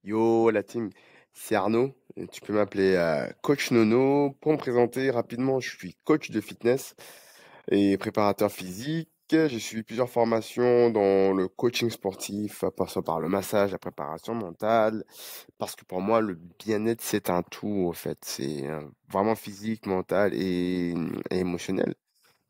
Yo, la team, c'est Arnaud. Et tu peux m'appeler Coach Nono. Pour me présenter rapidement, je suis coach de fitness et préparateur physique. J'ai suivi plusieurs formations dans le coaching sportif, en passant par le massage, la préparation mentale, parce que pour moi, le bien-être, c'est un tout, en fait. C'est vraiment physique, mental et émotionnel.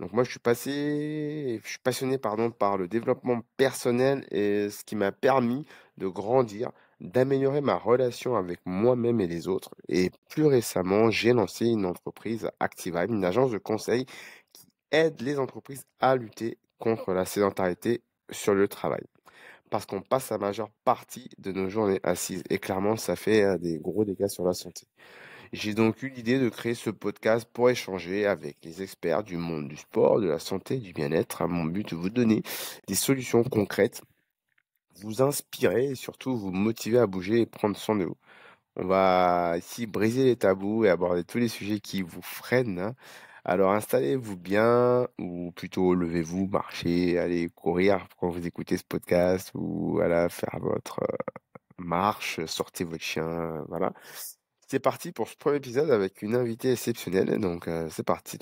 Donc moi, je suis passionné, pardon, par le développement personnel et ce qui m'a permis de grandir, d'améliorer ma relation avec moi-même et les autres. Et plus récemment, j'ai lancé une entreprise Activa, une agence de conseil qui aide les entreprises à lutter contre la sédentarité sur le travail. Parce qu'on passe la majeure partie de nos journées assises et clairement, ça fait des gros dégâts sur la santé. J'ai donc eu l'idée de créer ce podcast pour échanger avec les experts du monde du sport, de la santé et du bien-être. Mon but de vous donner des solutions concrètes, vous inspirer et surtout vous motiver à bouger et prendre soin de vous. On va ici briser les tabous et aborder tous les sujets qui vous freinent, hein. Alors installez-vous bien ou plutôt levez-vous, marchez, allez courir quand vous écoutez ce podcast ou allez faire votre marche, sortez votre chien, voilà. C'est parti pour ce premier épisode avec une invitée exceptionnelle, donc c'est parti.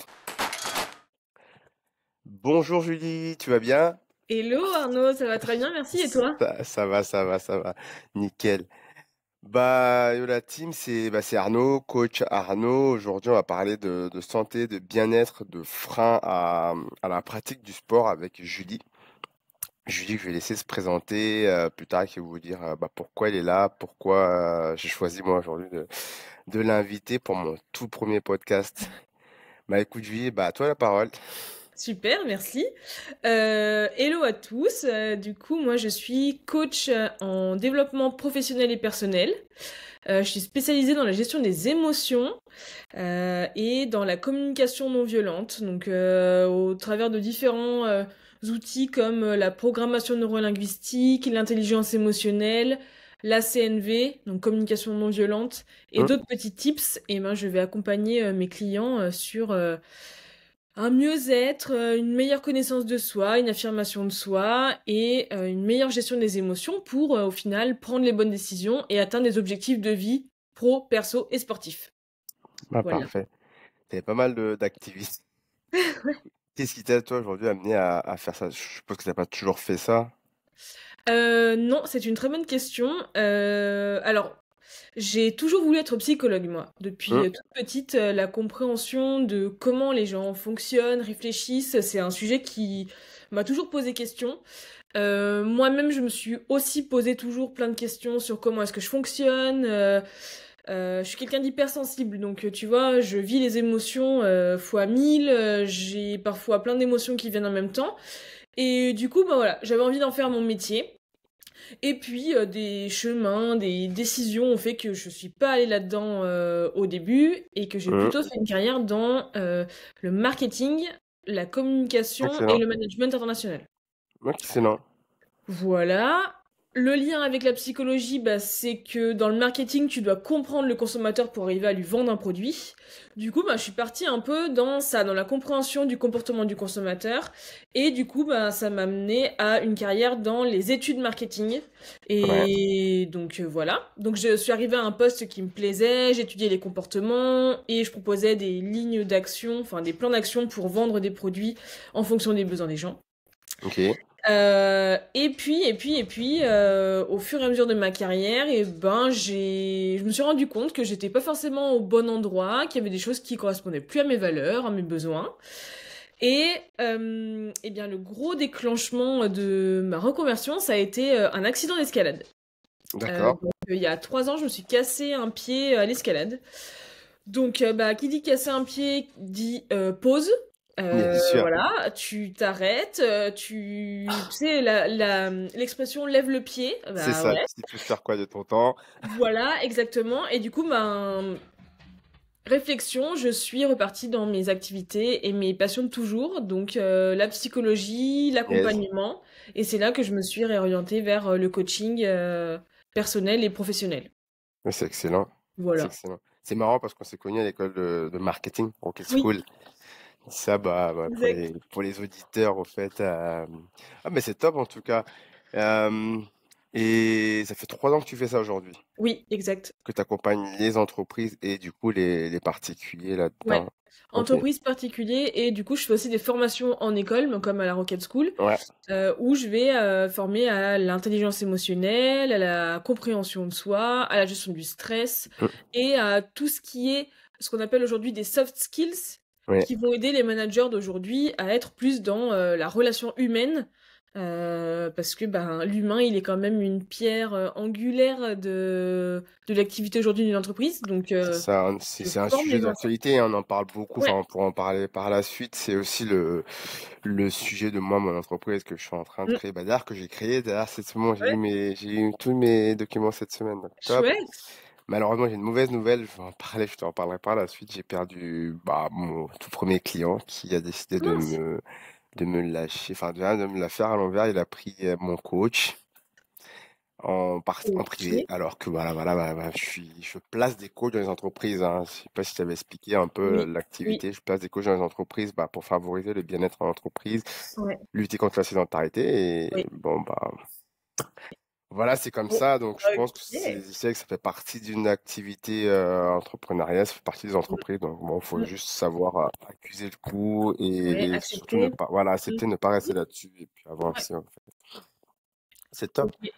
Bonjour Julie, tu vas bien? Hello Arnaud, ça va très bien, merci. Et toi? Ça va, nickel. Bah, yo, la team, c'est Arnaud, coach Arnaud. Aujourd'hui, on va parler de santé, de bien-être, de frein à la pratique du sport avec Julie. Julie, je vais laisser se présenter plus tard, qui va vous dire bah, pourquoi elle est là, pourquoi j'ai choisi moi aujourd'hui de l'inviter pour mon tout premier podcast. Bah écoute Julie, bah à toi la parole. Super, merci. Hello à tous. Du coup, moi, je suis coach en développement professionnel et personnel. Je suis spécialisée dans la gestion des émotions et dans la communication non violente. Donc, au travers de différents outils comme la programmation neurolinguistique, l'intelligence émotionnelle, la CNV, donc communication non violente, et Hum, d'autres petits tips. Et ben, je vais accompagner mes clients sur un mieux-être, une meilleure connaissance de soi, une affirmation de soi et une meilleure gestion des émotions pour, au final, prendre les bonnes décisions et atteindre des objectifs de vie pro, perso et sportifs. bah Voilà. parfait. T'avais pas mal d'activistes. Qu'est-ce qui t'a toi aujourd'hui amené à faire ça? Je suppose que t'as pas toujours fait ça. Non, c'est une très bonne question. Alors, j'ai toujours voulu être psychologue, moi. Depuis Hum, toute petite, la compréhension de comment les gens fonctionnent, réfléchissent, c'est un sujet qui m'a toujours posé question. Moi-même, je me suis aussi posé toujours plein de questions sur comment est-ce que je fonctionne. Je suis quelqu'un d'hypersensible, donc tu vois, je vis les émotions fois 1000. J'ai parfois plein d'émotions qui viennent en même temps. Et du coup, bah voilà, j'avais envie d'en faire mon métier. Et puis, des chemins, des décisions ont fait que je suis pas allée là-dedans au début et que j'ai hum. plutôt fait une carrière dans le marketing, la communication et Excellent. le management international. Excellent. Voilà. Le lien avec la psychologie, bah, c'est que dans le marketing, tu dois comprendre le consommateur pour arriver à lui vendre un produit. Du coup, bah, je suis partie un peu dans ça, dans la compréhension du comportement du consommateur. Et du coup, bah, ça m'a mené à une carrière dans les études marketing. Ouais. Et donc, voilà. Donc, je suis arrivée à un poste qui me plaisait, j'étudiais les comportements et je proposais des lignes d'action, enfin des plans d'action pour vendre des produits en fonction des besoins des gens. Ok. Au fur et à mesure de ma carrière, et ben, je me suis rendu compte que j'étais pas forcément au bon endroit, qu'il y avait des choses qui correspondaient plus à mes valeurs, à mes besoins. Et, bien, le gros déclenchement de ma reconversion, ça a été un accident d'escalade. D'accord. Il y a 3 ans, je me suis cassé un pied à l'escalade. Donc, bah, qui dit casser un pied dit pause. Bien sûr. Voilà, tu t'arrêtes, tu sais, l'expression lève le pied, C'est bah ça. ouais, Tu sais plus faire quoi de ton temps. voilà, exactement. Et du coup, ben, réflexion, je suis repartie dans mes activités et mes passions de toujours, donc la psychologie, Yes. l'accompagnement. Et c'est là que je me suis réorientée vers le coaching personnel et professionnel. Ouais, c'est excellent. C'est Voilà. excellent. C'est marrant parce qu'on s'est connus à l'école de marketing, Rocket Oui, School. Ça, bah, exact. pour les auditeurs, au fait. Ah, mais c'est top en tout cas. Euh, Et ça fait 3 ans que tu fais ça aujourd'hui, Oui, exact. que tu accompagnes les entreprises et du coup les particuliers Ouais. là-dedans. Ok. Entreprise particulier et du coup, je fais aussi des formations en école, comme à la Rocket School, Ouais, où je vais former à l'intelligence émotionnelle, à la compréhension de soi, à la gestion du stress mm, et à tout ce qui est ce qu'on appelle aujourd'hui des soft skills ouais, qui vont aider les managers d'aujourd'hui à être plus dans la relation humaine. Parce que ben, l'humain, il est quand même une pierre angulaire de l'activité aujourd'hui d'une entreprise. Donc, c'est ça, hein, je c'est un forme sujet les enfants. d'actualité, hein, on en parle beaucoup, enfin Ouais. on pourra en parler par la suite, c'est aussi le sujet de moi, mon entreprise que je suis en train de Mm. créer, bah, d'ailleurs que j'ai créé, d'ailleurs cette semaine, Ouais. j'ai eu tous mes documents cette semaine, donc top. Chouette. Malheureusement, j'ai une mauvaise nouvelle, je vais en parler, je t'en parlerai par la suite, j'ai perdu bah, mon tout premier client qui a décidé Mince. de me lâcher, enfin de me la faire à l'envers, il a pris mon coach. En privé, Ok. alors que je place des coachs dans les entreprises, hein. Je sais pas si tu avais expliqué un peu Oui. Oui. l'activité. Je place des coachs dans les entreprises bah, pour favoriser le bien-être en entreprise, Ouais. lutter contre la sédentarité. Et Oui. bon, bah voilà, c'est comme Bon. ça. Donc je pense que Ok. je sais que ça fait partie d'une activité entrepreneuriale, ça fait partie des Mm. entreprises. Donc bon, il faut Mm. juste savoir accuser le coup Ouais. et surtout ne Accepter. pas, voilà, Mm. accepter, ne pas rester Mm. là-dessus et puis Ouais. avancer, en fait. C'est top. Ok.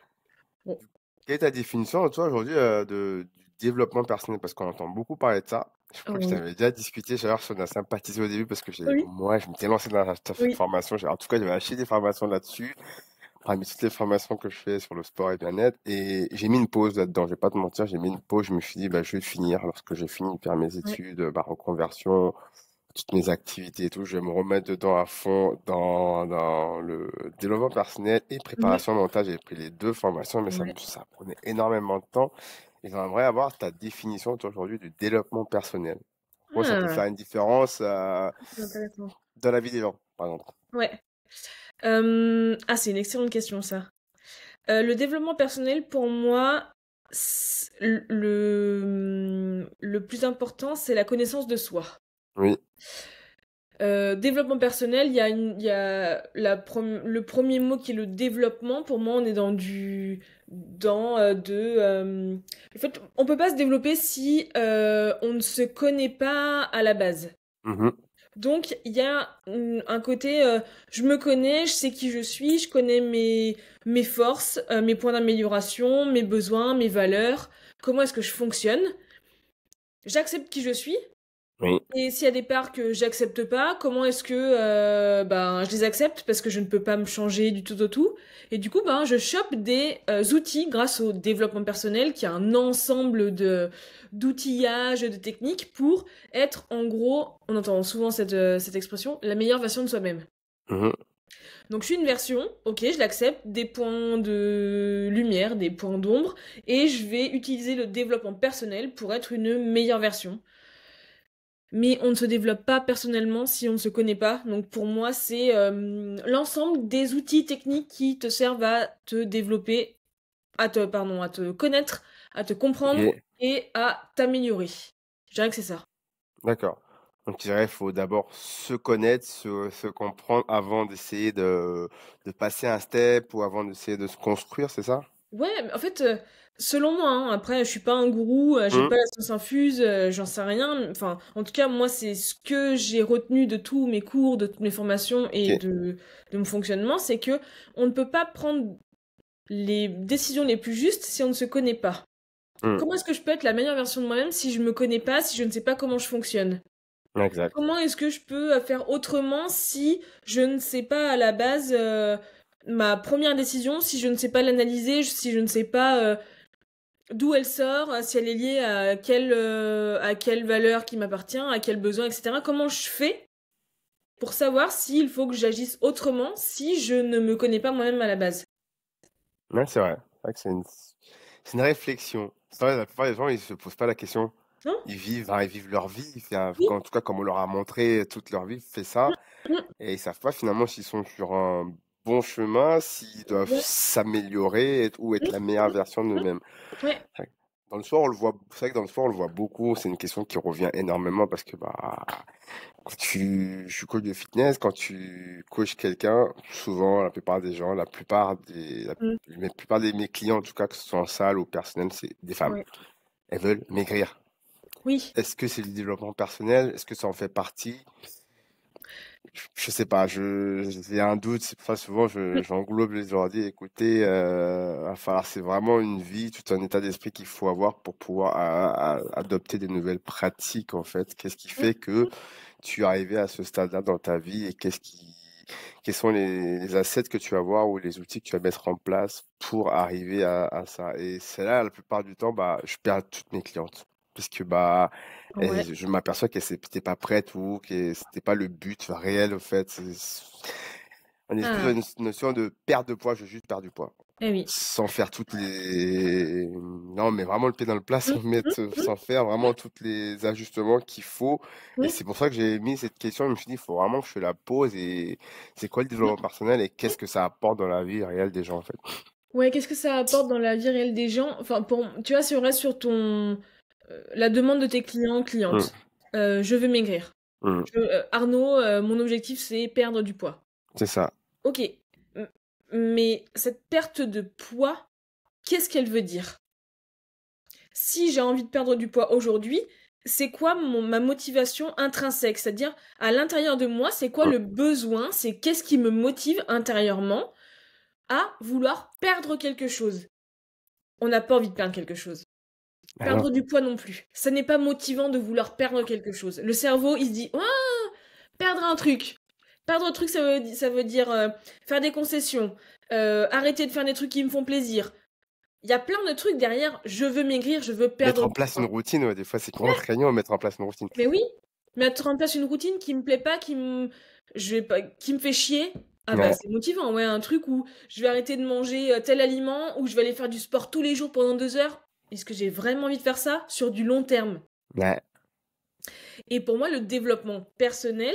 Bon. Quelle est ta définition, toi, aujourd'hui, du développement personnel? Parce qu'on entend beaucoup parler de ça. Je crois que je Oui. t'avais déjà discuté, d'ailleurs, on a sympathisé au début parce que Oui. moi, je m'étais lancé dans cette Oui. formation. En tout cas, j'avais acheté des formations là-dessus, parmi toutes les formations que je fais sur le sport et bien-être. Et j'ai mis une pause là-dedans. Je vais pas te mentir, j'ai mis une pause. Je me suis dit, bah, je vais finir lorsque j'ai fini de faire mes Ouais. études, bah, reconversion, toutes mes activités et tout. Je vais me remettre dedans à fond dans le développement personnel et Mhm. préparation mentale. J'ai pris les deux formations, mais Ouais. ça prenait énormément de temps. Et j'aimerais avoir ta définition toi, aujourd'hui du développement personnel. Pourquoi ça peut Ah, faire une différence c'est intéressant. dans la vie des gens, par exemple? Ouais. Ah, c'est une excellente question, ça. Le développement personnel, pour moi, le plus important, c'est la connaissance de soi. Oui. Développement personnel, il y a le premier mot qui est le développement. Pour moi, on est en fait, on peut pas se développer si on ne se connaît pas à la base. Mhm. Donc, il y a un côté, je me connais, je sais qui je suis, je connais mes forces, mes points d'amélioration, mes besoins, mes valeurs, comment est-ce que je fonctionne. J'accepte qui je suis. Oui. Et s'il y a des parts que j'accepte pas, comment est-ce que ben, je les accepte parce que je ne peux pas me changer du tout au tout. Et du coup, ben, je chope des outils grâce au développement personnel qui est un ensemble d'outillages, de techniques pour être en gros, on entend souvent cette expression, la meilleure version de soi-même. Mhm. Donc je suis une version, ok, je l'accepte, des points de lumière, des points d'ombre, et je vais utiliser le développement personnel pour être une meilleure version. Mais on ne se développe pas personnellement si on ne se connaît pas. Donc pour moi, c'est l'ensemble des outils techniques qui te servent à te développer, à te connaître, à te comprendre Ok. et à t'améliorer. Je dirais que c'est ça. D'accord. Donc, je dirais, il faut d'abord se connaître, se comprendre avant d'essayer de passer un step ou avant d'essayer de se construire, c'est ça? Ouais, mais en fait, selon moi, hein, après, je suis pas un gourou, j'ai Mhm. pas la science infuse, j'en sais rien. Enfin, en tout cas, moi, c'est ce que j'ai retenu de tous mes cours, de toutes mes formations et Ok. de mon fonctionnement, c'est que on ne peut pas prendre les décisions les plus justes si on ne se connaît pas. Mhm. Comment est-ce que je peux être la meilleure version de moi-même si je me connais pas, si je ne sais pas comment je fonctionne? Exact. Comment est-ce que je peux faire autrement si je ne sais pas à la base ma première décision, si je ne sais pas l'analyser, si je ne sais pas d'où elle sort, si elle est liée à quelle valeur qui m'appartient, à quel besoin, etc. Comment je fais pour savoir s'il faut que j'agisse autrement si je ne me connais pas moi-même à la base? Ouais, c'est vrai. C'est vrai que c'est une réflexion. C'est vrai, la plupart des gens, ils se posent pas la question. Non? Ils vivent leur vie. Oui. En tout cas, comme on leur a montré toute leur vie, fait ça. Mm, Et ils savent pas finalement s'ils sont sur un bon chemin, s'ils doivent ouais. s'améliorer ou être Mm, la meilleure version mm, d'eux-mêmes. ouais. Ouais. Dans le sport, on le voit, c'est vrai que dans le sport, on le voit beaucoup. C'est une question qui revient énormément parce que bah, je suis coach de fitness, quand tu coaches quelqu'un, souvent, la plupart des gens, Mm. la plupart de mes clients, en tout cas, que ce soit en salle ou personnel, c'est des femmes. Ouais. Elles veulent maigrir. Oui. Est-ce que c'est du développement personnel? Est-ce que ça en fait partie? Je sais pas, j'ai un doute, c'est pour ça souvent Mm. j'englobe les ordi. Écoutez, va falloir, c'est vraiment une vie, tout un état d'esprit qu'il faut avoir pour pouvoir adopter des nouvelles pratiques en fait. Qu'est-ce qui Mm. fait que tu es arrivé à ce stade-là dans ta vie et quels sont les assets que tu vas avoir ou les outils que tu vas mettre en place pour arriver à ça. Et c'est là, la plupart du temps, bah, je perds toutes mes clientes. Parce que bah, Ouais. je m'aperçois qu'elle n'était pas prête ou que c'était pas le but réel, au fait. On est plus dans Ah. une notion de perte de poids, je veux juste perdre du poids. Eh oui. Sans faire toutes les... Non, mais vraiment le pied dans le plat, Mm. Mm. Mm. sans faire vraiment tous les ajustements qu'il faut. Et Oui. c'est pour ça que j'ai mis cette question. Je me suis dit, il faut vraiment que je la pose. Et c'est quoi le Mm. développement personnel et Mm. qu'est-ce que ça apporte dans la vie réelle des gens, en fait. Ouais, qu'est-ce que ça apporte dans la vie réelle des gens? Enfin, tu vois, si on reste sur la demande de tes clients, Hum, clientes. Je veux maigrir. hum, Arnaud, mon objectif, c'est perdre du poids. c'est ça. Ok. M- Mais cette perte de poids, qu'est-ce qu'elle veut dire? Si j'ai envie de perdre du poids aujourd'hui, c'est quoi ma motivation intrinsèque? C'est-à-dire, à l'intérieur de moi, c'est quoi Hum. le besoin? C'est qu'est-ce qui me motive intérieurement à vouloir perdre quelque chose? On n'a pas envie de perdre quelque chose. Alors, Perdre du poids non plus. Ça n'est pas motivant de vouloir perdre quelque chose. Le cerveau, il se dit, ah, perdre un truc. Perdre un truc, ça veut dire faire des concessions, arrêter de faire des trucs qui me font plaisir. Il y a plein de trucs derrière. Je veux maigrir, je veux mettre perdre en du place une poids. routine, ouais, des fois, c'est contraignant de mettre en place une routine. Mais oui, mettre en place une routine qui me plaît pas, je vais pas, qui me fait chier. Ah bah Ouais. c'est motivant, ouais, un truc où je vais arrêter de manger tel aliment, ou je vais aller faire du sport tous les jours pendant 2 heures. Est-ce que j'ai vraiment envie de faire ça sur du long terme? Ouais. Et pour moi, le développement personnel,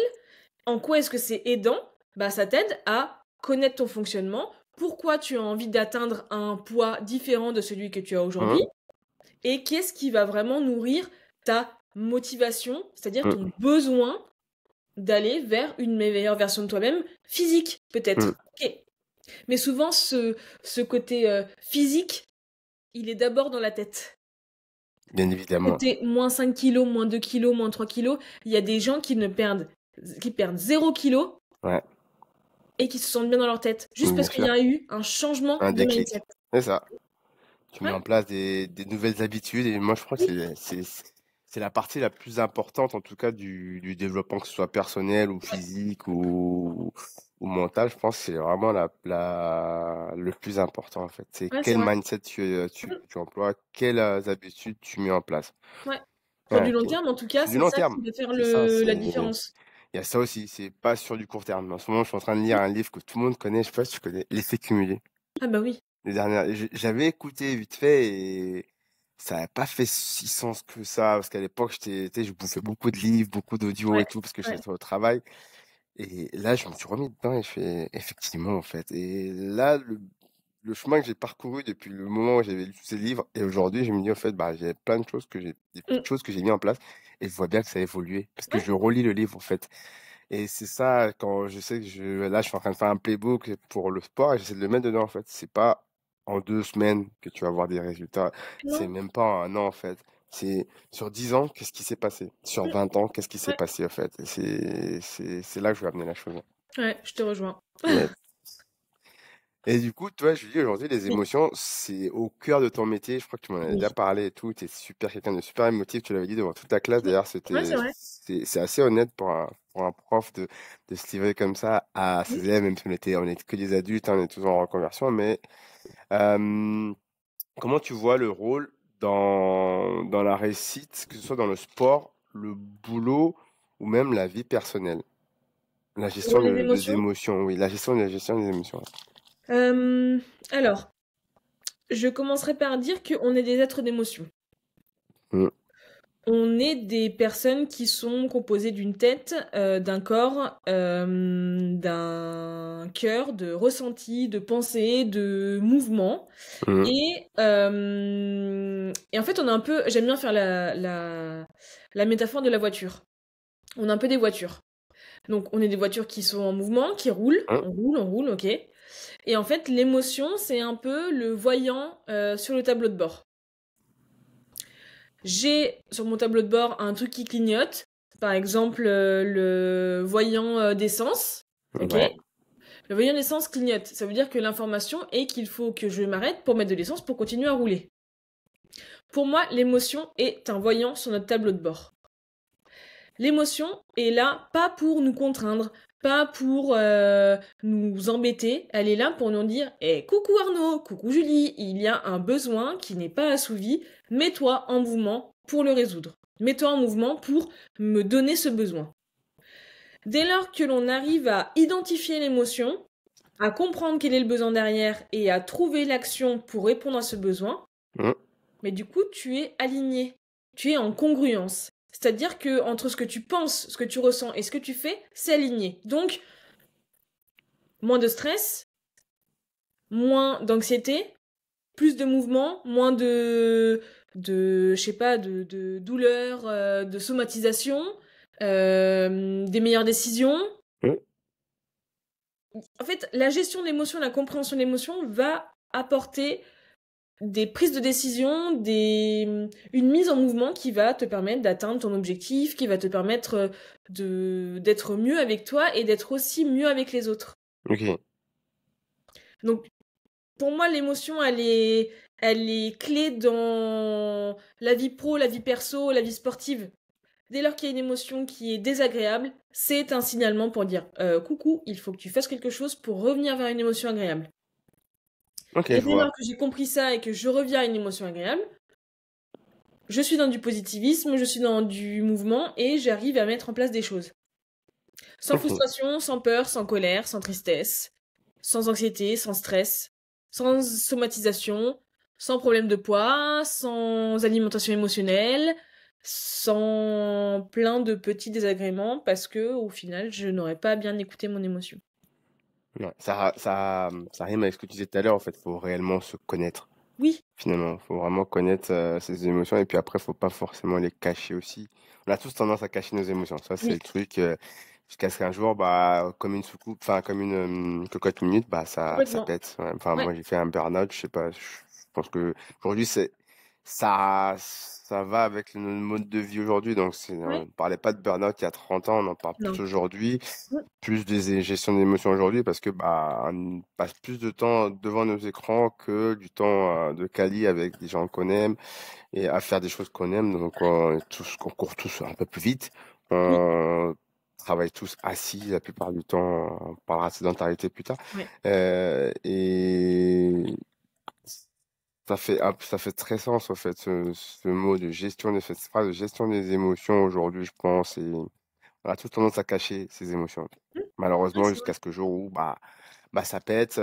en quoi est-ce que c'est aidant? Bah, ça t'aide à connaître ton fonctionnement, pourquoi tu as envie d'atteindre un poids différent de celui que tu as aujourd'hui, Hum, et qu'est-ce qui va vraiment nourrir ta motivation, c'est-à-dire hum, ton besoin d'aller vers une meilleure version de toi-même, physique hum. peut-être. Ok. Mais souvent, ce côté physique, il est d'abord dans la tête. Bien évidemment. Côté moins 5 kilos, moins 2 kilos, moins 3 kilos, il y a des gens qui perdent 0 kilos Ouais, et qui se sentent bien dans leur tête. Juste bien parce qu'il y sûr. a eu un changement Un de mindset. déclic. C'est ça. Tu mets Ouais. en place des nouvelles habitudes et moi je crois que Oui. c'est la partie la plus importante en tout cas du développement, que ce soit personnel ou Ouais. physique ou mental. Je pense que c'est vraiment le plus important en fait. C'est Ouais, c'est quel vrai. mindset Mm. tu emploies, quelles habitudes tu mets en place. Ouais. Sur du Ouais, long terme, en tout cas, sur du c'est long ça terme, qui va faire c'est ça. la différence. Il y a ça aussi, c'est pas sur du court terme. En ce moment, je suis en train de lire un livre que tout le monde connaît, je sais pas si tu connais, L'effet cumulé. Ah bah oui. J'avais écouté vite fait et ça n'a pas fait si sens que ça, parce qu'à l'époque, tu sais, je bouffais beaucoup de livres, beaucoup d'audio et Ouais. tout, parce que Ouais. j'étais au travail. Et là, je me suis remis dedans et je fais effectivement, en fait. Et là, le chemin que j'ai parcouru depuis le moment où j'avais lu tous ces livres et aujourd'hui, je me dis, en fait, bah, j'ai plein de choses des Mm. petites choses que j'ai mis en place et je vois bien que ça a évolué, parce que Ouais. je relis le livre, en fait. Et c'est ça, quand je sais que là, je suis en train de faire un playbook pour le sport et j'essaie de le mettre dedans, en fait. C'est pas en 2 semaines que tu vas avoir des résultats. C'est Non. même pas en un an, en fait. C'est sur 10 ans, qu'est-ce qui s'est passé? Sur Mm. 20 ans, qu'est-ce qui s'est Ouais. passé, en fait? Et c'est là que je vais amener la chose. Ouais, je te rejoins. Mais- Et du coup, toi, Julie, aujourd'hui, les Oui. émotions, c'est au cœur de ton métier. Je crois que tu m'en avais Oui. déjà parlé et tout. Tu es super, quelqu'un de super émotif. Tu l'avais dit devant toute la classe. Mm. D'ailleurs, Ouais, c'est vrai. c'est assez honnête pour un prof de se livrer comme ça à Mm. ses élèves, même si on est que des adultes, hein, on est tous en reconversion. Mais euh, comment tu vois le rôle dans la réussite, que ce soit dans le sport, le boulot ou même la vie personnelle? La Pour gestion les des émotions. émotions, oui, la gestion des émotions. Euh, alors, je commencerai par dire qu'on est des êtres d'émotion. Mm, On est des personnes qui sont composées d'une tête, d'un corps, d'un cœur, de ressentis, de pensées, de mouvements. Mhm. Et en fait, on a un peu, j'aime bien faire la métaphore de la voiture. On a un peu des voitures. Donc, on est des voitures qui sont en mouvement, qui roulent. Mhm. On roule, ok. Et en fait, l'émotion, c'est un peu le voyant sur le tableau de bord. J'ai sur mon tableau de bord un truc qui clignote, par exemple le voyant d'essence. Ok. Ouais. Le voyant d'essence clignote. Ça veut dire que l'information est qu'il faut que je m'arrête pour mettre de l'essence pour continuer à rouler. Pour moi, l'émotion est un voyant sur notre tableau de bord. L'émotion est là pas pour nous contraindre, pas pour nous embêter. Elle est là pour nous dire coucou Arnaud, coucou Julie, il y a un besoin qui n'est pas assouvi. Mets-toi en mouvement pour le résoudre. Mets-toi en mouvement pour me donner ce besoin. Dès lors que l'on arrive à identifier l'émotion, à comprendre quel est le besoin derrière et à trouver l'action pour répondre à ce besoin, Mhm. mais du coup, tu es aligné. Tu es en congruence. C'est-à-dire que entre ce que tu penses, ce que tu ressens et ce que tu fais, c'est aligné. Donc, moins de stress, moins d'anxiété, plus de mouvement, moins je sais pas, de douleur, de somatisation, des meilleures décisions. Mhm. En fait, la gestion de l'émotion, la compréhension de l'émotion va apporter des prises de décision, une mise en mouvement qui va te permettre d'atteindre ton objectif, qui va te permettre d'être mieux avec toi et d'être aussi mieux avec les autres. Ok. Donc, pour moi, l'émotion, elle est clé dans la vie pro, la vie perso, la vie sportive. Dès lors qu'il y a une émotion qui est désagréable, c'est un signalement pour dire coucou, il faut que tu fasses quelque chose pour revenir vers une émotion agréable. Ok, Et je dès vois. lors que j'ai compris ça et que je reviens à une émotion agréable, je suis dans du positivisme, je suis dans du mouvement et j'arrive à mettre en place des choses. Sans Ok. frustration, sans peur, sans colère, sans tristesse, sans anxiété, sans stress, sans somatisation, sans problème de poids, sans alimentation émotionnelle, sans plein de petits désagréments parce que au final, je n'aurais pas bien écouté mon émotion. Ouais. Ça rime avec ce que tu disais tout à l'heure, en fait. Faut réellement se connaître, Oui, finalement. Faut vraiment connaître ses émotions. Et puis après, faut pas forcément les cacher aussi. On a tous tendance à cacher nos émotions. Ça, c'est le oui, truc. Jusqu'à ce qu'un jour, bah, comme une soucoupe, enfin, comme une cocotte minute, bah, ça complètement. pète. Ouais. Enfin, Ouais, moi, j'ai fait un burn-out. Je sais pas. Je pense que aujourd'hui, ça va avec le mode de vie aujourd'hui. Donc, on ouais, ne parlait pas de burn-out il y a 30 ans. On en parle plus non. aujourd'hui. Mm, Plus des gestions d'émotions aujourd'hui parce que bah on passe plus de temps devant nos écrans que du temps de quali avec des gens qu'on aime et à faire des choses qu'on aime. Donc on court tous un peu plus vite. oui, On travaille tous assis la plupart du temps. On parlera de sédentarité plus tard. ouais. Et ça fait très sens, en fait, ce mot de gestion, cette phrase de gestion des émotions aujourd'hui, je pense. Et on a tous tendance à cacher ses émotions. Mm, ouais, Malheureusement, c'est vrai. jusqu'à ce que jour où bah ça pète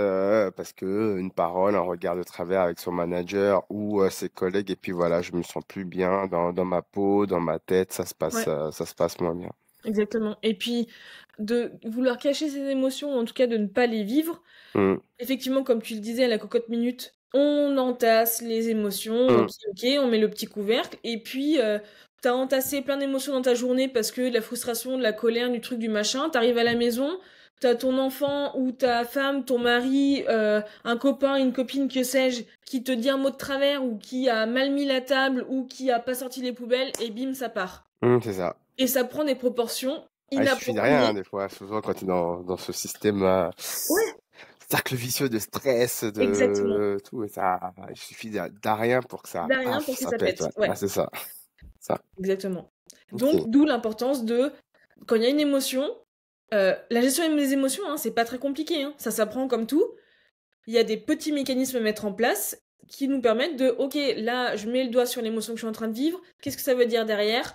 parce que une parole, un regard de travers avec son manager ou ses collègues, et puis voilà, je me sens plus bien dans ma peau, dans ma tête, Ouais. ça se passe moins bien. Exactement. Et puis, de vouloir cacher ses émotions, ou en tout cas de ne pas les vivre, Hum, effectivement, comme tu le disais à la cocotte minute, on entasse les émotions, ok, hum, ok, on met le petit couvercle, et puis t'as entassé plein d'émotions dans ta journée parce que de la frustration, de la colère, du truc, du machin, t'arrives à la maison, t'as ton enfant ou ta femme, ton mari, un copain, une copine, que sais-je, qui te dit un mot de travers ou qui a mal mis la table ou qui a pas sorti les poubelles, et bim, ça part. c'est ça. Et ça prend des proportions Ah, il suffit de rien, hein, inappropriées. des fois, souvent quand tu es dans ce système Ouais, cercle vicieux de stress, exactement. de tout, et ça, il suffit de rien pour que ça, Derrière paf, pour que ça ça pète, pète. ouais. Ouais, Ah, c'est ça, ça. exactement. Donc, Ok. d'où l'importance de, quand il y a une émotion, la gestion des émotions, hein, c'est pas très compliqué, hein. Ça s'apprend comme tout. Il y a des petits mécanismes à mettre en place qui nous permettent de, ok, là, je mets le doigt sur l'émotion que je suis en train de vivre. Qu'est-ce que ça veut dire derrière?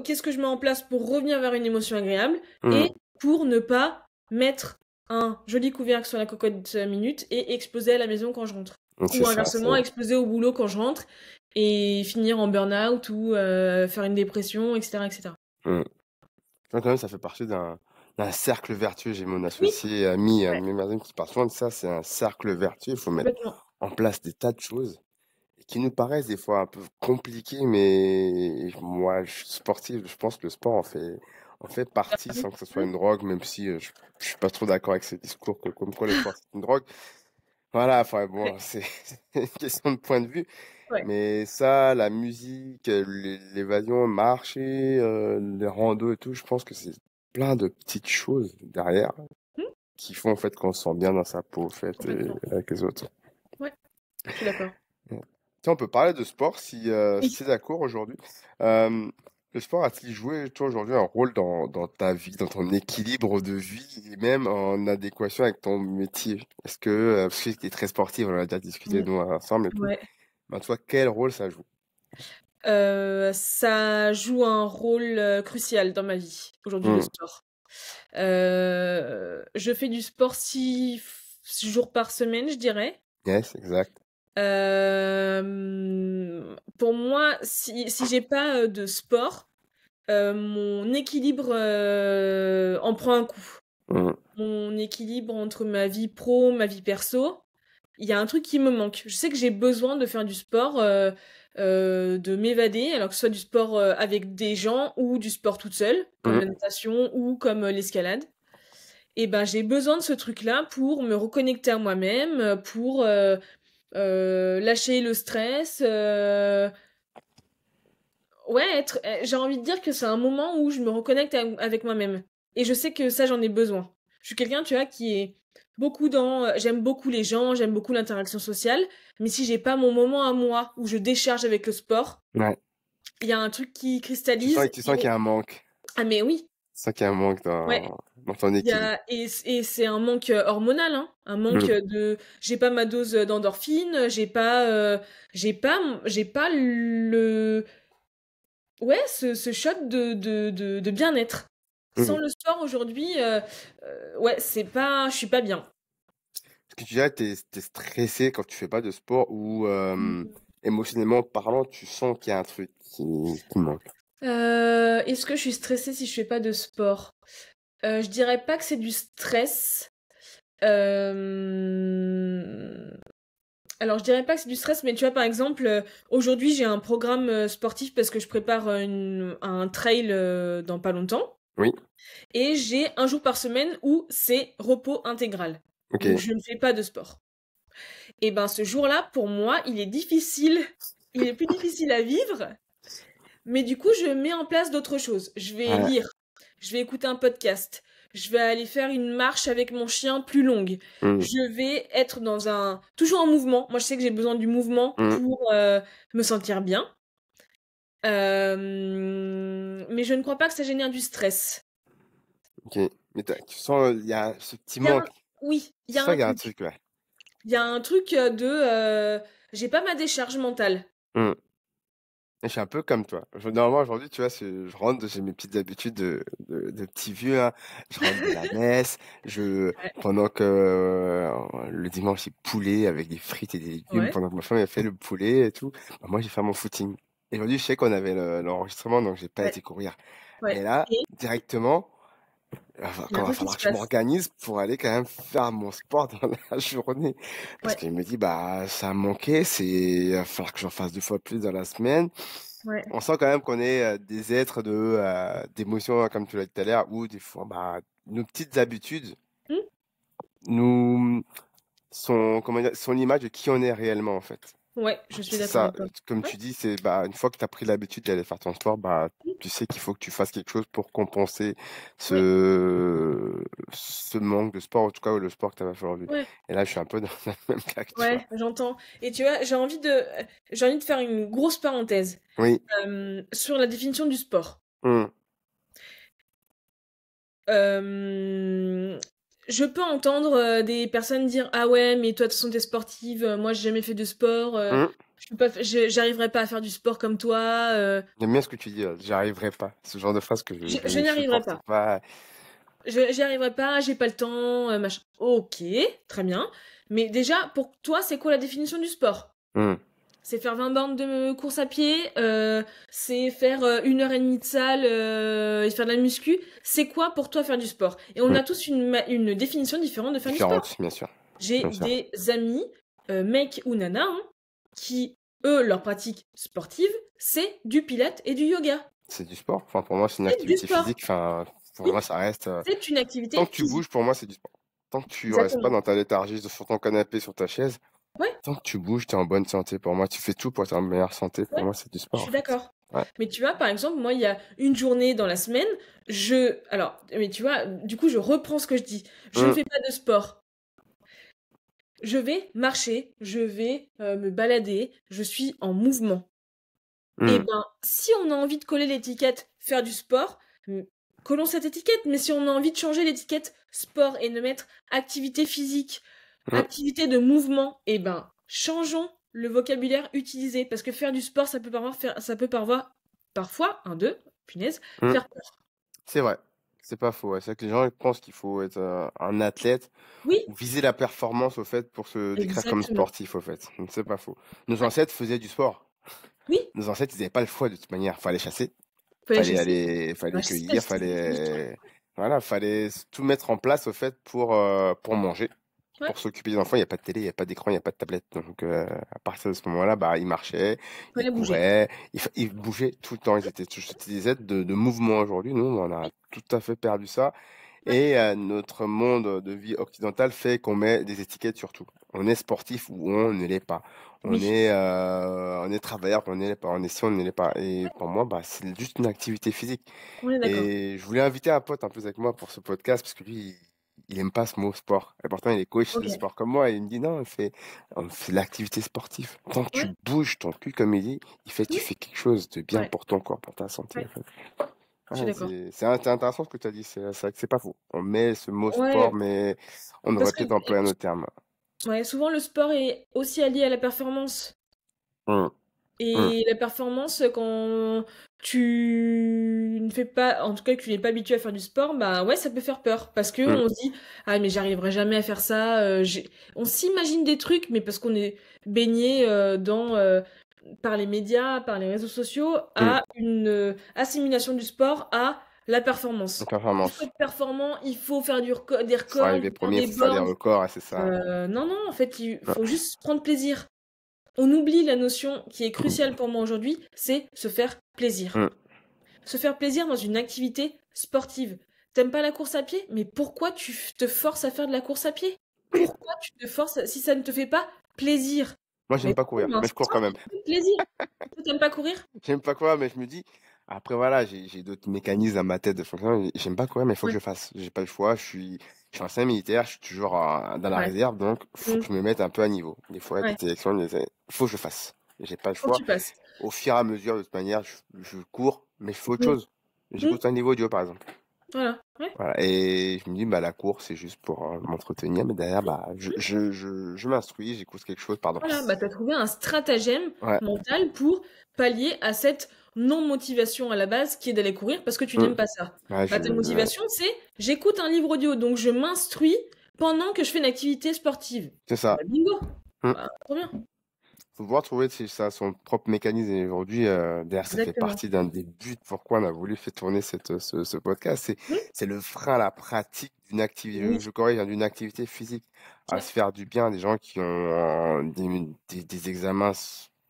Qu'est-ce que je mets en place pour revenir vers une émotion agréable et Hum, pour ne pas mettre un joli couvercle sur la cocotte minute et exploser à la maison quand je rentre. donc c'est Ou ça, inversement, exploser au boulot quand je rentre et finir en burn-out ou faire une dépression, etc., etc. Mmh. Quand même, ça fait partie d'un cercle vertueux. J'ai mon Oui, associé ami, un ouais, de mes meilleurs amis qui parle souvent de ça, c'est un cercle vertueux. Il faut mettre complètement. en place des tas de choses et qui nous paraissent des fois un peu compliquées, mais moi, je suis sportif, je pense que le sport en fait partie sans que ce soit Mm. une drogue, même si je suis pas trop d'accord avec ce discours que comme quoi le sport c'est une drogue. Voilà, enfin bon, Ouais, c'est une question de point de vue. ouais, Mais ça, la musique, l'évasion, marcher, les randos et tout, je pense que c'est plein de petites choses derrière Mm, qui font en fait qu'on se sent bien dans sa peau, en fait, complètement. et avec les autres. Ouais, je suis d'accord. Ouais. Tiens, on peut parler de sport si Oui. c'est d'accord aujourd'hui. Euh, le sport a-t-il joué, toi, aujourd'hui, un rôle dans ta vie, dans ton équilibre de vie et même en adéquation avec ton métier? Est-ce que, parce que tu es très sportif, on en a déjà discuté Mm, nous ensemble et tout, ouais. ben, toi, quel rôle ça joue? Ça joue un rôle crucial dans ma vie, aujourd'hui, le Hmm. sport. Je fais du sport 6 jours par semaine, je dirais. Yes, exact. Pour moi, si j'ai pas de sport, mon équilibre en prend un coup. Hmm. Mon équilibre entre ma vie pro, ma vie perso, il y a un truc qui me manque. Je sais que j'ai besoin de faire du sport, de m'évader, alors que ce soit du sport avec des gens ou du sport toute seule, comme Hmm. la natation ou comme l'escalade. Et ben j'ai besoin de ce truc-là pour me reconnecter à moi-même, pour lâcher le stress. Ouais, j'ai envie de dire que c'est un moment où je me reconnecte avec moi-même. Et je sais que ça, j'en ai besoin. Je suis quelqu'un, tu vois, qui est beaucoup dans. J'aime beaucoup les gens, j'aime beaucoup l'interaction sociale. Mais si j'ai pas mon moment à moi où je décharge avec le sport, Ouais. il y a un truc qui cristallise. Tu sens qu'il y a un manque. Ah, mais oui, Tu sens qu'il y a un manque ouais. dans ton équilibre. Et c'est un manque hormonal, hein. Un manque Hmm. de. J'ai pas ma dose d'endorphine, j'ai pas le. Ouais, ce shot de bien-être. Sans Hmm. le sport aujourd'hui, ouais, je suis pas bien. Est-ce que tu dirais que t'es stressé quand tu fais pas de sport ou Mm. émotionnellement parlant, tu sens qu'il y a un truc qui manque? Est-ce que je suis stressée si je fais pas de sport? Je dirais pas que c'est du stress. Euh, Alors, je dirais pas que c'est du stress, mais tu vois, par exemple, aujourd'hui, j'ai un programme sportif parce que je prépare un trail dans pas longtemps. Oui, Et j'ai un jour par semaine où c'est repos intégral. Donc, ok. je ne fais pas de sport. Et ben ce jour-là, pour moi, il est plus difficile à vivre, mais du coup, je mets en place d'autres choses. Je vais Ouais. lire, je vais écouter un podcast, je vais aller faire une marche avec mon chien plus longue. Hmm. Je vais être toujours en mouvement. Moi, je sais que j'ai besoin du mouvement Hmm. pour me sentir bien. Mais je ne crois pas que ça génère du stress. Ok. Mais tu sens, il y a ce petit Il y a manque. un... Oui, il y Tu a sens un qu'il y a un truc. truc, ouais. Il y a un truc j'ai pas ma décharge mentale. Hmm. Je suis un peu comme toi. Normalement, aujourd'hui, tu vois, je rentre, j'ai mes petites habitudes de petit vieux, hein. Je rentre de la messe, Ouais. pendant que le dimanche, c'est poulet avec des frites et des légumes, Ouais. pendant que ma femme a fait le poulet et tout, bah, moi, j'ai fait mon footing. Et aujourd'hui, je sais qu'on avait l'enregistrement, donc j'ai pas Ouais. été courir. Et Ouais. là, Et directement, il y a un va truc qui falloir se que je passe. m'organise pour aller quand même faire mon sport dans la journée. Parce Ouais. qu'il me dit, bah, ça a manqué, il va falloir que j'en fasse 2 fois plus dans la semaine. Ouais. On sent quand même qu'on est des êtres d'émotions, hein, comme tu l'as dit tout à l'heure, où des fois, bah, nos petites habitudes Hmm. nous comment dire, sont l'image de qui on est réellement, en fait. Ouais, je suis C'est d'accord ça, avec toi. comme Ouais. tu dis, c'est bah, une fois que tu as pris l'habitude d'aller faire ton sport, bah, tu sais qu'il faut que tu fasses quelque chose pour compenser Oui. ce manque de sport, en tout cas, le sport que tu avais fait aujourd'hui. Ouais. Et là, je suis un peu dans le même cas que toi. Ouais, j'entends. Et tu vois, j'ai envie de faire une grosse parenthèse Oui. sur la définition du sport. Hum, Euh, je peux entendre des personnes dire ah ouais, mais toi de toute façon t'es sportive, moi j'ai jamais fait de sport, hum. j'arriverai pas à faire du sport comme toi, J'aime bien ce que tu dis, j'y arriverai pas. Ce genre de phrase que je je n'y arriverai supporte pas. pas. J'y arriverai pas, j'ai pas le temps, machin. Ok, très bien. Mais déjà, pour toi, c'est quoi la définition du sport? Hum. c'est faire 20 bornes de course à pied, c'est faire 1 heure et demie de salle et faire de la muscu. C'est quoi pour toi faire du sport? Et on Mm. a tous une définition différente de faire du sport. Différente, bien sûr. J'ai Bien sûr. des amis, mecs ou nanas, hein, qui, eux, leur pratique sportive, c'est du pilates et du yoga. C'est du sport. Enfin, pour moi, c'est une C'est du activité sport. physique. Enfin, pour Oui, moi, ça reste. c'est une Tant activité que tu physique. bouges, pour moi, c'est du sport. Tant que tu restes pas Exactement. dans ta léthargie sur ton canapé, sur ta chaise, Ouais, tant que tu bouges, tu es en bonne santé. Pour moi, tu fais tout pour être en meilleure santé. Pour ouais, moi, c'est du je sport, en suis fait. d'accord. Ouais. Mais tu vois, par exemple, moi, il y a une journée dans la semaine, alors, mais tu vois, du coup, je reprends ce que je dis. Je ne Mm, fais pas de sport. Je vais marcher, je vais me balader, je suis en mouvement. Et mm, ben, si on a envie de coller l'étiquette faire du sport, collons cette étiquette. Mais si on a envie de changer l'étiquette sport et de mettre activité physique, mm, activité de mouvement, et ben, changeons le vocabulaire utilisé. Parce que faire du sport, parfois, punaise, mm. faire peur. C'est vrai. C'est pas faux. Ouais. C'est vrai que les gens ils pensent qu'il faut être un athlète Oui, ou viser la performance, au fait, pour se décrire comme exactement. sportif, au fait. Donc, c'est pas faux. Nos Ouais. ancêtres faisaient du sport. Oui, Nos ancêtres, ils n'avaient pas le choix de toute manière. Fallait chasser, faut aller chasser. fallait Ouais, cueillir, c'était physique. fallait tout mettre en place, au fait, pour manger, Ouais, pour s'occuper des enfants. Il n'y a pas de télé, il n'y a pas d'écran, il n'y a pas de tablette. Donc, à partir de ce moment-là, bah, ils marchaient, faut ils aller bouger. couraient, ils bougeaient tout le temps. Ils étaient tous c'était des êtres de mouvement. Aujourd'hui, nous, on a tout à fait perdu ça. Ouais, Et notre monde de vie occidentale fait qu'on met des étiquettes sur tout. On est sportif ou on ne l'est pas. oui, On est travailleur, on ne l'est pas. On est ci, on ne l'est pas. Et pour moi, bah, c'est juste une activité physique. on est d'accord. Et je voulais inviter un pote un peu avec moi pour ce podcast parce que lui, il aime pas ce mot sport. Et pourtant, il est coach de Ok. sport comme moi. Et il me dit non, on fait de l'activité sportive. Tant que tu Ouais, bouges ton cul, comme il dit, tu oui, fais quelque chose de bien ouais, pour ton corps, pour ta santé, en ouais, fait. je suis Ouais, d'accord. c'est intéressant ce que tu as dit, c'est vrai que c'est pas faux. On met ce mot sport, Ouais, mais on parce devrait que peut-être employer un autre terme. ouais, souvent le sport est aussi allié à la performance. Hum, hum, Et la performance, quand tu ne fais pas, en tout cas que tu n'es pas habitué à faire du sport, bah ouais, ça peut faire peur. Parce que hum, on se dit, ah mais j'arriverai jamais à faire ça. On s'imagine des trucs, mais parce qu'on est baigné par les médias, par les réseaux sociaux, hum. à une assimilation du sport à la Une performance. Il faut performance. être performant, il faut faire des Faut records, il arriver faut faire premier, des faut faire des bornes. records, c'est ça. Non, non, en fait, il Ouais. faut juste prendre plaisir. On oublie la notion qui est cruciale pour moi aujourd'hui, c'est se faire plaisir. Hum. Se faire plaisir dans une activité sportive. T'aimes pas la course à pied? Mais pourquoi te forces à faire de la course à pied? Pourquoi tu te forces si ça ne te fait pas plaisir? Moi, Mais j'aime pas trouve courir, un mais je cours quand sport même. qui te fait plaisir. Toi, t'aimes pas courir? J'aime pas courir, mais je me dis, après voilà, j'ai d'autres mécanismes dans ma tête de fonctionnement. J'aime pas courir, mais il faut que Ouais, je fasse. J'ai pas le choix. Je suis ancien militaire, je suis toujours dans la ouais, réserve, donc faut mm, que je me mette un peu à niveau. Des fois, des ouais. sélections, faut que je fasse. J'ai pas le Faut que choix. tu passes. Au fur et à mesure, de toute manière, je cours, mais je fais autre Mm, chose. mm, J'écoute un niveau audio, par exemple. voilà, ouais. Voilà. Et je me dis, bah, la course, c'est juste pour m'entretenir, mais derrière, bah, je m'instruis, j'écoute quelque chose, pardon. Voilà, bah t'as trouvé un stratagème Ouais. mental pour pallier à cette non-motivation à la base qui est d'aller courir parce que tu Mm. n'aimes pas ça. Ouais, Bah ta motivation, c'est j'écoute un livre audio, donc je m'instruis pendant que je fais une activité sportive. c'est Bah ça. bingo, Mm. bah trop bien. Faut pouvoir trouver ça, son propre mécanisme. Et aujourd'hui, d'ailleurs, ça fait Exactement. partie d'un des buts pourquoi on a voulu faire tourner ce podcast. Mm, C'est le frein à la pratique d'une activité, oui, je corrige, hein, d'une activité physique, à ouais, se faire du bien. Des gens qui ont des examens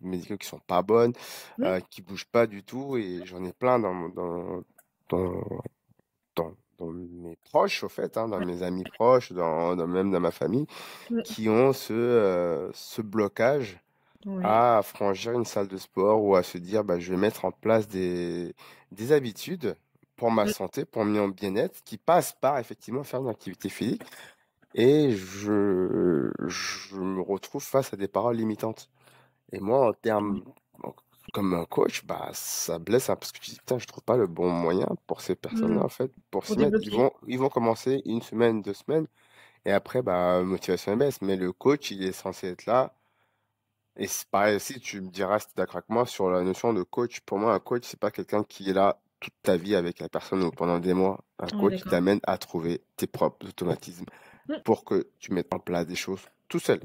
médicaux qui sont pas bonnes, mm, qui bougent pas du tout. Et j'en ai plein dans, dans mes proches, au fait, hein, dans ouais, mes amis proches, même dans ma famille, mm, qui ont ce blocage ouais, à franchir une salle de sport ou à se dire bah, je vais mettre en place des habitudes pour ma mm, santé, pour mon bien-être, qui passent par effectivement faire une activité physique. Et je me retrouve face à des paroles limitantes. Et moi, comme un coach, bah, ça blesse, hein, parce que tu dis, putain, je trouve pas le bon moyen pour ces personnes-là, mm, en fait, pour pour s'y mettre. débloquer. Ils vont commencer une semaine, 2 semaines, et après, bah, motivation baisse. Mais le coach, il est censé être là. Et c'est pareil aussi, tu me diras si tu es d'accord avec moi sur la notion de coach. Pour moi, un coach, c'est pas quelqu'un qui est là toute ta vie avec la personne ou pendant des mois. Un On est coach, il d'accord. t'amène à trouver tes propres automatismes Mm, pour que tu mettes en place des choses tout seul.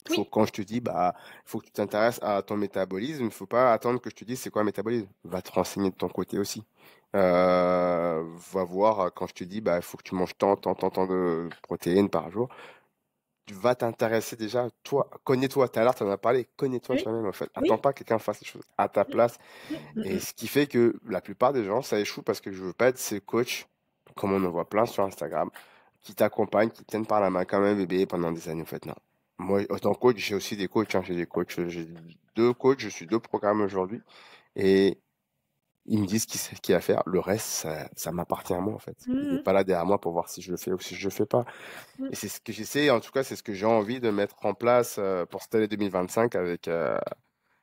Faut, Oui, quand je te dis, bah, il faut que tu t'intéresses à ton métabolisme, il faut pas attendre que je te dise c'est quoi un métabolisme. Va te renseigner de ton côté aussi. Va voir quand je te dis, bah, il faut que tu manges tant de protéines par jour. Tu vas t'intéresser déjà, toi, connais-toi. Tout à l'heure, tu en as parlé, connais-toi oui, toi-même, en fait. Attends oui. pas que quelqu'un fasse les choses à ta place. Et ce qui fait que la plupart des gens, ça échoue parce que je veux pas être ces coachs, comme on en voit plein sur Instagram, qui t'accompagnent, qui te tiennent par la main comme un bébé pendant des années. En fait, non. Moi, autant coach, j'ai aussi des coachs, hein, j'ai des coachs, j'ai deux coachs, je suis deux programmes aujourd'hui. Et ils me disent ce qu'il y a à faire. Le reste, ça m'appartient à moi, en fait. Il n'est Mhm. pas là derrière moi pour voir si je le fais ou si je le fais pas. Mhm. Et c'est ce que j'essaie, en tout cas, c'est ce que j'ai envie de mettre en place pour cette année 2025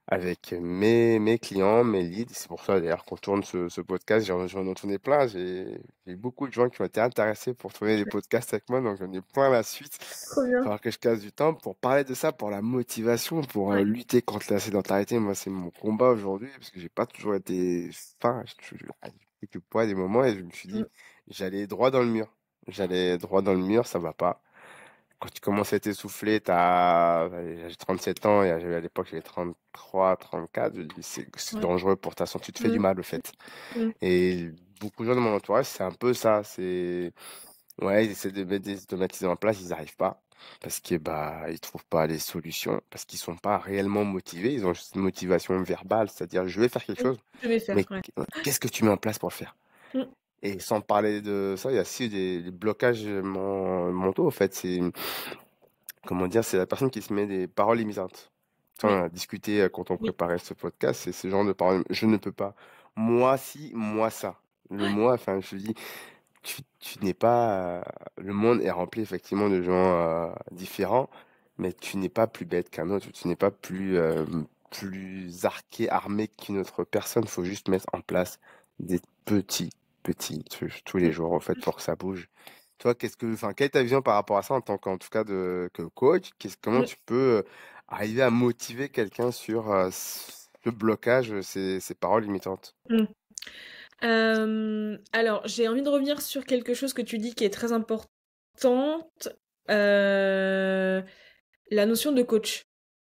avec mes clients, mes leads. C'est pour ça d'ailleurs qu'on tourne ce podcast. J'en ai tourné plein. J'ai eu beaucoup de gens qui ont été intéressés pour tourner des podcasts avec moi. Donc j'en ai plein la suite. Trop Il va bien. falloir que je casse du temps pour parler de ça, pour la motivation, pour Ouais. lutter contre la sédentarité. Moi, c'est mon combat aujourd'hui parce que j'ai pas toujours été fin. J'ai pris du poids à des moments et je me suis dit, Mm. j'allais droit dans le mur. J'allais droit dans le mur, ça va pas. Quand tu commences à t'essouffler, j'ai 37 ans et à l'époque j'avais 33, 34, je dis c'est Ouais. dangereux pour ta santé, tu te fais du Mm. mal au fait. Mm. Et beaucoup de gens de mon entourage, c'est un peu ça, ouais, ils essaient de mettre des automatismes en place, ils n'arrivent pas parce que bah ils trouvent pas les solutions, parce qu'ils sont pas réellement motivés, ils ont juste une motivation verbale, c'est-à-dire je vais faire quelque Oui, chose, je vais faire, mais ouais. qu'est-ce que tu mets en place pour le faire? Mm. Et sans parler de ça, il y a aussi des blocages mentaux, en fait. C'est, comment dire, c'est la personne qui se met des paroles limitantes. Ça, on en Oui, a discuté quand on oui. préparait ce podcast, c'est ce genre de paroles. Je ne peux pas. Moi, si, moi, ça. Le moi, enfin, je dis, tu n'es pas. Le monde est rempli effectivement de gens différents, mais tu n'es pas plus bête qu'un autre. Tu n'es pas plus armé qu'une autre personne. Il faut juste mettre en place des petits trucs tous les Mm. jours, en fait, pour que ça bouge. Toi, enfin, quelle est ta vision par rapport à ça en tant qu'en tout cas que coach? Comment Mm. tu peux arriver à motiver quelqu'un sur ce blocage, ces paroles limitantes? Mm. Alors, j'ai envie de revenir sur quelque chose que tu dis qui est très importante, euh, la notion de coach.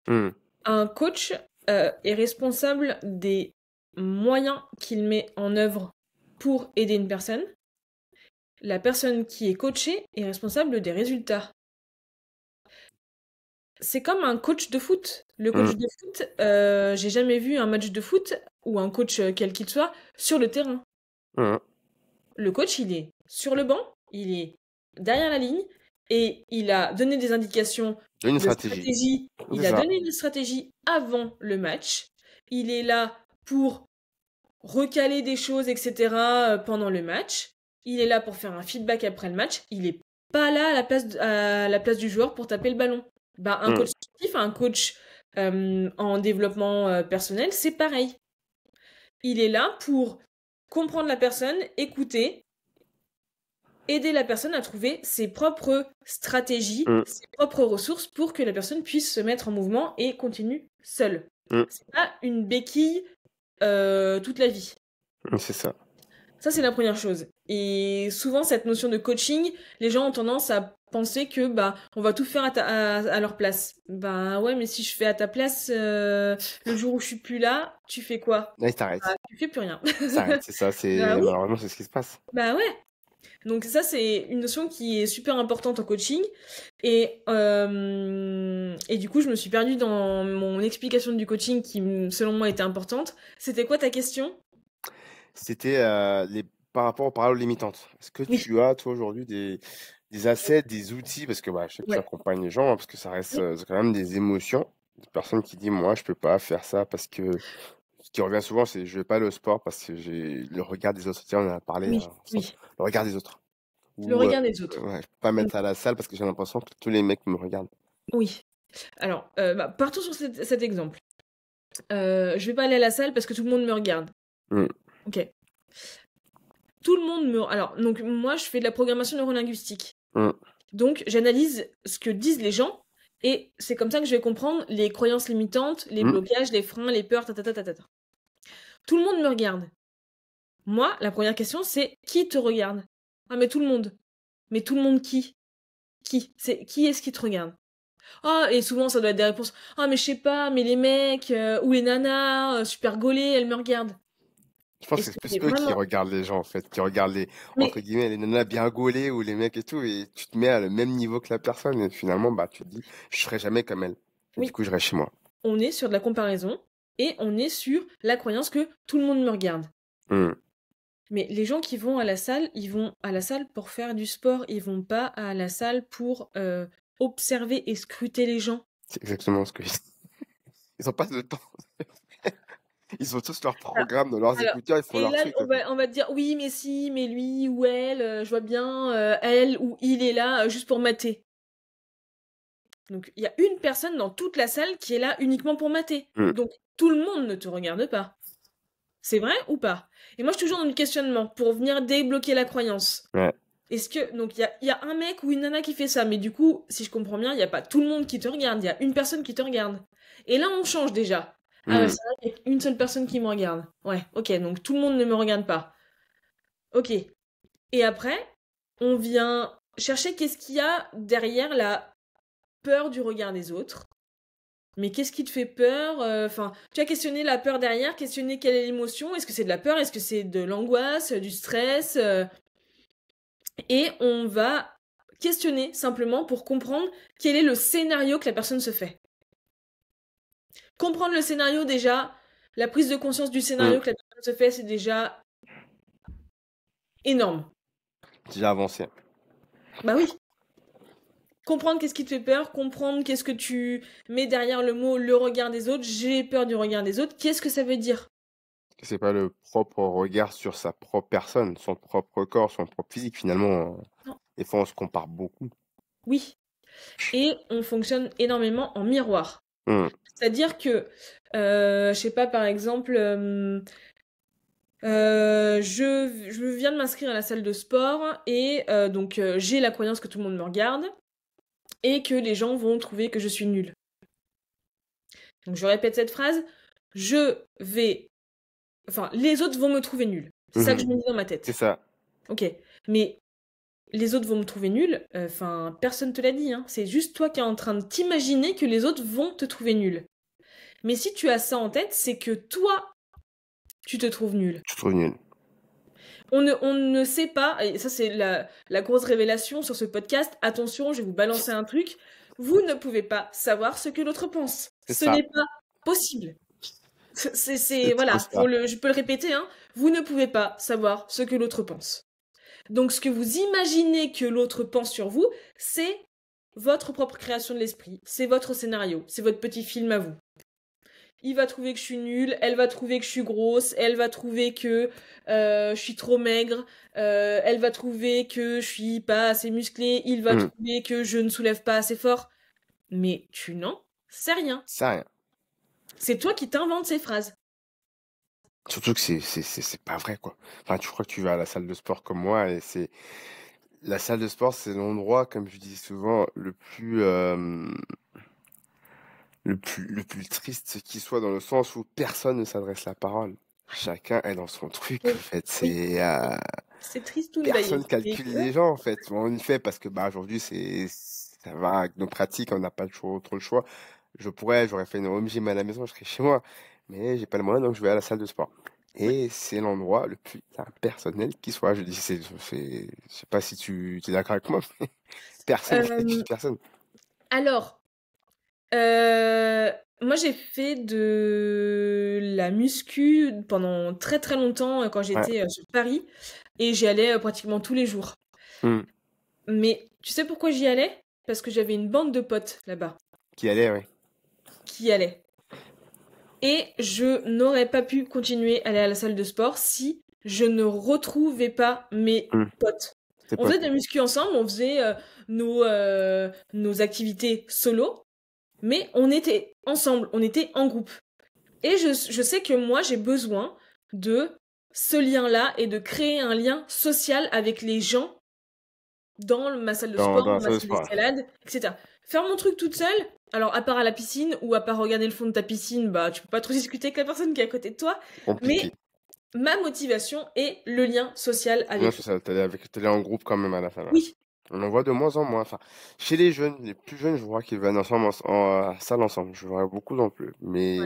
Hmm, Un coach est responsable des moyens qu'il met en œuvre pour aider une personne. La personne qui est coachée est responsable des résultats. C'est comme un coach de foot. Le hmm, coach de foot, j'ai jamais vu un match de foot ou un coach quel qu'il soit sur le terrain. hmm. Le coach, il est sur le banc, il est derrière la ligne et il a donné des indications Une de stratégie. stratégie. C'est Il a ça. donné une stratégie avant le match. Il est là pour recaler des choses, etc. Pendant le match. Il est là pour faire un feedback après le match. Il est pas là à la place du joueur pour taper le ballon. Ben, un Hmm, coach sportif, un coach en développement personnel, c'est pareil. Il est là pour comprendre la personne, écouter, aider la personne à trouver ses propres stratégies, hmm, ses propres ressources pour que la personne puisse se mettre en mouvement et continue seule. hmm. C'est pas une béquille toute la vie. C'est ça. Ça, c'est la première chose. Et souvent, cette notion de coaching, les gens ont tendance à penser que bah on va tout faire à leur place. Bah ouais, mais si je fais à ta place, le jour où je suis plus là, tu fais quoi? Là, il Bah, t'arrête. tu fais plus rien. Il s'arrête, c'est ça. Bah oui, Malheureusement, c'est ce qui se passe. bah ouais. Donc ça, c'est une notion qui est super importante en coaching. Et du coup, je me suis perdue dans mon explication du coaching qui, selon moi, était importante. C'était quoi ta question? C'était par rapport aux paroles limitantes. Est-ce que Oui, tu as, toi, aujourd'hui, des assets, des outils, parce que bah, je sais que tu ouais. accompagnes les gens, hein, parce que ça reste c'est quand même des émotions. Des personnes qui disent, moi, je peux pas faire ça parce que ce qui revient souvent, c'est je vais pas aller au sport parce que j'ai le regard des autres. Tiens, on en a parlé Oui, ensemble. oui. Le regard des autres. Le Ou regard des autres. ouais, je peux pas Mm. mettre à la salle parce que j'ai l'impression que tous les mecs me regardent. Oui. Alors, bah, partons sur cet exemple. Je vais pas aller à la salle parce que tout le monde me regarde. Mm, Ok. Tout le monde me... Alors, donc moi, je fais de la programmation neurolinguistique. mm, Donc, j'analyse ce que disent les gens et c'est comme ça que je vais comprendre les croyances limitantes, les mm, blocages, les freins, les peurs, ta. Tout le monde me regarde. Moi, la première question, c'est qui te regarde? Ah, mais tout le monde. Mais tout le monde qui? Qui? Qui est-ce qui te regarde? Ah, et souvent, ça doit être des réponses. Ah, mais je sais pas, mais les mecs ou les nanas super gaulées, elles me regardent. Je pense que Est-ce que c'est plus c'est eux qui vraiment... regardent les gens, en fait, qui regardent les, entre Mais, guillemets, les nanas bien gaulées ou les mecs et tout, et tu te mets à le même niveau que la personne, et finalement, bah, tu te dis, je serai jamais comme elle. Et du oui, coup, je reste chez moi. on est sur de la comparaison et on est sur la croyance que tout le monde me regarde. Hmm. Mais les gens qui vont à la salle, ils vont à la salle pour faire du sport, ils vont pas à la salle pour observer et scruter les gens. C'est exactement ce que ils ont pas de temps. Ils ont tous leur Ah, programme dans leurs alors, écouteurs, ils font et leur là, truc, en fait. on va te dire oui, mais si, mais lui ou elle, je vois bien, elle ou il est là juste pour mater. Donc, il y a une personne dans toute la salle qui est là uniquement pour mater. Hmm. Donc, tout le monde ne te regarde pas. C'est vrai ou pas? Et moi, je suis toujours dans le questionnement pour venir débloquer la croyance. Ouais. Est-ce que donc il y a un mec ou une nana qui fait ça, mais du coup, si je comprends bien, il y a pas tout le monde qui te regarde, il y a une personne qui te regarde. Et là, on change déjà. Ah ouais, Hmm. c'est vrai qu'il y a une seule personne qui me regarde. Ouais, ok, donc tout le monde ne me regarde pas. Ok. Et après, on vient chercher qu'est-ce qu'il y a derrière la peur du regard des autres. Mais qu'est-ce qui te fait peur? Enfin, tu as questionné la peur derrière, questionné quelle est l'émotion. Est-ce que c'est de la peur? Est-ce que c'est de l'angoisse, du stress? Et on va questionner simplement pour comprendre quel est le scénario que la personne se fait. Comprendre le scénario déjà, la prise de conscience du Hmm. scénario que la personne se fait, c'est déjà énorme. Déjà avancé. Bah oui. Comprendre qu'est-ce qui te fait peur, comprendre qu'est-ce que tu mets derrière le mot le regard des autres, j'ai peur du regard des autres, qu'est-ce que ça veut dire? C'est pas le propre regard sur sa propre personne, son propre corps, son propre physique, finalement. Non. Des fois, on se compare beaucoup. Oui. Et on fonctionne énormément en miroir. Hmm. C'est-à-dire que, je sais pas, par exemple, je viens de m'inscrire à la salle de sport et donc j'ai la croyance que tout le monde me regarde et que les gens vont trouver que je suis nulle. Donc je répète cette phrase, je vais... Enfin, les autres vont me trouver nulle. C'est ça que Mhm. je me dis dans ma C'est tête. ça. Ok. Mais les autres vont me trouver nulle, enfin, personne te l'a dit, hein. C'est juste toi qui es en train de t'imaginer que les autres vont te trouver nulle. Mais si tu as ça en tête, c'est que toi, tu te trouves nulle. Je trouve nul. On ne sait pas, et ça c'est la grosse révélation sur ce podcast, attention, je vais vous balancer un truc, vous ne pouvez pas savoir ce que l'autre pense. C'est Ce ça. n'est pas possible. C'est trop Voilà, ça. je peux le répéter, hein, vous ne pouvez pas savoir ce que l'autre pense. Donc ce que vous imaginez que l'autre pense sur vous, c'est votre propre création de l'esprit, c'est votre scénario, c'est votre petit film à vous. Il va trouver que je suis nulle, elle va trouver que je suis grosse, elle va trouver que je suis trop maigre, elle va trouver que je suis pas assez musclée, il va Hmm. trouver que je ne soulève pas assez fort. Mais tu n'en sais rien. Ça, rien. C'est toi qui t'inventes ces phrases. Surtout que c'est pas vrai, quoi. Enfin, tu crois que tu vas à la salle de sport comme moi, et c'est... La salle de sport, c'est l'endroit, comme je dis souvent, le plus triste qui soit, dans le sens où personne ne s'adresse la parole. Chacun est dans son truc, en Oui, fait. oui. C'est, C'est tristoun d'ailleurs. personne calcule les gens, en fait. Bon, on y fait parce que, bah, aujourd'hui, ça va avec nos pratiques, on n'a pas trop le choix. J'aurais fait une home gym à la maison, je serais chez moi. Mais j'ai pas le moyen, donc je vais à la salle de sport. Ouais. Et c'est l'endroit le plus impersonnel qui soit. Je dis, je sais pas si tu es d'accord avec moi, mais personne calcule Euh, personne. alors, moi j'ai fait de la muscu pendant très très longtemps quand Ouais. j'étais sur Paris et j'y allais pratiquement tous les jours. Hmm. Mais tu sais pourquoi j'y allais? Parce que j'avais une bande de potes là-bas Qui allait, ouais. qui y allaient. Et je n'aurais pas pu continuer à aller à la salle de sport si je ne retrouvais pas mes Hmm. potes. C'est On pas faisait de la muscu ensemble, on faisait nos activités solo, mais on était ensemble, on était en groupe. Et je sais que moi, j'ai besoin de ce lien-là et de créer un lien social avec les gens dans ma salle de sport, dans la dans ma salle de salle sport. d'escalade, etc. Faire mon truc toute seule, alors à part à la piscine ou à part regarder le fond de ta piscine, bah tu peux pas trop discuter avec la personne qui est à côté de toi, C'est compliqué. mais ma motivation est le lien social Non, avec c'est eux. ça. T'allais en groupe quand même à la fin, là. Oui, On en voit de moins en moins. Enfin, chez les jeunes, les plus jeunes, je vois qu'ils viennent ensemble en salle ensemble. Je vois beaucoup non plus. Ouais. Mais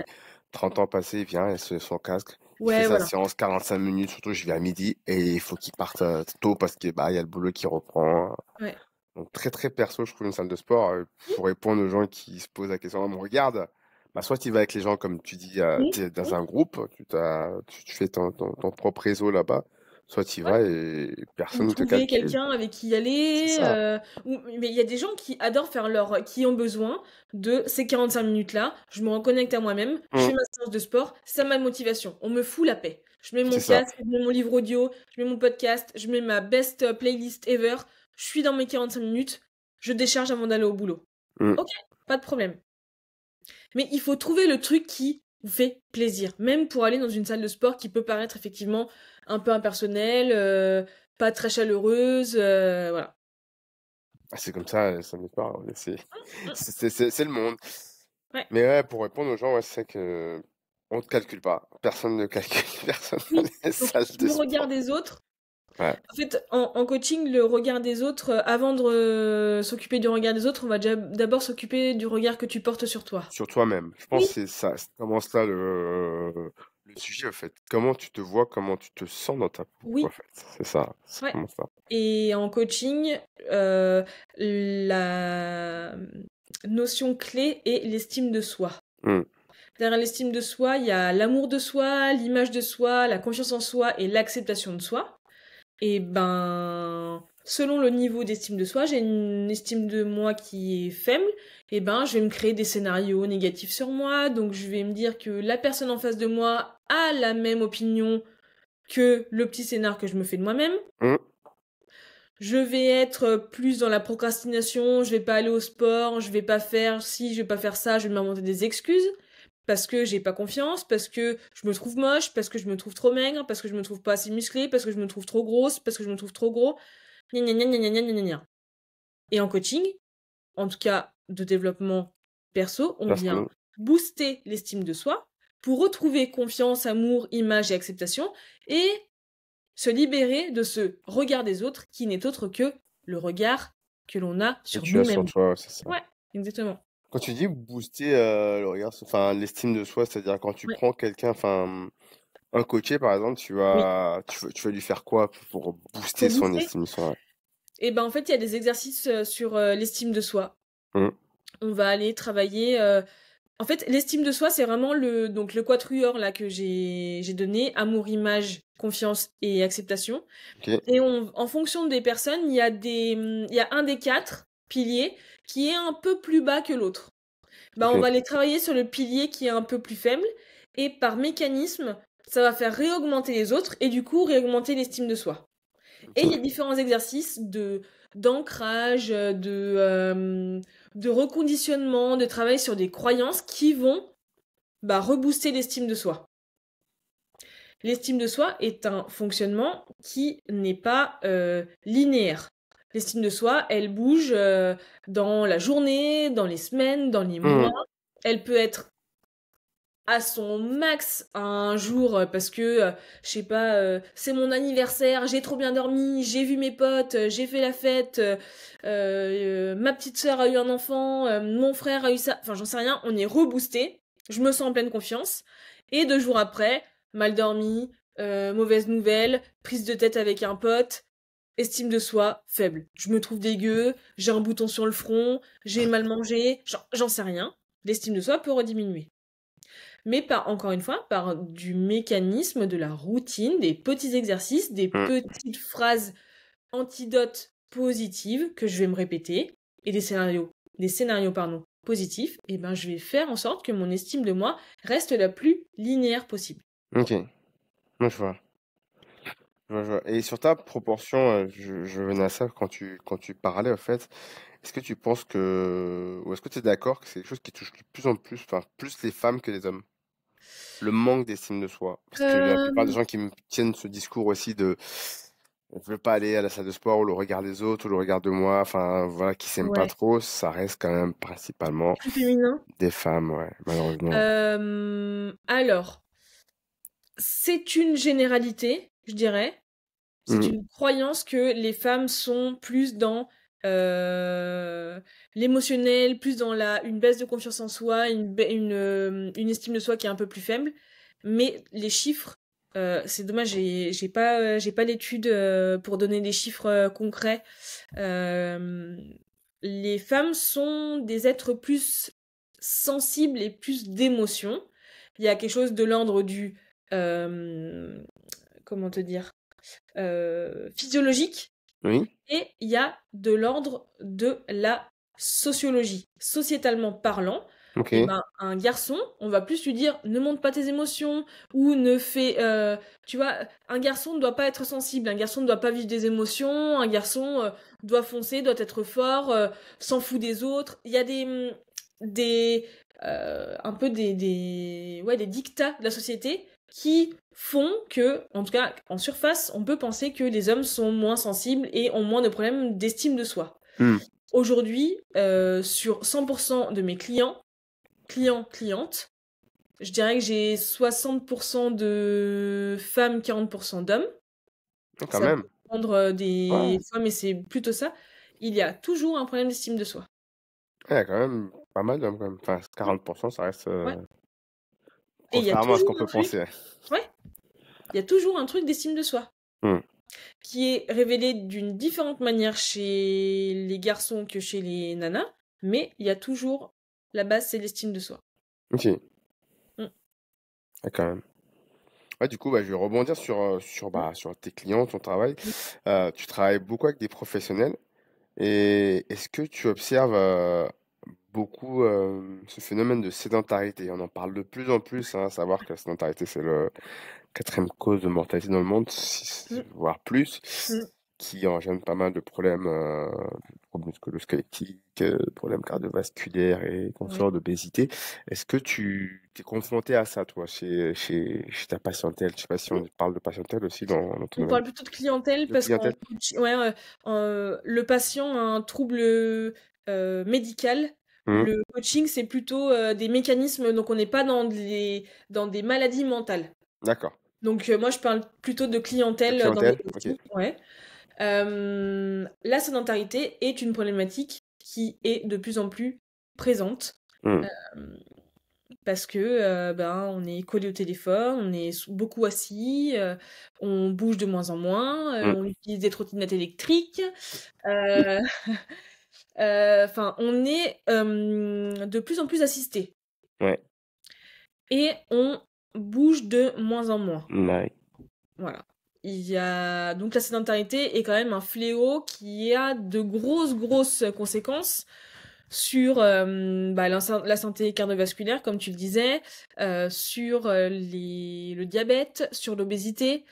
30 ans passés, il vient, il se son casque, il fait Ouais, sa voilà. séance 45 minutes, surtout je vais à midi, et il faut qu'il parte tôt parce que bah il y a le boulot qui reprend. Ouais. Donc très très perso, je trouve une salle de sport pour répondre aux gens qui se posent la question. Ah, mais regarde, bah soit tu vas avec les gens comme tu dis, Mhm. t'es dans un groupe, tu fais ton propre réseau là-bas, soit tu y Ouais. vas et Ou personne ne te trouver calcule. quelqu'un avec qui y C'est aller. ça, Mais il y a des gens qui adorent faire qui ont besoin de ces 45 minutes-là. Je me reconnecte à moi-même, je fais Hum, ma séance de sport, c'est ma motivation. On me fout la paix. Je mets c'est mon ça. casque, je mets mon livre audio, je mets mon podcast, je mets ma best playlist ever. Je suis dans mes 45 minutes, je décharge avant d'aller au boulot. Hum. Ok, pas de problème. Mais il faut trouver le truc qui vous fait plaisir. Même pour aller dans une salle de sport qui peut paraître effectivement un peu impersonnelle, pas très chaleureuse, voilà. Ah, c'est comme ça me parle. Mm, C'est le monde. ouais. Mais ouais, pour répondre aux gens, ouais, c'est que on te calcule pas. Personne ne calcule personne dans Oui. les Donc, salles de le regard sport. des autres. Ouais, En fait, en coaching, le regard des autres, avant de s'occuper du regard des autres, on va déjà d'abord s'occuper du regard que tu portes sur toi. sur toi-même. Je pense Oui. que c'est ça. C'est comment cela le sujet, en fait. Comment tu te vois, comment tu te sens dans ta peau, en Oui. fait. C'est ça. C'est Ouais. comment ça. Et en coaching, la notion clé est l'estime de soi. Hmm. Derrière l'estime de soi, il y a l'amour de soi, l'image de soi, la confiance en soi et l'acceptation de soi. Et ben, selon le niveau d'estime de soi, j'ai une estime de moi qui est faible, et ben, je vais me créer des scénarios négatifs sur moi, donc je vais me dire que la personne en face de moi a la même opinion que le petit scénar que je me fais de moi-même. Hmm. Je vais être plus dans la procrastination, je vais pas aller au sport, je vais pas faire ci, je vais pas faire ça, je vais m'inventer des excuses parce que j'ai pas confiance, parce que je me trouve moche, parce que je me trouve trop maigre, parce que je me trouve pas assez musclée, parce que je me trouve trop grosse, parce que je me trouve trop gros. Gna gna gna gna gna gna gna gna. Et en coaching, en tout cas de développement perso, on vient Personne. booster l'estime de soi pour retrouver confiance, amour, image et acceptation et se libérer de ce regard des autres qui n'est autre que le regard que l'on a Et sur tu as sur nous-mêmes. toi, ouais, c'est ça. Ouais, exactement. Quand tu dis booster le regard, enfin l'estime de soi, c'est-à-dire quand tu Ouais. prends quelqu'un, enfin un coaché par exemple, Oui. tu vas lui faire quoi pour booster Pour son booster, estime de soi? et ben en fait, il y a des exercices sur l'estime de soi. Ouais. On va aller travailler. En fait, l'estime de soi, c'est vraiment le quatuor là que j'ai donné, amour, image, confiance et acceptation. Ok. Et en fonction des personnes, il y a un des quatre piliers qui est un peu plus bas que l'autre. Bah, Ok. on va aller travailler sur le pilier qui est un peu plus faible et par mécanisme, ça va faire réaugmenter les autres et du coup réaugmenter l'estime de soi. Et il y a Ok. différents exercices d'ancrage, de reconditionnement, de travail sur des croyances qui vont rebooster l'estime de soi. L'estime de soi est un fonctionnement qui n'est pas linéaire. L'estime de soi, elle bouge dans la journée, dans les semaines, dans les mois. Hmm. Elle peut être à son max un jour parce que, je sais pas, c'est mon anniversaire, j'ai trop bien dormi, j'ai vu mes potes, j'ai fait la fête, ma petite sœur a eu un enfant, mon frère a eu ça, enfin j'en sais rien, on est reboosté, je me sens en pleine confiance, et 2 jours après, mal dormi, mauvaise nouvelle, prise de tête avec un pote, estime de soi faible. Je me trouve dégueu, j'ai un bouton sur le front, j'ai mal mangé, j'en sais rien. L'estime de soi peut rediminuer. Mais par, encore une fois, par du mécanisme, de la routine, des petits exercices, des Hmm. petites phrases antidotes positives que je vais me répéter et des scénarios pardon, positifs, et ben je vais faire en sorte que mon estime de moi reste la plus linéaire possible. Ok. Moi, je vois. Je vois. Et sur ta proportion, je venais à ça quand tu parlais, en fait. Est-ce que tu penses que, ou est-ce que tu es d'accord que c'est quelque chose qui touche de plus en plus, enfin, plus les femmes que les hommes? Le manque d'estime de soi. Parce que la plupart des Euh, gens qui me tiennent ce discours aussi de, on veut pas aller à la salle de sport, ou le regard des autres, ou le regard de moi, enfin, voilà, qui s'aiment pas ouais, trop, ça reste quand même principalement plus féminin. des femmes, ouais, malheureusement. Alors, c'est une généralité, je dirais. C'est Mm. une croyance que les femmes sont plus dans euh, l'émotionnel, plus dans une baisse de confiance en soi, une estime de soi qui est un peu plus faible. Mais les chiffres, c'est dommage, j'ai pas d'études pour donner des chiffres concrets. Euh, les femmes sont des êtres plus sensibles et plus d'émotions. Il y a quelque chose de l'ordre du, euh, comment te dire, physiologique, Oui, et il y a de l'ordre de la sociologie. Sociétalement parlant, et ok. ben, un garçon, on va plus lui dire ne montre pas tes émotions ou ne fais. Tu vois, un garçon ne doit pas être sensible, un garçon ne doit pas vivre des émotions, un garçon doit foncer, doit être fort, s'en fout des autres. Il y a des un peu ouais, des dictats de la société qui font que, en tout cas en surface, on peut penser que les hommes sont moins sensibles et ont moins de problèmes d'estime de soi. Hmm. Aujourd'hui, sur 100% de mes clientes, je dirais que j'ai 60% de femmes, 40% d'hommes. Quand Ça peut même. prendre Ouais. des fois, mais c'est plutôt ça. Il y a toujours un problème d'estime de soi. Ouais, quand même pas mal d'hommes, quand même. Enfin, 40%, ça reste Ouais. Et il y a contrairement à ce toujours qu'on un peut truc, penser. ouais, il y a toujours un truc d'estime de soi Hmm. qui est révélé d'une différente manière chez les garçons que chez les nanas, mais il y a toujours la base, c'est l'estime de soi. Ok, Mm. ouais, quand même. Ouais, du coup, bah, je vais rebondir Mm. sur tes clients, ton travail. Mm. Tu travailles beaucoup avec des professionnels. Et est-ce que tu observes beaucoup ce phénomène de sédentarité? On en parle de plus en plus, hein, à savoir que la sédentarité, c'est le quatrième cause de mortalité dans le monde, Mm. voire plus, Mm. qui engendre pas mal de problèmes, problèmes musculo-squelettiques, problèmes cardiovasculaires et Ouais. consorts d'obésité. Est-ce que tu t'es confronté à ça, toi, chez ta patientèle? Je sais pas si Mm. on parle de patientèle aussi dans ton On domaine. parle plutôt de clientèle De parce qu'en clientèle? ouais, le patient a un trouble médical. Mhm. Le coaching, c'est plutôt des mécanismes, donc on n'est pas dans des maladies mentales. D'accord. Donc moi, je parle plutôt de De clientèle dans des clientèle? Ok. coachings. Ouais. La sédentarité est une problématique qui est de plus en plus présente Hmm. euh, parce que ben, on est collé au téléphone, on est beaucoup assis, on bouge de moins en moins, Hmm. on utilise des trottinettes électriques. euh, Enfin, on est de plus en plus assisté Ouais. et on bouge de moins en moins. Ouais. Voilà. Il y a donc la sédentarité est quand même un fléau qui a de grosses conséquences sur bah, la santé cardiovasculaire, comme tu le disais, sur le diabète, sur l'obésité,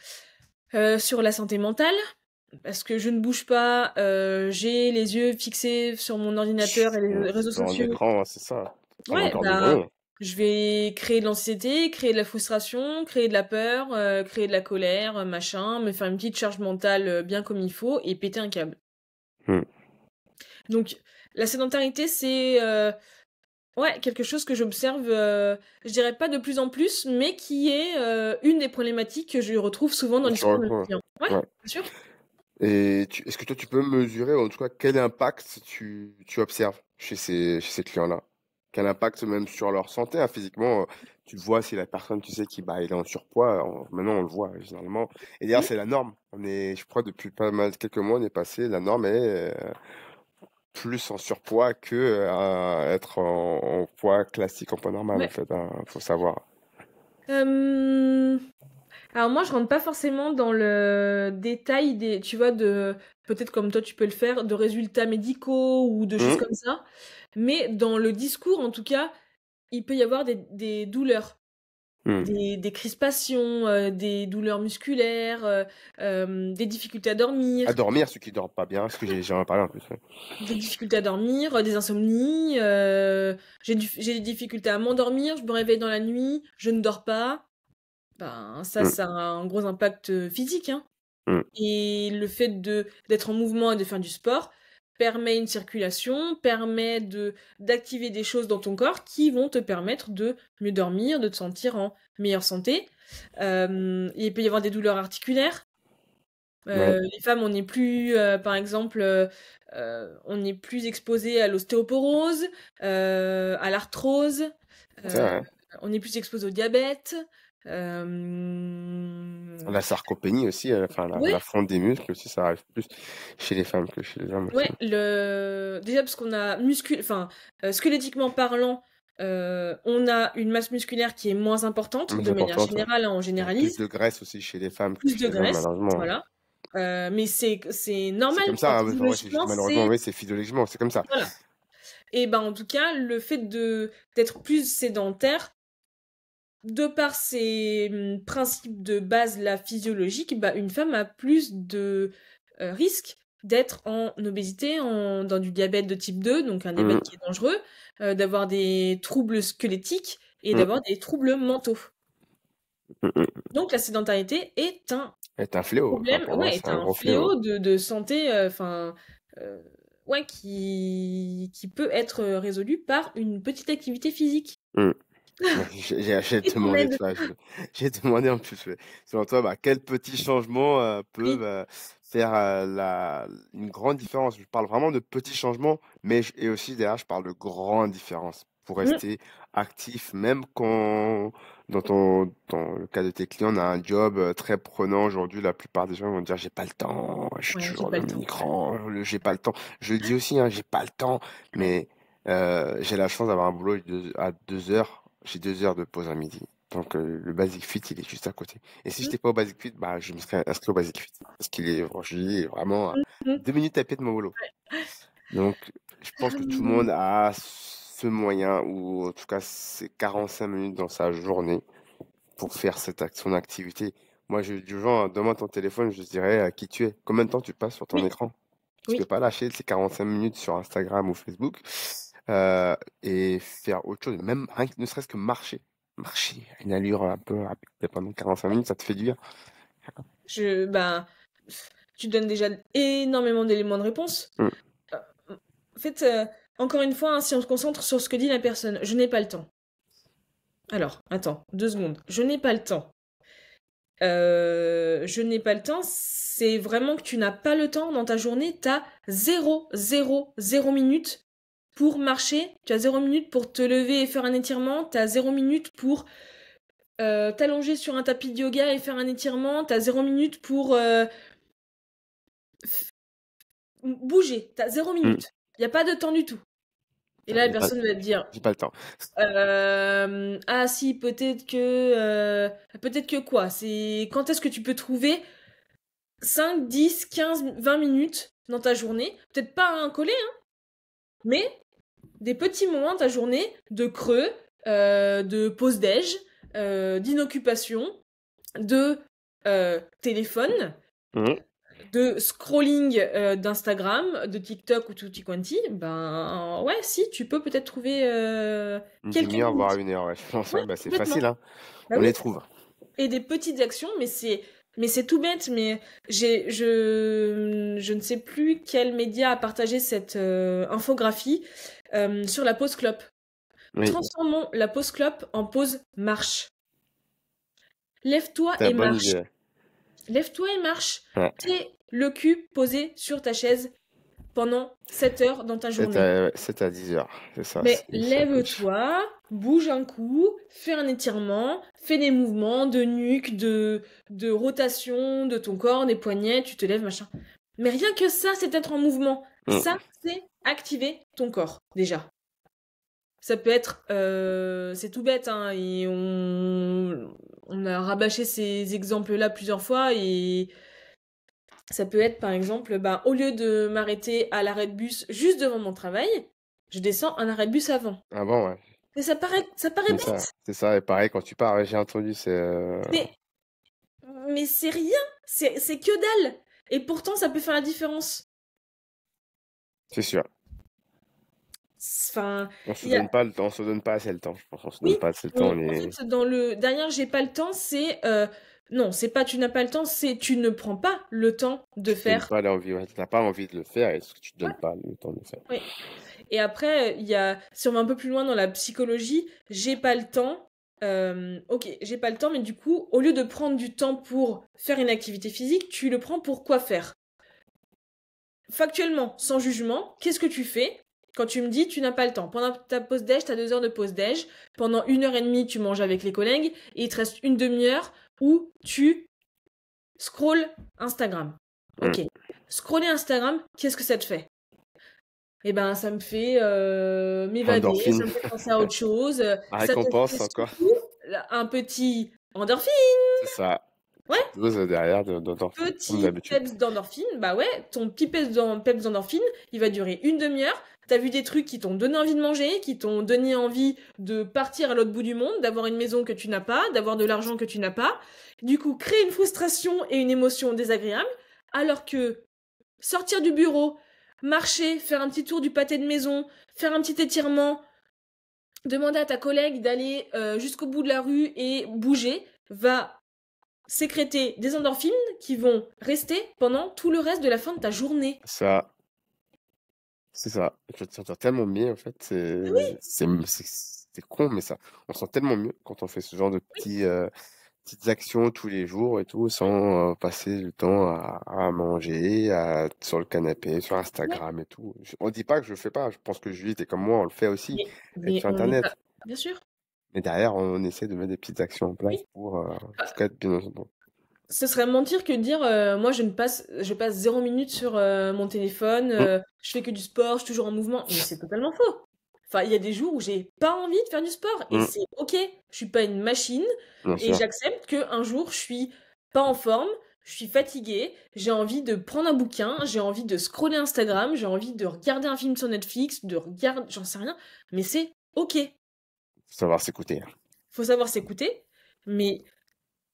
sur la santé mentale, parce que je ne bouge pas, j'ai les yeux fixés sur mon ordinateur et les réseaux Devant un sociaux. écran, c'est ça. À Ouais, longueur de bah, journée. je vais créer de l'anxiété, créer de la frustration, créer de la peur, créer de la colère, machin, me faire une petite charge mentale bien comme il faut et péter un câble. Hmm. Donc, la sédentarité, c'est ouais, quelque chose que j'observe, je dirais pas de plus en plus, mais qui est une des problématiques que je retrouve souvent dans Et le tu discours de mes reprends. clients. Ouais, Ouais. bien sûr. Et est-ce que toi, tu peux mesurer, en tout cas, quel impact tu observes chez ces clients-là? Quel impact même sur leur santé, hein, physiquement, tu le vois si la personne, tu sais, il est en surpoids, maintenant on le voit généralement. Et d'ailleurs, Mm. c'est la norme. Je crois, depuis pas mal quelques mois, on est passé, la norme est plus en surpoids que à être en poids classique, en poids normal, en Ouais. fait, hein, faut savoir. Euh, Alors moi, je rentre pas forcément dans le détail des, tu vois, de peut-être comme toi tu peux le faire, de résultats médicaux ou de choses Hmm. comme ça, mais dans le discours, en tout cas, il peut y avoir des douleurs, Hmm. des crispations, des douleurs musculaires, des difficultés à À dormir, dormir, ceux qui dorment pas bien, parce que j'en ai parlé en plus. Ouais. des difficultés à dormir, des insomnies, j'ai des difficultés à m'endormir, je me réveille dans la nuit, je ne dors pas. Ben, Hmm. ça a un gros impact physique, hein. Hmm. Et le fait d'être en mouvement et de faire du sport permet une circulation, permet d'activer des choses dans ton corps qui vont te permettre de mieux dormir, de te sentir en meilleure santé. Il peut y avoir des douleurs articulaires, Ouais, Les femmes, on n'est plus, par exemple, on n'est plus exposé à l'ostéoporose, à l'arthrose, c'est euh, vrai. on est plus exposé au diabète. La sarcopénie aussi, enfin la Ouais, fonte des muscles aussi, ça arrive plus chez les femmes que chez les hommes aussi. ouais, déjà parce qu'on a enfin, squelettiquement parlant, on a une masse musculaire qui est moins importante Mais de c'est manière important, ça. générale, hein, on Il y a plus généralise, de graisse aussi chez les femmes que plus chez de les hommes, graisse, malheureusement. voilà. Mais c'est C'est normal, comme enfin, ça, hein, ouais, enfin, ouais, physiologiquement, malheureusement, c'est oui, c'est physiologiquement, c'est comme ça. voilà. Et ben en tout cas, le fait d'être plus sédentaire, de par ces principes de base là physiologiques, bah, une femme a plus de risques d'être en obésité, dans du diabète de type 2, donc un diabète Mhm, qui est dangereux, d'avoir des troubles squelettiques et mhm, d'avoir des troubles mentaux. mhm. Donc la sédentarité est un C'est un fléau, enfin, problème, pour moi, ouais, c'est est un un gros fléau. fléau de santé, enfin, ouais, qui peut être résolu par une petite activité physique. Mhm. Mais j'ai Et ton demandé, aide. tu vois, j'ai demandé en plus, selon toi, bah, quels petits changements peuvent Oui. faire une grande différence? Je parle vraiment de petits changements, mais et aussi derrière, je parle de grandes différences pour Mm. rester actif, même quand, dans le cas de tes clients, on a un job très prenant aujourd'hui. La plupart des gens vont dire, j'ai pas le temps, je suis Ouais, j'ai toujours pas dans le mon temps. écran, j'ai pas le temps. Je le dis aussi, hein, j'ai pas le temps, mais j'ai la chance d'avoir un boulot à 2 heures. J'ai 2 heures de pause à midi. Donc le Basic Fit, il est juste à côté. Et si Mm, j'étais pas au Basic Fit, bah je me serais inscrit au Basic Fit. Parce qu'il est, je dis, vraiment à mm, mm. 2 minutes à pied de mon boulot. Donc je pense que tout le Euh, monde a ce moyen, ou en tout cas ces 45 minutes dans sa journée pour faire son activité. Moi, je dis aux gens, donne-moi ton téléphone, je dirais à qui tu es. Combien de temps tu passes sur ton Oui, écran? Tu peux oui. pas lâcher ces 45 minutes sur Instagram ou Facebook et faire autre chose, même rien ne serait-ce que marcher. Marcher à une allure un peu rapide pendant 45 minutes, ça te fait du bien. Ben, tu donnes déjà énormément d'éléments de réponse. Mm. Euh, En fait, encore une fois, hein, si on se concentre sur ce que dit la personne, je n'ai pas le temps. Alors, attends, 2 secondes. Je n'ai pas le temps. Je n'ai pas le temps, c'est vraiment que tu n'as pas le temps dans ta journée. T'as 0 minutes pour marcher. Tu as 0 minutes pour te lever et faire un étirement. Tu as 0 minutes pour t'allonger sur un tapis de yoga et faire un étirement. Tu as 0 minutes pour f- bouger. Tu as zéro Mm. minute. Il n'y a pas de temps du tout. Et là, la J'ai pas, personne va te dire, j'ai pas le temps. ah si, peut-être que quoi? C'est quand est-ce que tu peux trouver 5, 10, 15, 20 minutes dans ta journée? Peut-être pas un collé, hein, mais des petits moments de ta journée de creux, de pause déj, d'inoccupation, de téléphone, Mm. de scrolling d'Instagram, de TikTok ou tutti quanti. Ben ouais, si, tu peux peut-être trouver Une quelques demi-heure, voire minutes. 1 heure, ouais, je pense. Ouais, Ouais, bah, c'est complètement. facile, hein. Bah On oui, les trouve. et des petites actions, mais c'est tout bête. Mais je ne sais plus quel média a partagé cette infographie sur la pause clope. Oui, Transformons la pause clope en pause marche. Lève-toi c'est et une bonne marche. idée. Lève-toi et marche. Ouais. T'es le cul posé sur ta chaise pendant 7 heures dans ta 7 journée. à, 7 à 10 heures, c'est ça, Mais c'est un coach. lève-toi, bouge un coup, fais un étirement, fais des mouvements de nuque, de rotation de ton corps, des poignets, tu te lèves, machin. Mais rien que ça, c'est être en mouvement. Ça, Mm. c'est activer ton corps, déjà. Ça peut être, c'est tout bête, hein, et on a rabâché ces exemples-là plusieurs fois, et ça peut être, par exemple, ben, au lieu de m'arrêter à l'arrêt de bus juste devant mon travail, je descends un arrêt de bus avant. Ah bon, ouais. Mais ça paraît bête, C'est ça, et pareil, quand tu pars, ouais, j'ai entendu, mais, mais c'est rien, c'est que dalle. Et pourtant, ça peut faire la différence. c'est sûr. Enfin, On se il y a, donne pas le temps, on se donne pas assez le temps, je pense. On se donne oui, pas assez le temps, on en est. fait, dans le derrière, j'ai pas le temps, non, c'est pas tu n'as pas le temps, c'est tu ne prends pas le temps de Tu te donnes faire. pas l'envie, ouais, t'as pas envie de le faire, et ce que tu te Ouais, donnes pas le temps de le faire. oui. Et après, si on va un peu plus loin dans la psychologie, j'ai pas le temps. ok, j'ai pas le temps, mais du coup, au lieu de prendre du temps pour faire une activité physique, tu le prends pour quoi faire? Factuellement, sans jugement, qu'est-ce que tu fais quand tu me dis tu n'as pas le temps? Pendant ta pause déj, tu as 2 heures de pause déj. Pendant 1 heure et demie, tu manges avec les collègues. Et il te reste une demi-heure où tu scrolles Instagram. Mm. Ok. Scroller Instagram, qu'est-ce que ça te fait? Eh ben, ça me fait m'évader, ça Endorphine. me fait penser à autre chose. La Ça te fait récompense encore. surtout un petit endorphine. C'est ça. Ouais, Petite dose derrière d'endorphine, comme petit d'habitude. peps d'endorphine, bah ouais, ton petit peps d'endorphine, il va durer une demi-heure. T'as vu des trucs qui t'ont donné envie de manger, qui t'ont donné envie de partir à l'autre bout du monde, d'avoir une maison que tu n'as pas, d'avoir de l'argent que tu n'as pas. Du coup, créer une frustration et une émotion désagréable, alors que sortir du bureau, marcher, faire un petit tour du pâté de maison, faire un petit étirement, demander à ta collègue d'aller jusqu'au bout de la rue et bouger, va sécréter des endorphines qui vont rester pendant tout le reste de la fin de ta journée. Ça, c'est ça. Je vais te sentir tellement mieux, en fait. Ah oui, C'est con, mais ça, on se sent tellement mieux quand on fait ce genre de petites actions tous les jours et tout, sans passer le temps à manger, sur le canapé, sur ouais. Instagram et tout. On dit pas que je le fais pas. Je pense que Julie, t'es comme moi, on le fait aussi, être Mais sur on n'est pas. Internet. Bien sûr, Mais derrière, on essaie de mettre des petites actions en place oui. pour, en Ah, tout cas, être bien bon. ce serait mentir que de dire moi je passe 0 minute sur mon téléphone, Mm, je fais que du sport, je suis toujours en mouvement, mais c'est totalement faux. Enfin, il y a des jours où j'ai pas envie de faire du sport et mm, c'est ok. Je suis pas une machine bien et sûr. j'accepte que un jour je suis pas en forme, je suis fatiguée, j'ai envie de prendre un bouquin, j'ai envie de scroller Instagram, j'ai envie de regarder un film sur Netflix, de regarder, j'en sais rien, mais c'est ok. Faut savoir s'écouter, hein. Faut savoir s'écouter, mais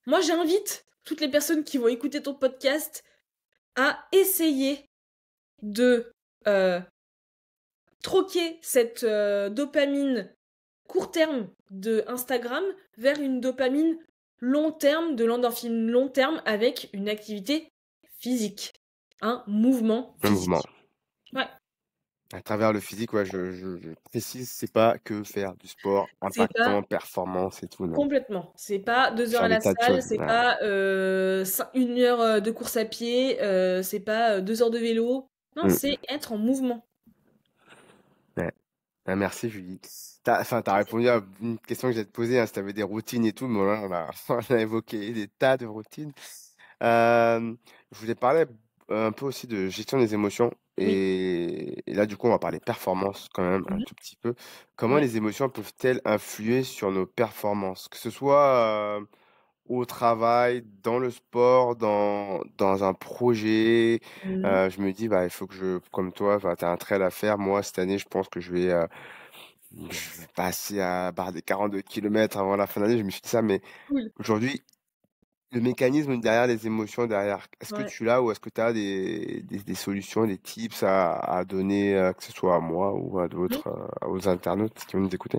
moi j'invite toutes les personnes qui vont écouter ton podcast à essayer de euh, troquer cette dopamine court terme de Instagram vers une dopamine long terme, de l'endorphine long terme avec une activité physique, un mouvement Un mouvement. physique. Ouais, À travers le physique, ouais, je précise, c'est pas que faire du sport c'est pas impactant, performance et tout, non. complètement. C'est pas 2 heures Faire à des la tas de salle, choses. c'est Ouais. pas 1 heure de course à pied, c'est pas 2 heures de vélo. Non, Mm, c'est être en mouvement. ouais. Ah, merci Julie. T'as répondu à une question que j'allais te poser, hein, si t'avais des routines et tout, mais là, on a évoqué des tas de routines. Je voulais parler un peu aussi de gestion des émotions. Oui. Et là, du coup, on va parler performance quand même un Mhm. tout petit peu. Comment Ouais. les émotions peuvent-elles influer sur nos performances? Que ce soit au travail, dans le sport, dans un projet. Mhm. Je me dis, bah, il faut que comme toi, bah, tu as un trail à faire. Moi, cette année, je pense que je vais passer à la barre des 42 kilomètres avant la fin de l'année. Je me suis dit ça, mais Cool. aujourd'hui, le mécanisme derrière les émotions derrière, est-ce que Ouais. tu l'as ou est-ce que tu as des solutions, des tips à donner, que ce soit à moi ou à Mhm. d'autres, aux internautes qui vont nous écouter?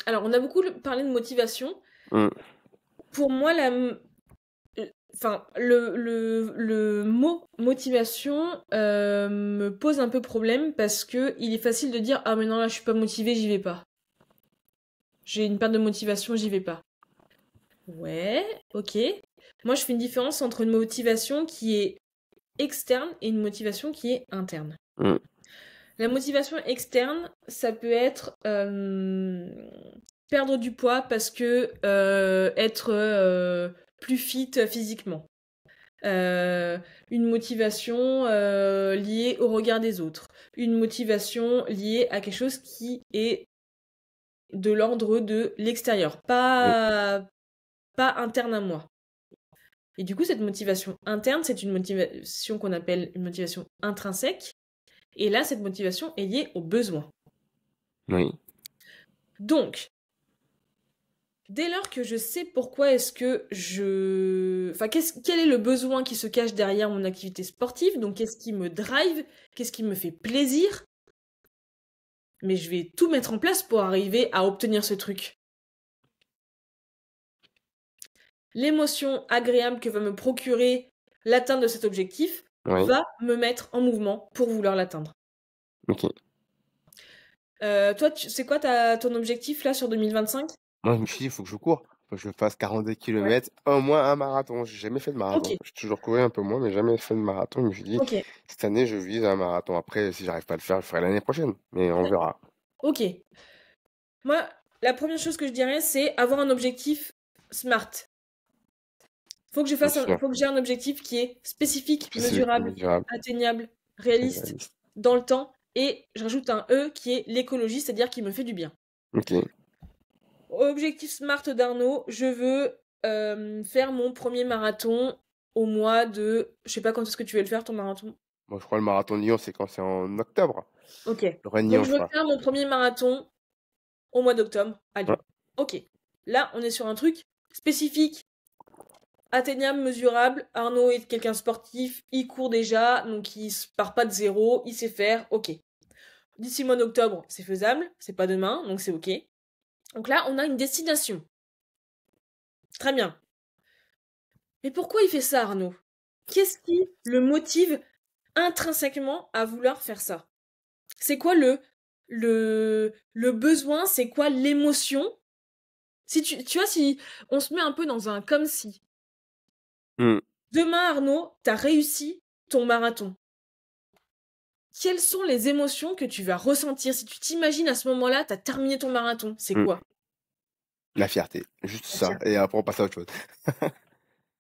Alors, on a beaucoup parlé de motivation. Hum, Pour moi, enfin, le mot motivation me pose un peu problème parce que il est facile de dire ah mais non là je suis pas motivée, j'y vais pas. J'ai une perte de motivation, j'y vais pas. Ouais, ok. Moi, je fais une différence entre une motivation qui est externe et une motivation qui est interne. hum, La motivation externe, ça peut être perdre du poids parce que être plus fit physiquement. Une motivation liée au regard des autres. Une motivation liée à quelque chose qui est de l'ordre de l'extérieur, oui, pas interne à moi. Et du coup, cette motivation interne, c'est une motivation qu'on appelle une motivation intrinsèque. Et là, cette motivation est liée au besoin. oui, Donc, dès lors que je sais pourquoi est-ce que Enfin, quel est le besoin qui se cache derrière mon activité sportive, donc qu'est-ce qui me drive, qu'est-ce qui me fait plaisir, mais je vais tout mettre en place pour arriver à obtenir ce truc. L'émotion agréable que va me procurer l'atteinte de cet objectif oui, va me mettre en mouvement pour vouloir l'atteindre. ok. Toi, c'est quoi ton objectif là sur 2025? Moi, je me suis dit, il faut que je cours. Faut que je fasse 42 Ouais. kilomètres, au moins un marathon. J'ai jamais fait de Ok, marathon. J'ai toujours couru un peu moins, mais jamais fait de marathon. Je me suis dit, ok, cette année, je vise un marathon. Après, si j'arrive pas à le faire, je le ferai l'année prochaine. Mais on verra. ok. Moi, la première chose que je dirais, c'est avoir un objectif SMART. Attention, Faut que j'ai un objectif qui est spécifique, spécifique, mesurable, mesurable, atteignable, réaliste, réaliste. dans le temps, et je rajoute un E qui est l'écologie, c'est-à-dire qui me fait du bien. Ok. Objectif SMART d'Arnaud, je veux faire mon premier marathon au mois de... Je sais pas quand est-ce que tu veux le faire, ton marathon. Moi, je crois le marathon de Lyon, c'est quand c'est en octobre. Ok. Le Run-Lyon, Donc je je veux crois. faire mon premier marathon au mois d'octobre à Ouais. Lyon. Ok. Là, on est sur un truc spécifique, atteignable, mesurable. Arnaud est quelqu'un de sportif, il court déjà, donc il part pas de zéro, il sait faire, ok. D'ici le mois d'octobre, c'est faisable, c'est pas demain, donc c'est ok. Donc là, on a une destination. Très bien. Mais pourquoi il fait ça, Arnaud? Qu'est-ce qui le motive intrinsèquement à vouloir faire ça? C'est quoi le besoin? C'est quoi l'émotion? Si tu vois, si on se met un peu dans un comme si. Hmm. Demain, Arnaud, t'as réussi ton marathon. Quelles sont les émotions que tu vas ressentir si tu t'imagines à ce moment-là, t'as terminé ton marathon? C'est Hmm. quoi? La fierté. Juste La ça. fierté. Et après, on passe à autre chose.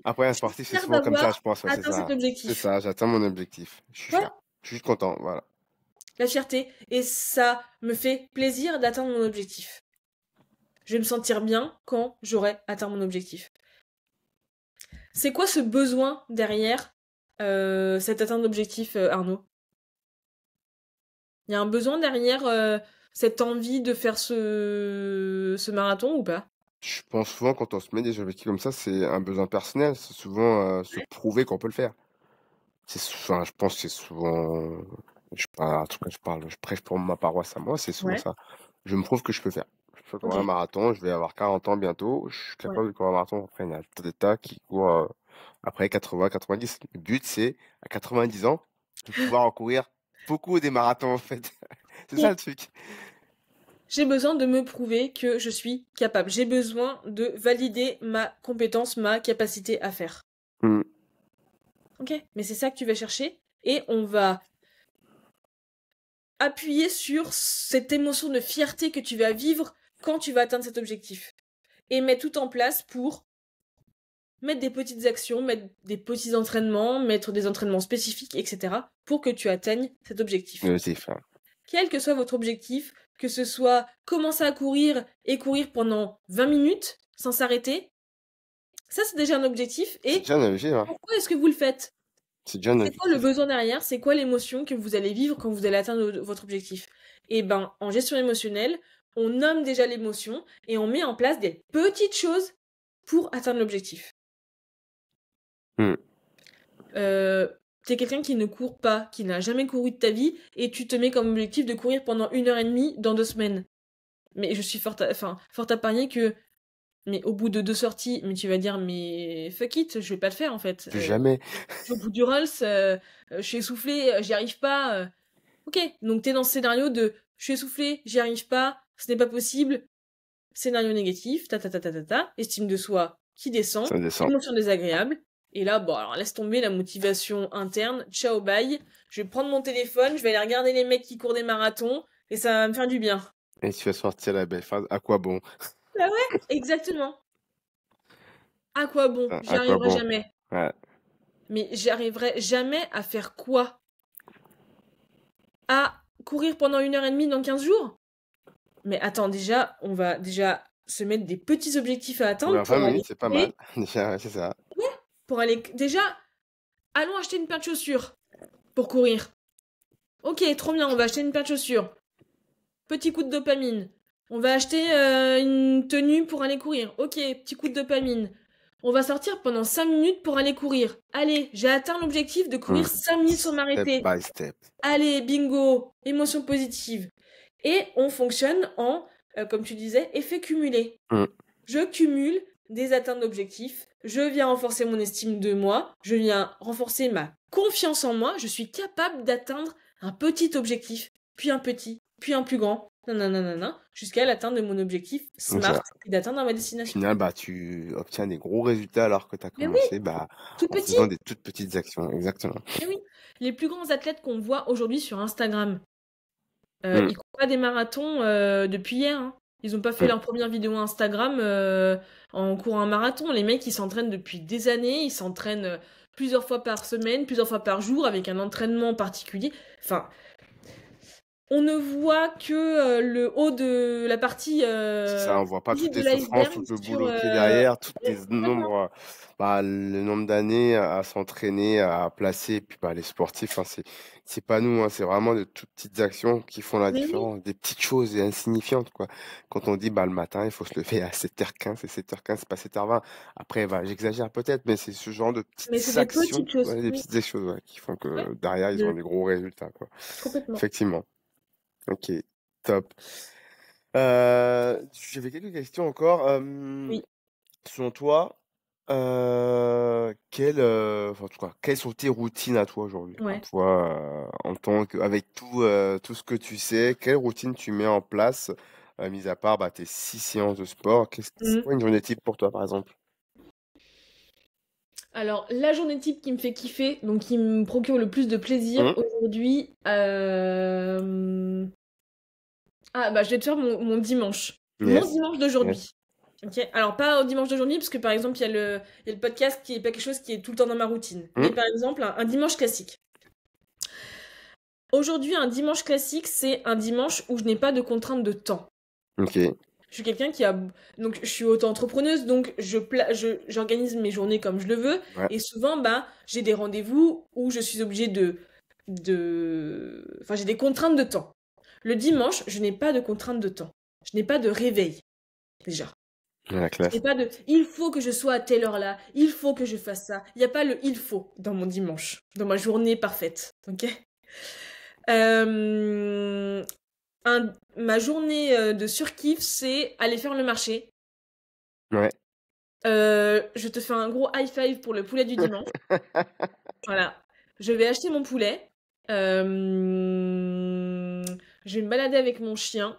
Après, un Je suis sportif, c'est fière souvent comme ça, d'avoir je pense. Ouais, c'est atteint cet ça. C'est objectif. ça, j'atteins mon objectif. Je suis Ouais, fier. Je suis juste content, voilà. la fierté. Et ça me fait plaisir d'atteindre mon objectif. Je vais me sentir bien quand j'aurai atteint mon objectif. C'est quoi ce besoin derrière cette atteinte d'objectif, Arnaud? Il y a un besoin derrière cette envie de faire ce marathon ou pas? Je pense souvent quand on se met des objectifs comme ça, c'est un besoin personnel. C'est souvent se Ouais. prouver qu'on peut le faire. Enfin, je pense que c'est souvent. En tout cas, je prêche pour ma paroisse à moi, c'est souvent Ouais. ça. Je me prouve que je peux faire. Je peux courir un Ok. marathon, je vais avoir 40 ans bientôt. Je suis Ouais. capable de courir un marathon. Après, il y a des tas qui courent après 80, 90. Le but, c'est à 90 ans de pouvoir en courir beaucoup des marathons, en fait. C'est ça Ok. le truc. J'ai besoin de me prouver que je suis capable. J'ai besoin de valider ma compétence, ma capacité à faire. Hmm. Ok. Mais c'est ça que tu vas chercher et on va appuyer sur cette émotion de fierté que tu vas vivre quand tu vas atteindre cet objectif. Et mettre tout en place pour mettre des petites actions, mettre des petits entraînements, mettre des entraînements spécifiques, etc. pour que tu atteignes cet objectif. C'est ça. Quel que soit votre objectif, que ce soit commencer à courir et courir pendant 20 minutes sans s'arrêter, ça c'est déjà un objectif. C'est Et déjà un objectif, hein. pourquoi est-ce que vous le faites? C'est déjà un C'est quoi le objectif. besoin derrière? C'est quoi l'émotion que vous allez vivre quand vous allez atteindre votre objectif? Et ben, en gestion émotionnelle, on nomme déjà l'émotion et on met en place des petites choses pour atteindre l'objectif. Hmm. T'es quelqu'un qui ne court pas, qui n'a jamais couru de ta vie, et tu te mets comme objectif de courir pendant 1 heure et demie dans 2 semaines. Mais je suis fort à parier que, mais au bout de 2 sorties, mais tu vas dire, mais fuck it, je vais pas le faire en fait. Plus jamais. Je suis au bout du Rolls, je suis essoufflée, j'y arrive pas. Ok, donc t'es dans ce scénario de je suis essoufflée, j'y arrive pas, ce n'est pas possible, scénario négatif, estime de soi qui descend, Ça descend. émotion désagréable. Et là, bon, alors laisse tomber la motivation interne, ciao, bye. Je vais prendre mon téléphone, je vais aller regarder les mecs qui courent des marathons, et ça va me faire du bien. Et tu vas sortir la belle phrase. À quoi bon? Bah ouais, exactement. À quoi bon? J'y À quoi arriverai bon? jamais. Ouais. Mais j'y arriverai jamais à faire quoi? À courir pendant 1 heure et demie dans 15 jours? Mais attends, déjà, on va déjà se mettre des petits objectifs à atteindre Courir 20 pour aller minutes, c'est pas mal. courir. Déjà, ouais, c'est ça. Pour aller... Déjà, allons acheter une paire de chaussures pour courir. Ok, trop bien, on va acheter une paire de chaussures. Petit coup de dopamine. On va acheter une tenue pour aller courir. Ok, petit coup de dopamine. On va sortir pendant 5 minutes pour aller courir. Allez, j'ai atteint l'objectif de courir 5 minutes sans Step m'arrêter. by step. Allez, bingo, émotion positive. Et on fonctionne en, comme tu disais, effet cumulé. Hmm. Je cumule des atteintes d'objectifs, je viens renforcer mon estime de moi, je viens renforcer ma confiance en moi, je suis capable d'atteindre un petit objectif puis un petit, puis un plus grand, nanana, jusqu'à l'atteinte de mon objectif Donc SMART et d'atteindre ma au destination. final, tu obtiens des gros résultats alors que tu as Mais oui, commencé tout en petit. faisant des toutes petites actions. Exactement. Mais oui. Les plus grands athlètes qu'on voit aujourd'hui sur Instagram, Mm, ils courent pas des marathons depuis hier, hein. Ils ont pas fait mm. leur première vidéo Instagram en courant un marathon. Les mecs, ils s'entraînent depuis des années. Ils s'entraînent plusieurs fois par semaine, plusieurs fois par jour, avec un entraînement particulier. Enfin, on ne voit que le haut de la partie C'est ça, on voit pas toutes visible de les souffrances, l'iceberg tout le sur... boulot qui est derrière, toutes les complètement. nombres, le nombre d'années à s'entraîner, à placer, et puis les sportifs, hein, c'est pas nous, hein, c'est vraiment de toutes petites actions qui font la Mais oui, différence, des petites choses et insignifiantes, quoi. Quand on dit le matin, il faut se lever à 7h15, et 7h15, c'est pas 7h20. Après, j'exagère peut-être, mais c'est ce genre de mais c'est petites des actions, petites choses. ouais, des Oui, petites choses, ouais, qui font ouais, que derrière, ils ont de- des gros résultats, quoi. complètement. Effectivement. Ok, top. J'avais quelques questions encore. Oui, Selon toi, enfin, en tout cas, quelles sont tes routines à toi aujourd'hui? Enfin, ouais. toi, en tant que, avec tout ce que tu sais, quelle routine tu mets en place, mis à part tes 6 séances de sport? C'est Mhm. quoi une journée type pour toi, par exemple? Alors, la journée type qui me fait kiffer, donc qui me procure le plus de plaisir Hum, aujourd'hui, ah bah je vais te faire mon dimanche. Mon Yes, dimanche yes. d'aujourd'hui. Ok. Alors pas au dimanche d'aujourd'hui, parce que par exemple, il y a le podcast qui est pas quelque chose qui est tout le temps dans ma routine. Mais Hum, par exemple, un dimanche classique. Aujourd'hui, un dimanche classique, c'est un dimanche où je n'ai pas de contrainte de temps. Ok, Je suis quelqu'un qui a... Donc, je suis auto-entrepreneuse, donc j'organise mes journées comme je le veux. ouais, Et souvent, bah, j'ai des rendez-vous où je suis obligée Enfin, j'ai des contraintes de temps. Le dimanche, je n'ai pas de contrainte de temps. Je n'ai pas de réveil, déjà. la Je n'ai classe. pas de il faut que je sois à telle heure-là, il faut que je fasse ça. Il n'y a pas le il faut dans mon dimanche, dans ma journée parfaite. Ok. Euh, Ma journée de surkiff, c'est aller faire le marché. Ouais. Je te fais un gros high five pour le poulet du dimanche. Voilà. Je vais acheter mon poulet. Je vais me balader avec mon chien.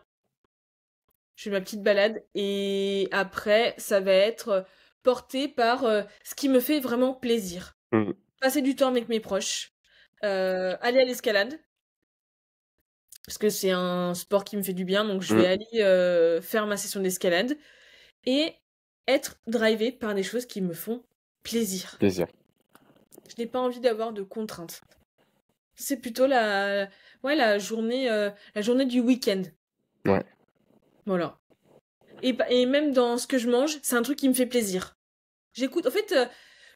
Je fais ma petite balade. Et après, ça va être porté par ce qui me fait vraiment plaisir. Hum, Passer du temps avec mes proches. Aller à l'escalade. Parce que c'est un sport qui me fait du bien. Donc je vais hum, aller faire ma session d'escalade. Et être drivé par des choses qui me font plaisir. Plaisir. Je n'ai pas envie d'avoir de contraintes. C'est plutôt ouais, la journée du week-end. Ouais. Voilà. Et même dans ce que je mange, c'est un truc qui me fait plaisir. En fait,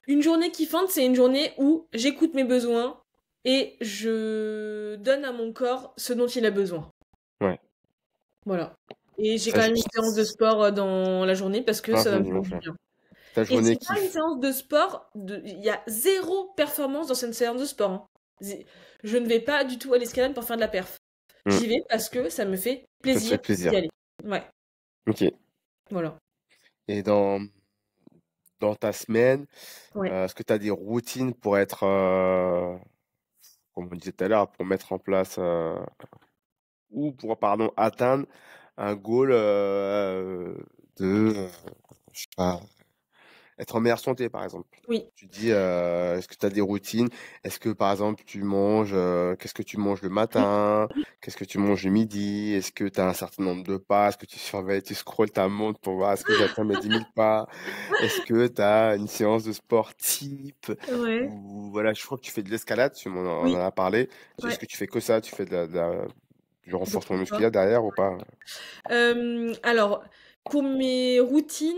une journée kiffante, c'est une journée où j'écoute mes besoins et je donne à mon corps ce dont il a besoin. Ouais. Voilà. Et j'ai Ta, quand jo- même une séance de sport dans la journée parce que non, ça c'est va le me faire dimanche, du ouais. bien. Ta Et journée c'est pas une kiff. séance de sport, il y a zéro performance dans cette séance de sport, hein. Je ne vais pas du tout à l'escalade pour faire de la perf. Hum, J'y vais parce que ça me fait Ça te fait plaisir d'y plaisir. aller. Ouais, Ok. voilà. Et dans ta semaine, Ouais. est-ce que tu as des routines pour être, comme on disait tout à l'heure, pour mettre en place ou pour, pardon, atteindre un goal de, je sais pas, être en meilleure santé, par exemple? Oui. Tu dis, est-ce que tu as des routines? Est-ce que, par exemple, qu'est-ce que tu manges le matin? Qu'est-ce que tu manges le midi? Est-ce que tu as un certain nombre de pas? Est-ce que tu surveilles, tu scrolles ta montre pour voir est-ce que j'atteins mes 10 000 pas? Est-ce que tu as une séance de sport type? Ouais. Ou voilà, je crois que tu fais de l'escalade, tu en Oui. as parlé. Est-ce Ouais. que tu fais que ça? Tu fais du renforcement D'autres pas. musculaire derrière ou pas? Alors, pour mes routines,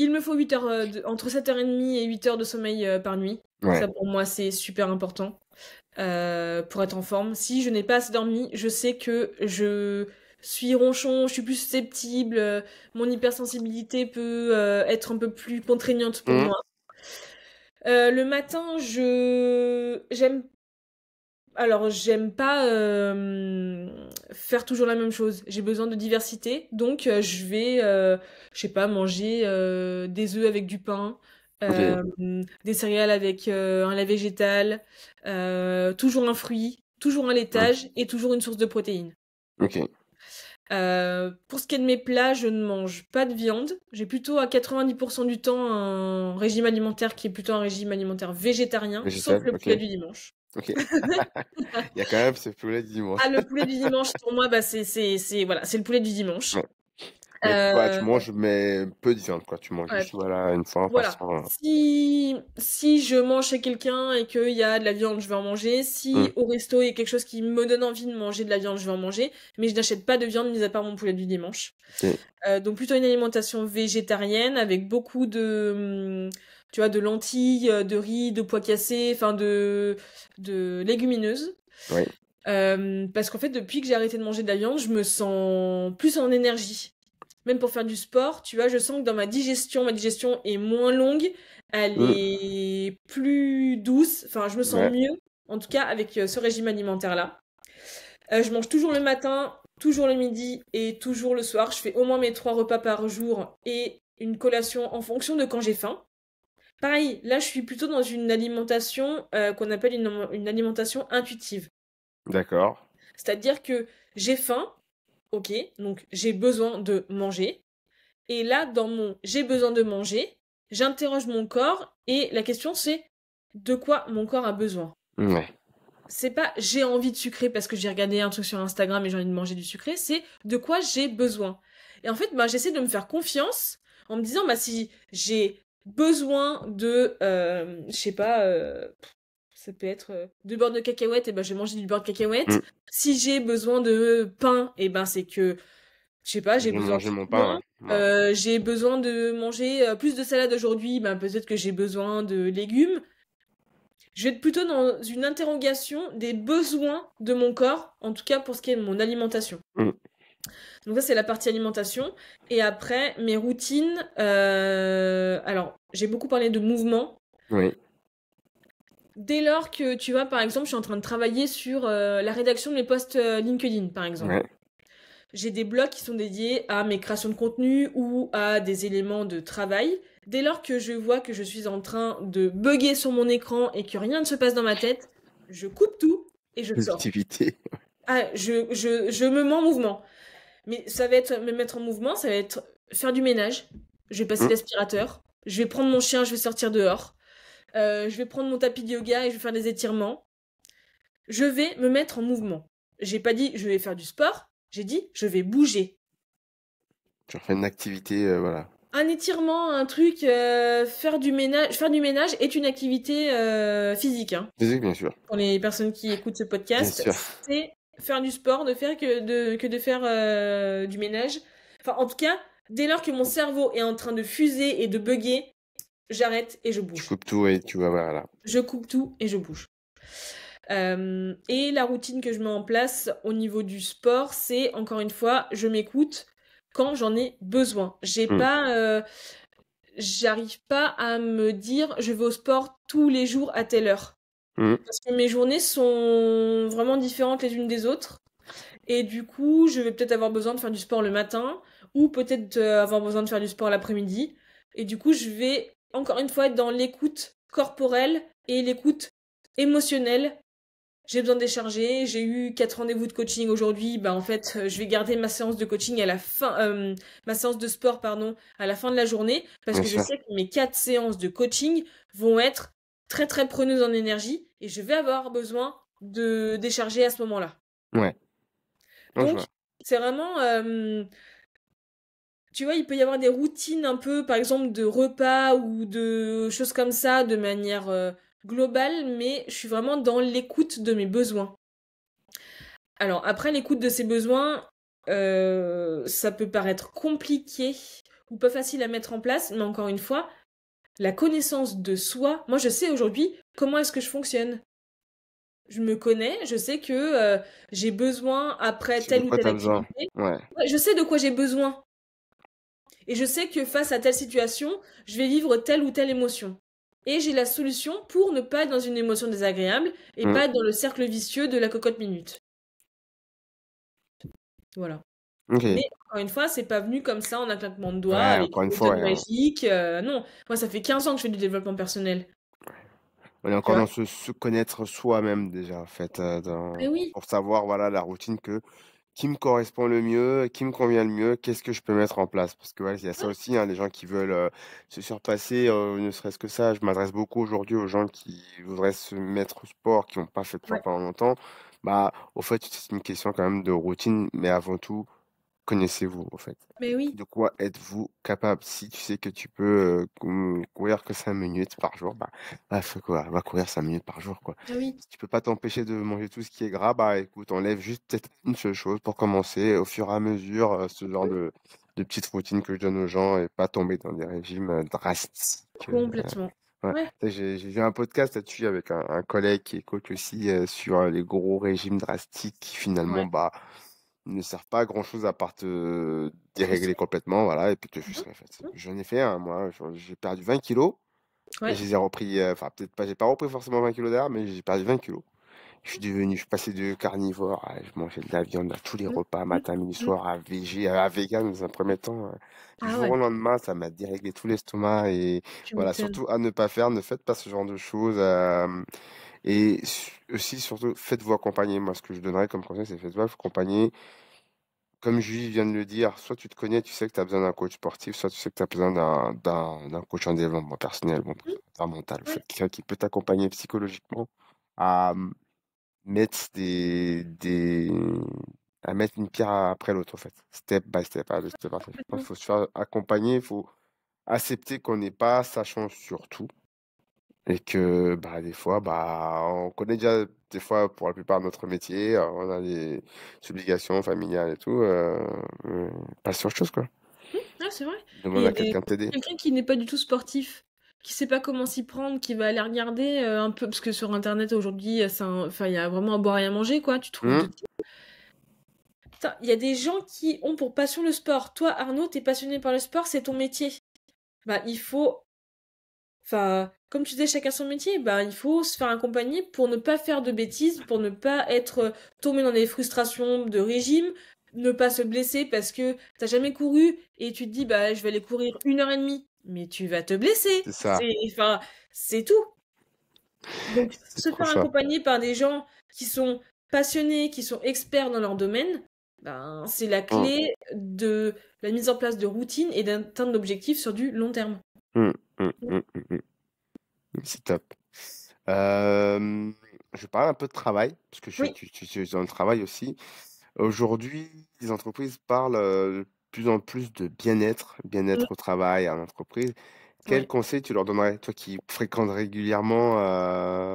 il me faut 8 heures, entre 7h30 et 8 heures de sommeil par nuit. Ouais, Ça, pour moi, c'est super important pour être en forme. Si je n'ai pas assez dormi, je sais que je suis ronchon, je suis plus susceptible, mon hypersensibilité peut être un peu plus contraignante pour Mmh, moi. Le matin, j'aime pas faire toujours la même chose. J'ai besoin de diversité, donc je vais, je sais pas, manger des œufs avec du pain, ok. des céréales avec un lait végétal, toujours un fruit. toujours un Mmh. laitage et toujours une source de protéines. OK. Pour ce qui est de mes plats, je ne mange pas de viande. J'ai plutôt à 90% du temps un régime alimentaire qui est plutôt un régime alimentaire végétarien, sauf Végétal, le OK. poulet du dimanche. OK. Il y a quand même ce poulet du dimanche. Ah, le poulet du dimanche, pour moi, bah, voilà, c'est le poulet du dimanche. Ouais. Mais voilà, tu Euh, manges, mais peu de viande, quoi. Tu manges ouais, juste, voilà, une fois par voilà. semaine. Si je mange chez quelqu'un et qu'il y a de la viande, je vais en manger. Mmh. Si au resto il y a quelque chose qui me donne envie de manger de la viande, je vais en manger. Mais je n'achète pas de viande, mis à part mon poulet du dimanche. OK. Donc plutôt une alimentation végétarienne avec beaucoup tu vois, de lentilles, de riz, de pois cassés, enfin de légumineuses. Oui. Parce qu'en fait, depuis que j'ai arrêté de manger de la viande, je me sens plus en énergie. Même pour faire du sport, tu vois, je sens que dans ma digestion est moins longue, elle Mmh. est plus douce, enfin, je me sens Ouais. mieux, en tout cas avec ce régime alimentaire-là. Je mange toujours le matin, toujours le midi et toujours le soir. Je fais au moins mes 3 repas par jour et une collation en fonction de quand j'ai faim. Pareil, là, je suis plutôt dans une alimentation qu'on appelle une alimentation intuitive. D'accord. C'est-à-dire que j'ai faim, ok, donc j'ai besoin de manger. Et là, dans mon j'ai besoin de manger, j'interroge mon corps et la question c'est de quoi mon corps a besoin. Ouais. C'est pas j'ai envie de sucrer parce que j'ai regardé un truc sur Instagram et j'ai envie de manger du sucré, c'est de quoi j'ai besoin. Et en fait, bah, j'essaie de me faire confiance en me disant, bah, si j'ai besoin de, je sais pas, ça peut être de beurre de cacahuète, et ben je vais manger du beurre de cacahuète. Mmh. Si j'ai besoin de pain, et ben c'est que, je sais pas, Je j'ai vais besoin manger de mon pain, féculents. ouais. Voilà. J'ai besoin de manger plus de salade aujourd'hui, ben peut-être que j'ai besoin de légumes. Je vais être plutôt dans une interrogation des besoins de mon corps, en tout cas pour ce qui est de mon alimentation. Mmh. Donc ça, c'est la partie alimentation. Et après, mes routines. Alors, j'ai beaucoup parlé de mouvement. Oui. Dès lors que, tu vois, par exemple, je suis en train de travailler sur la rédaction de mes posts LinkedIn, par exemple. Ouais. J'ai des blogs qui sont dédiés à mes créations de contenu ou à des éléments de travail. Dès lors que je vois que je suis en train de bugger sur mon écran et que rien ne se passe dans ma tête, je coupe tout et je sors. Productivité. Ah, je me mets en mouvement. Mais ça va être me mettre en mouvement, ça va être faire du ménage. Je vais passer Mmh. l'aspirateur. Je vais prendre mon chien, je vais sortir dehors. Je vais prendre mon tapis de yoga et je vais faire des étirements. Je vais me mettre en mouvement. J'ai pas dit je vais faire du sport, j'ai dit je vais bouger. Tu refais une activité, voilà. Un étirement, un truc, faire du ménage est une activité physique, hein. Physique, bien sûr. Pour les personnes qui écoutent ce Bien podcast, sûr. c'est faire du sport, de faire que de faire du ménage. Enfin, en tout cas, dès lors que mon cerveau est en train de fuser et de bugger, j'arrête et je Tu bouge. coupes tout et tu vas, voilà. Je coupe tout et je bouge. Et la routine que je mets en place au niveau du sport, c'est encore une fois, je m'écoute quand j'en ai besoin. Mmh. J'arrive pas à me dire je vais au sport tous les jours à telle heure. Mmh. Parce que mes journées sont vraiment différentes les unes des autres. Et du coup, je vais peut-être avoir besoin de faire du sport le matin ou peut-être avoir besoin de faire du sport l'après-midi. Et du coup, je vais encore une fois être dans l'écoute corporelle et l'écoute émotionnelle. J'ai besoin de décharger, j'ai eu 4 rendez-vous de coaching aujourd'hui, bah en fait, je vais garder ma séance de coaching à la fin, ma séance de sport, pardon, à la fin de la journée, parce Bien que je sûr. sais que mes 4 séances de coaching vont être très très preneuses en énergie et je vais avoir besoin de décharger à ce moment-là. Ouais. Non, je Donc, vois. c'est vraiment, tu vois, il peut y avoir des routines un peu, par exemple, de repas ou de choses comme ça, de manière globale, mais je suis vraiment dans l'écoute de mes besoins. Alors après, l'écoute de ses besoins, ça peut paraître compliqué ou pas facile à mettre en place, mais encore une fois, la connaissance de soi, moi je sais aujourd'hui comment est-ce que je fonctionne. Je me connais, je sais que j'ai besoin après C'est de telle ou quoi telle tu as besoin. activité. Ouais. Ouais, je sais de quoi j'ai besoin. Et je sais que face à telle situation, je vais vivre telle ou telle émotion. Et j'ai la solution pour ne pas être dans une émotion désagréable et Mmh. pas être dans le cercle vicieux de la cocotte minute. Voilà. OK. Mais encore une fois, c'est pas venu comme ça en un claquement de doigts Ouais, avec encore une une fois, méthode ouais, hein. magique. Non, moi ça fait 15 ans que je fais du développement personnel. On est tu encore vois? dans se connaître soi-même déjà, en fait, Mais oui, pour savoir, voilà, la routine qui me correspond le mieux, qui me convient le mieux, qu'est-ce que je peux mettre en place. Parce que ouais, il y a ça ouais, aussi, hein, les gens qui veulent se surpasser, ne serait-ce que ça. Je m'adresse beaucoup aujourd'hui aux gens qui voudraient se mettre au sport, qui n'ont pas fait de sport ouais, pendant longtemps. Bah, au fait, c'est une question quand même de routine, mais avant tout, connaissez-vous, au fait. mais oui, De quoi êtes-vous capable? Si tu sais que tu peux courir que 5 minutes par jour, bah fais quoi? Va courir 5 minutes par jour, quoi. mais oui, Si tu peux pas t'empêcher de manger tout ce qui est gras, bah écoute, enlève juste peut-être une seule chose pour commencer au fur et à mesure, ce genre de petites routines que je donne aux gens et pas tomber dans des régimes drastiques. complètement. Ouais. Ouais, Tu sais, j'ai vu un podcast là-dessus avec un collègue qui est coach aussi sur les gros régimes drastiques qui finalement ouais, bah, ne servent pas à grand-chose à part te dérégler frustrer. complètement, voilà, et puis te Mhm, frustrer en fait. mhm. J'en ai fait un, moi, j'ai perdu 20 kilos et Ouais, je les ai repris, enfin peut-être pas, j'ai pas repris forcément 20 kilos derrière, mais j'ai perdu 20 kilos. Je suis passé de carnivore, je mangeais de la viande à tous les mhm, repas, mhm, matin, midi, mhm. soir, à vegan dans un premier temps. Du Ah jour ouais, au lendemain, ça m'a déréglé tout l'estomac et tu voilà, m'étonnes. surtout à ne pas faire, ne faites pas ce genre de choses. Aussi, surtout, faites-vous accompagner. Moi, ce que je donnerais comme conseil, c'est faites-vous accompagner. Comme Julie vient de le dire, soit tu te connais, tu sais que tu as besoin d'un coach sportif, soit tu sais que tu as besoin d'un coach en développement personnel, bon, Mhm, préparateur mental. ouais, Faites quelqu'un qui peut t'accompagner psychologiquement à mettre à mettre une pierre après l'autre, en fait. Step by step, step by step. Je pense qu'il complètement. faut se faire accompagner, il faut accepter qu'on n'est pas sachant sur tout. Et que bah, des fois, bah, on connaît déjà, des fois, pour la plupart de notre métier, on a des obligations familiales et tout, pas sur autre chose, quoi. Ah, c'est vrai. Demande à Et quelqu'un de t'aider. quelqu'un qui n'est pas du tout sportif, qui sait pas comment s'y prendre, qui va aller regarder un peu, parce que sur Internet aujourd'hui, enfin, il y a vraiment à boire et à manger, quoi. Tu trouves de Hum, tout. Putain, il y a des gens qui ont pour passion le sport. Toi, Arnaud, t'es passionné par le sport, c'est ton métier. Bah, il faut, enfin, comme tu disais, chacun son métier. Bah, il faut se faire accompagner pour ne pas faire de bêtises, pour ne pas être tombé dans des frustrations de régime, ne pas se blesser parce que t'as jamais couru et tu te dis, bah, je vais aller courir 1 heure et demie. Mais tu vas te blesser. c'est ça, Enfin, c'est tout. Donc, c'est se trop faire ça. accompagner par des gens qui sont passionnés, qui sont experts dans leur domaine, ben, c'est la Hum, clé de la mise en place de routines et d'atteindre l'objectif sur du long terme. hum. C'est top. Euh, je parle un peu de travail, parce que Oui. tu es dans le travail aussi. Aujourd'hui, les entreprises parlent de plus en plus de Mm. bien-être au travail, en entreprise. Quel Ouais. conseil tu leur donnerais, toi qui fréquentes régulièrement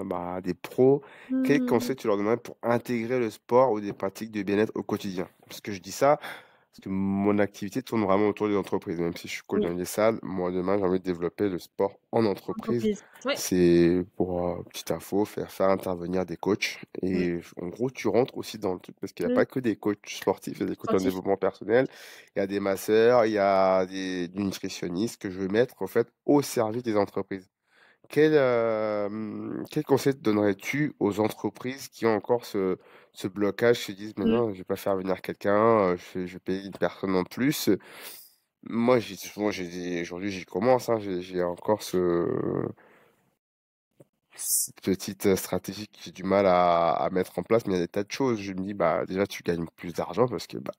bah, des pros, quel Hmm. conseil tu leur donnerais pour intégrer le sport ou des pratiques de bien-être au quotidien? Parce que je dis ça, parce que mon activité tourne vraiment autour des entreprises. Même si je suis coach Oui. dans les salles, moi demain j'ai envie de développer le sport en entreprise. Entreprise. Ouais. C'est pour petite info, faire intervenir des coachs. Mm. Et en gros, tu rentres aussi dans le truc parce qu'il n'y a Mm. pas que des coachs sportifs, il y a des coachs en Sportif. développement personnel, il y a des masseurs, il y a des nutritionnistes que je veux mettre en fait au service des entreprises. Quel conseil te donnerais-tu aux entreprises qui ont encore ce blocage, se disent, mais Mm. non, je vais pas faire venir quelqu'un, je vais payer une personne en plus. Moi, souvent, aujourd'hui, j'y commence, hein, j'ai encore cette petite stratégie que j'ai du mal à mettre en place, mais il y a des tas de choses. Je me dis, bah, déjà, tu gagnes plus d'argent parce que bah,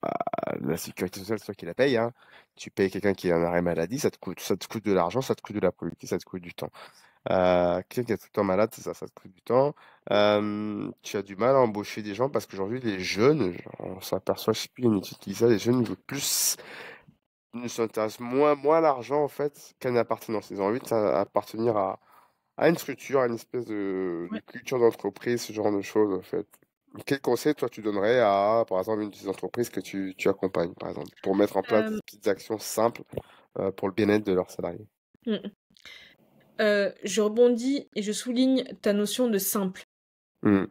la sécurité sociale, c'est toi qui la paye, hein. Tu payes quelqu'un qui est en arrêt maladie, ça te coûte de l'argent, ça te coûte de la productivité, ça te coûte du temps. Quelqu'un qui est tout le temps malade, c'est ça, ça te coûte du temps. Tu as du mal à embaucher des gens parce qu'aujourd'hui, les jeunes, on s'aperçoit, je sais plus, il y a une étude qui dit ça, les jeunes veulent plus, ne s'intéressent moins à l'argent en fait qu'à une appartenance. Ils ont envie d'appartenir à une structure, à une espèce de Ouais. culture d'entreprise, ce genre de choses en fait. Quel conseil toi tu donnerais à, par exemple, une des entreprises que tu accompagnes, par exemple, pour mettre en place des Euh, petites actions simples pour le bien-être de leurs salariés? mm. Je rebondis et je souligne ta notion de simple. Hmm,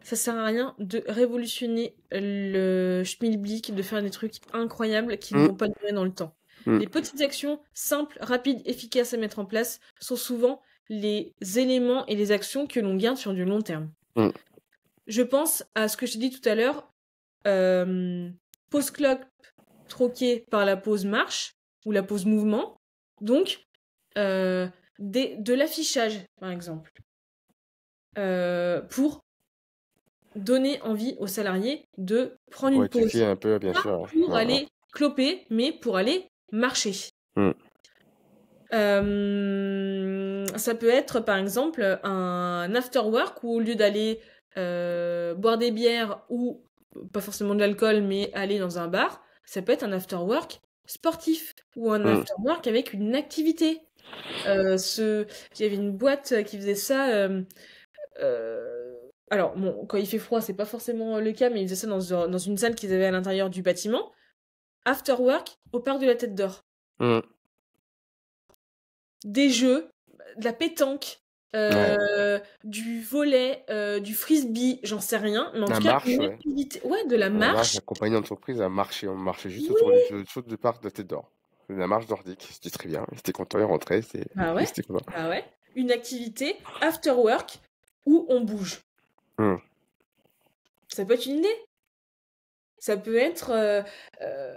Ça sert à rien de révolutionner le schmilblick, de faire des trucs incroyables qui ne hmm, vont pas durer dans le temps. hmm, Les petites actions simples, rapides, efficaces à mettre en place sont souvent les éléments et les actions que l'on garde sur du long terme. hmm. Je pense à ce que je t'ai dit tout à l'heure, euh, pause clope troquée par la pause marche ou la pause mouvement. Donc, euh, de l'affichage, par exemple. pour donner envie aux salariés de prendre Pour une pause. étudier un peu, bien Pas sûr. pour Ouais, ouais. aller cloper, mais pour aller marcher. Mm. Ça peut être par exemple un after work où au lieu d'aller boire des bières ou pas forcément de l'alcool, mais aller dans un bar, ça peut être un after work sportif ou un Mm. after work avec une activité. J'avais une boîte qui faisait ça. Euh, alors, bon, quand il fait froid, c'est pas forcément le cas, mais ils faisaient ça dans une salle qu'ils avaient à l'intérieur du bâtiment. After work au parc de la Tête d'Or. Mm. Des jeux, de la pétanque, Ouais. du volley, du frisbee, j'en sais rien, mais en La tout cas, marche, une ouais. activité, ouais, de la La marche, marche. la compagnie d'entreprise a marché. On marchait juste autour Oui, du parc de la Tête d'Or. La marche nordique, c'était très bien. C'était content, il rentrait, bah ouais, c'était content. bah ouais. Une activité after work où on bouge. Mm. Ça peut être une idée. Ça peut être,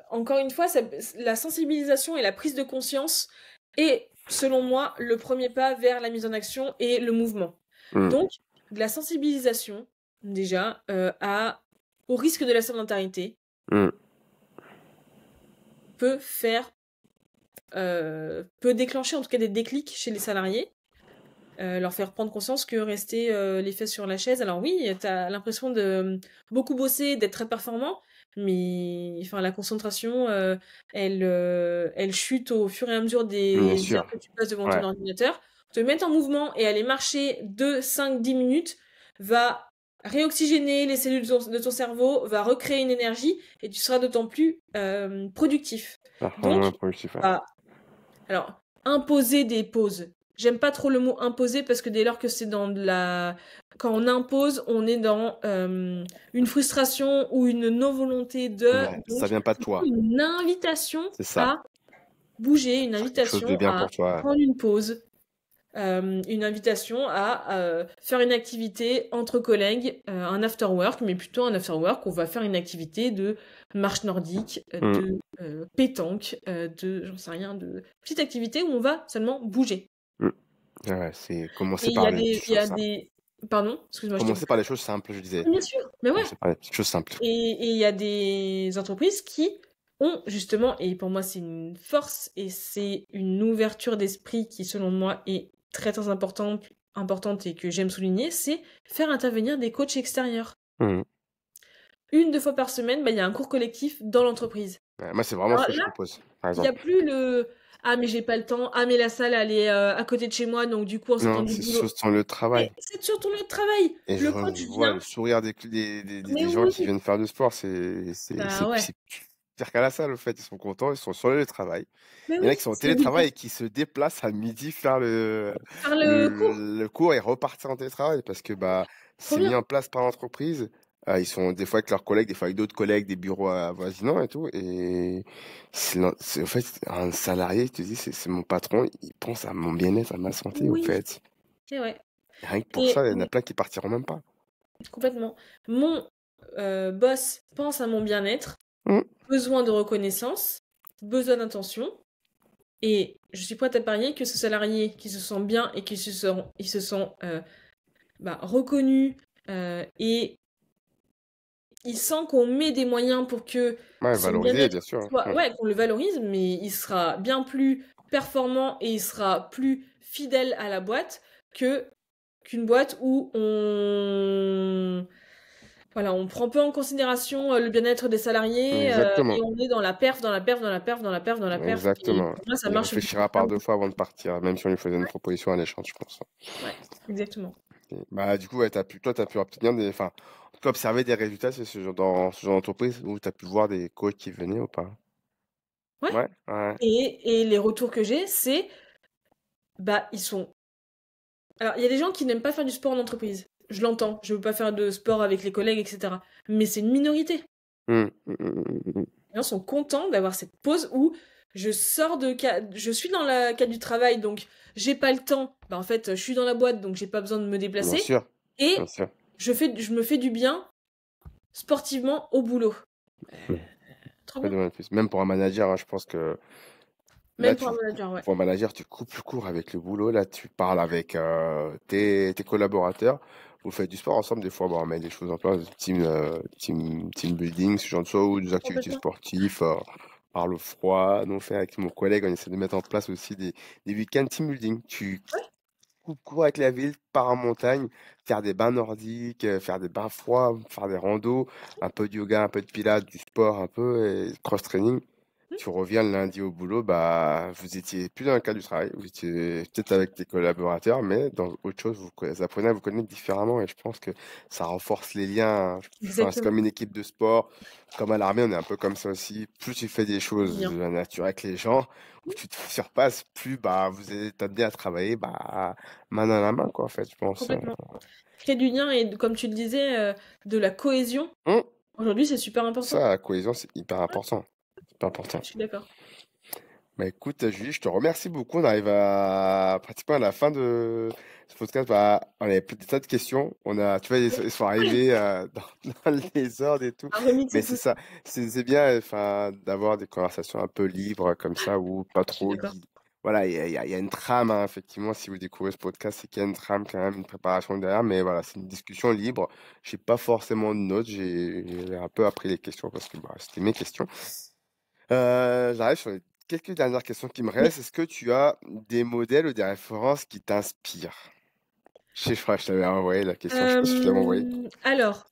encore une fois, la sensibilisation et la prise de conscience est, selon moi, le premier pas vers la mise en action et le mouvement. Mm. Donc, de la sensibilisation, déjà, au risque de la sédentarité, Mm. peut déclencher en tout cas des déclics chez les salariés, leur faire prendre conscience que rester les fesses sur la chaise, alors oui, t'as l'impression de beaucoup bosser, d'être très performant, mais enfin la concentration, elle chute au fur et à mesure Bien des heures sûr. que tu passes devant ton Ouais. ordinateur. Te mettre en mouvement et aller marcher 2, 5, 10 minutes va réoxygéner les cellules de ton cerveau, va recréer une énergie et tu seras d'autant plus productif. Ça rend Donc, moins productif, ouais. bah, alors, imposer des pauses. J'aime pas trop le mot imposer parce que dès lors que c'est dans de la... Quand on impose, on est dans une frustration ou une non-volonté de... Ouais, Donc, ça vient pas de plutôt toi. une invitation C'est ça. à bouger, une Faire quelque chose de invitation bien à pour toi. prendre une pause, une invitation à faire une activité entre collègues, un after work, mais plutôt un after work où on va faire une activité de marche nordique, Mm. de pétanque, j'en sais rien, de petite activité où on va seulement bouger. Mm. Ouais, c'est Et commencer par les petites il y choses a simples. des, pardon, excuse-moi, je t'ai Commencer coupé. par les choses simples, je disais. Bien sûr, mais ouais. Commencer par les petites choses simples. Et il y a des entreprises qui ont justement, et pour moi c'est une force et c'est une ouverture d'esprit qui selon moi est très très importante et que j'aime souligner, c'est faire intervenir des coachs extérieurs. Mm. Une, 2 fois par semaine, bah, il y a un cours collectif dans l'entreprise. Ouais, moi, c'est vraiment ce Alors que je là, propose, par il n'y a exemple. plus le «Ah mais j'ai pas le temps, ah mais la salle elle est à côté de chez moi donc du coup en sortant Non, du c'est boulot». sur le Mais travail. c'est surtout le travail. Et Le je coach vois vient, le sourire des mais gens qui oui, viennent faire du sport, bah ouais, c'est pire qu'à la salle, au fait. Ils sont contents, ils sont sur le travail. mais Il y en oui, a qui sont au c'est hyper télétravail et qui se déplacent à midi faire faire le cours, le cours et repartir en télétravail parce que bah, trop c'est mis bien. en place par l'entreprise. Ils sont des fois avec leurs collègues, des fois avec d'autres collègues, des bureaux avoisinants et tout. Et en fait, un salarié, tu te dis, c'est mon patron, il pense à mon bien-être, à ma santé, au Oui, fait. c'est vrai. Et rien que pour Et ça, il y en a plein qui partiront même pas. complètement. Mon boss pense à mon bien-être, Mm. besoin de reconnaissance, besoin d'attention, et je suis prête à parier que ce salarié qui se sent bien et qui il se sent reconnu et il sent qu'on met des moyens pour que Ouais, son valoriser, bien-être bien sûr. soit, Mm. ouais, qu'on le valorise, mais il sera bien plus performant et il sera plus fidèle à la boîte que qu'une boîte où on prend peu en considération le bien-être des salariés et Exactement. on est dans la perf, dans la perf, dans la perf, dans la perf, dans la perf. Et Exactement. pour moi, ça Il marche réfléchira par deux fois avant de partir, même si on lui faisait une proposition alléchante, je pense. ouais, exactement. Bah, du coup, ouais, toi, t'as pu obtenir enfin, en tout cas, observer des résultats, dans ce genre d'entreprise où t'as pu voir des coachs qui venaient ou pas? Ouais. Ouais, ouais. Et les retours que j'ai, c'est, ils sont. Alors, il y a des gens qui n'aiment pas faire du sport en entreprise. Je l'entends. Je veux pas faire de sport avec les collègues, etc. Mais c'est une minorité. Mm. Les gens sont contents d'avoir cette pause où je suis dans le cadre du travail, donc j'ai pas le temps. Bah, en fait, je suis dans la boîte, donc j'ai pas besoin de me Bien déplacer. sûr, Et bien sûr. je me fais du bien sportivement au boulot. Mm. Trop Pas bien. de mal de plus. Même pour un manager, hein, je pense que Là, Même pour un manager, ouais. pour un manager, tu coupes le court avec le boulot. Là, tu parles avec tes collaborateurs. Vous faites du sport ensemble des fois. Bon, on met des choses en place, team building, ce genre de choses, ou des activités Complètement. sportives, par le froid. Nous, on fait avec mon collègue, on essaie de mettre en place aussi des week-ends team building. Tu cours avec la ville, pars en montagne, faire des bains nordiques, faire des bains froids, faire des randos, un peu de yoga, un peu de pilates, du sport un peu, et cross-training. Tu reviens le lundi au boulot, bah, vous étiez plus dans le cadre du travail, vous étiez peut-être avec tes collaborateurs, mais dans autre chose, vous apprenez à vous connaître différemment et je pense que ça renforce les liens. Enfin, c'est Exactement. comme une équipe de sport, comme à l'armée, on est un peu comme ça aussi. Plus tu fais des choses Bien. de la nature avec les gens, où tu te surpasses, plus bah, vous êtes amené à travailler bah, main dans la main, quoi, en fait, je pense. Complètement. Créer du lien et, comme tu le disais, de la cohésion. Hum, Aujourd'hui, c'est super important. Ça, la cohésion, c'est hyper important. Hyper important. Je suis d'accord. Bah écoute, Julie, je te remercie beaucoup. On arrive à pratiquement à la fin de ce podcast. Bah, on avait des tas de questions. On a, tu vois, ils sont arrivés dans les ordres et tout. Un Mais remixer c'est tout ça, ça. c'est bien, enfin, d'avoir des conversations un peu libres comme ça, ou pas Je suis trop d'accord. guidées. Voilà, il y a une trame, hein, effectivement. Si vous découvrez ce podcast, c'est qu'il y a une trame quand même, une préparation derrière. Mais voilà, c'est une discussion libre. J'ai pas forcément de notes. J'ai un peu appris les questions parce que bah, c'était mes questions. J'arrive sur les quelques dernières questions qui me Oui. restent. Est-ce que tu as des modèles ou des références qui t'inspirent? Je crois que je t'avais envoyé la question. Je sais pas si tu l'avais envoyé. Alors,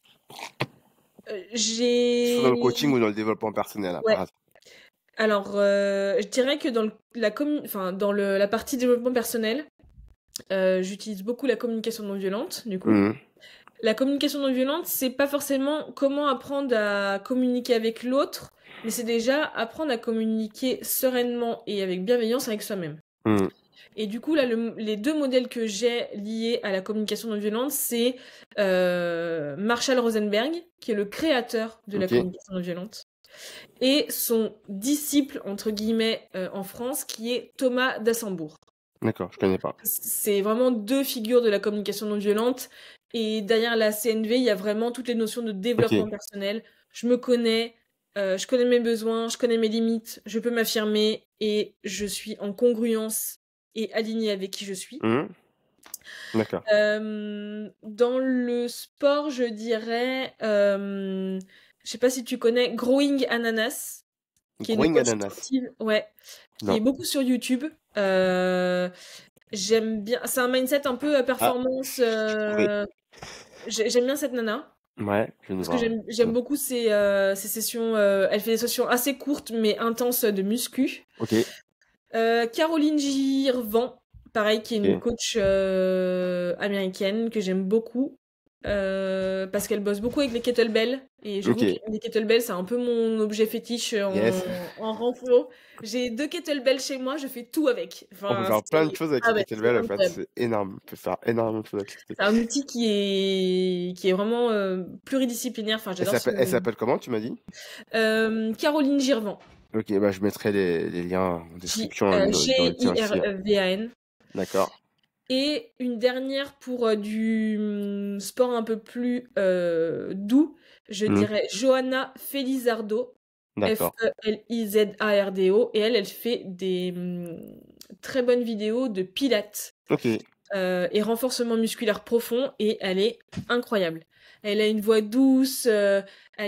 Soit dans le coaching j'ai... ou dans le développement personnel, hein, par Ouais. hasard. Alors, je dirais que dans la partie développement personnel, j'utilise beaucoup la communication non violente, du coup. Mhm. La communication non violente, c'est pas forcément comment apprendre à communiquer avec l'autre, mais c'est déjà apprendre à communiquer sereinement et avec bienveillance avec soi-même. Mhm. Et du coup, là, les deux modèles que j'ai liés à la communication non violente, c'est Marshall Rosenberg, qui est le créateur de la Ok, communication non violente, et son disciple, entre guillemets, en France, qui est Thomas d'Assembourg. d'accord, je connais pas. C'est vraiment deux figures de la communication non violente. Et derrière la CNV, il y a vraiment toutes les notions de Ok. développement personnel. Je connais mes besoins, je connais mes limites, je peux m'affirmer et je suis en congruence et alignée avec qui je suis. Mhm. D'accord. Dans le sport, je dirais, je sais pas si tu connais Growing Ananas, qui est une Growing coach ananas. sportive, ouais, qui Non. est beaucoup sur YouTube. J'aime bien, c'est un mindset un peu Ah, performance. je pourrais. J'aime bien cette nana Ouais, je ne parce que vois. j'aime beaucoup ses sessions. Elle fait des sessions assez courtes mais intenses de muscu. Ok, Caroline Girvan, pareil, qui est une ok, coach américaine que j'aime beaucoup. Parce qu'elle bosse beaucoup avec les kettlebells et j'avoue que ok. les kettlebells c'est un peu mon objet fétiche Yes. en renfort. J'ai 2 kettlebells chez moi, je fais tout avec. On peut Enfin, faire plein de choses avec ah les ouais, c'est kettlebells, en fait. incroyable. C'est énorme. On peut faire énormément de choses avec les C'est un outil qui est vraiment pluridisciplinaire. Enfin, j'adore Elle son. s'appelle comment, tu m'as dit? Caroline Girvan. Ok, bah je mettrai les liens en description et dans le tien aussi. Girvan. D'accord, Et une dernière pour du sport un peu plus doux, je hmm, dirais Johanna Felizardo, d'accord. Felizardo, et elle fait des très bonnes vidéos de pilates Ok, et renforcement musculaire profond, et elle est incroyable. Elle a une voix douce, elle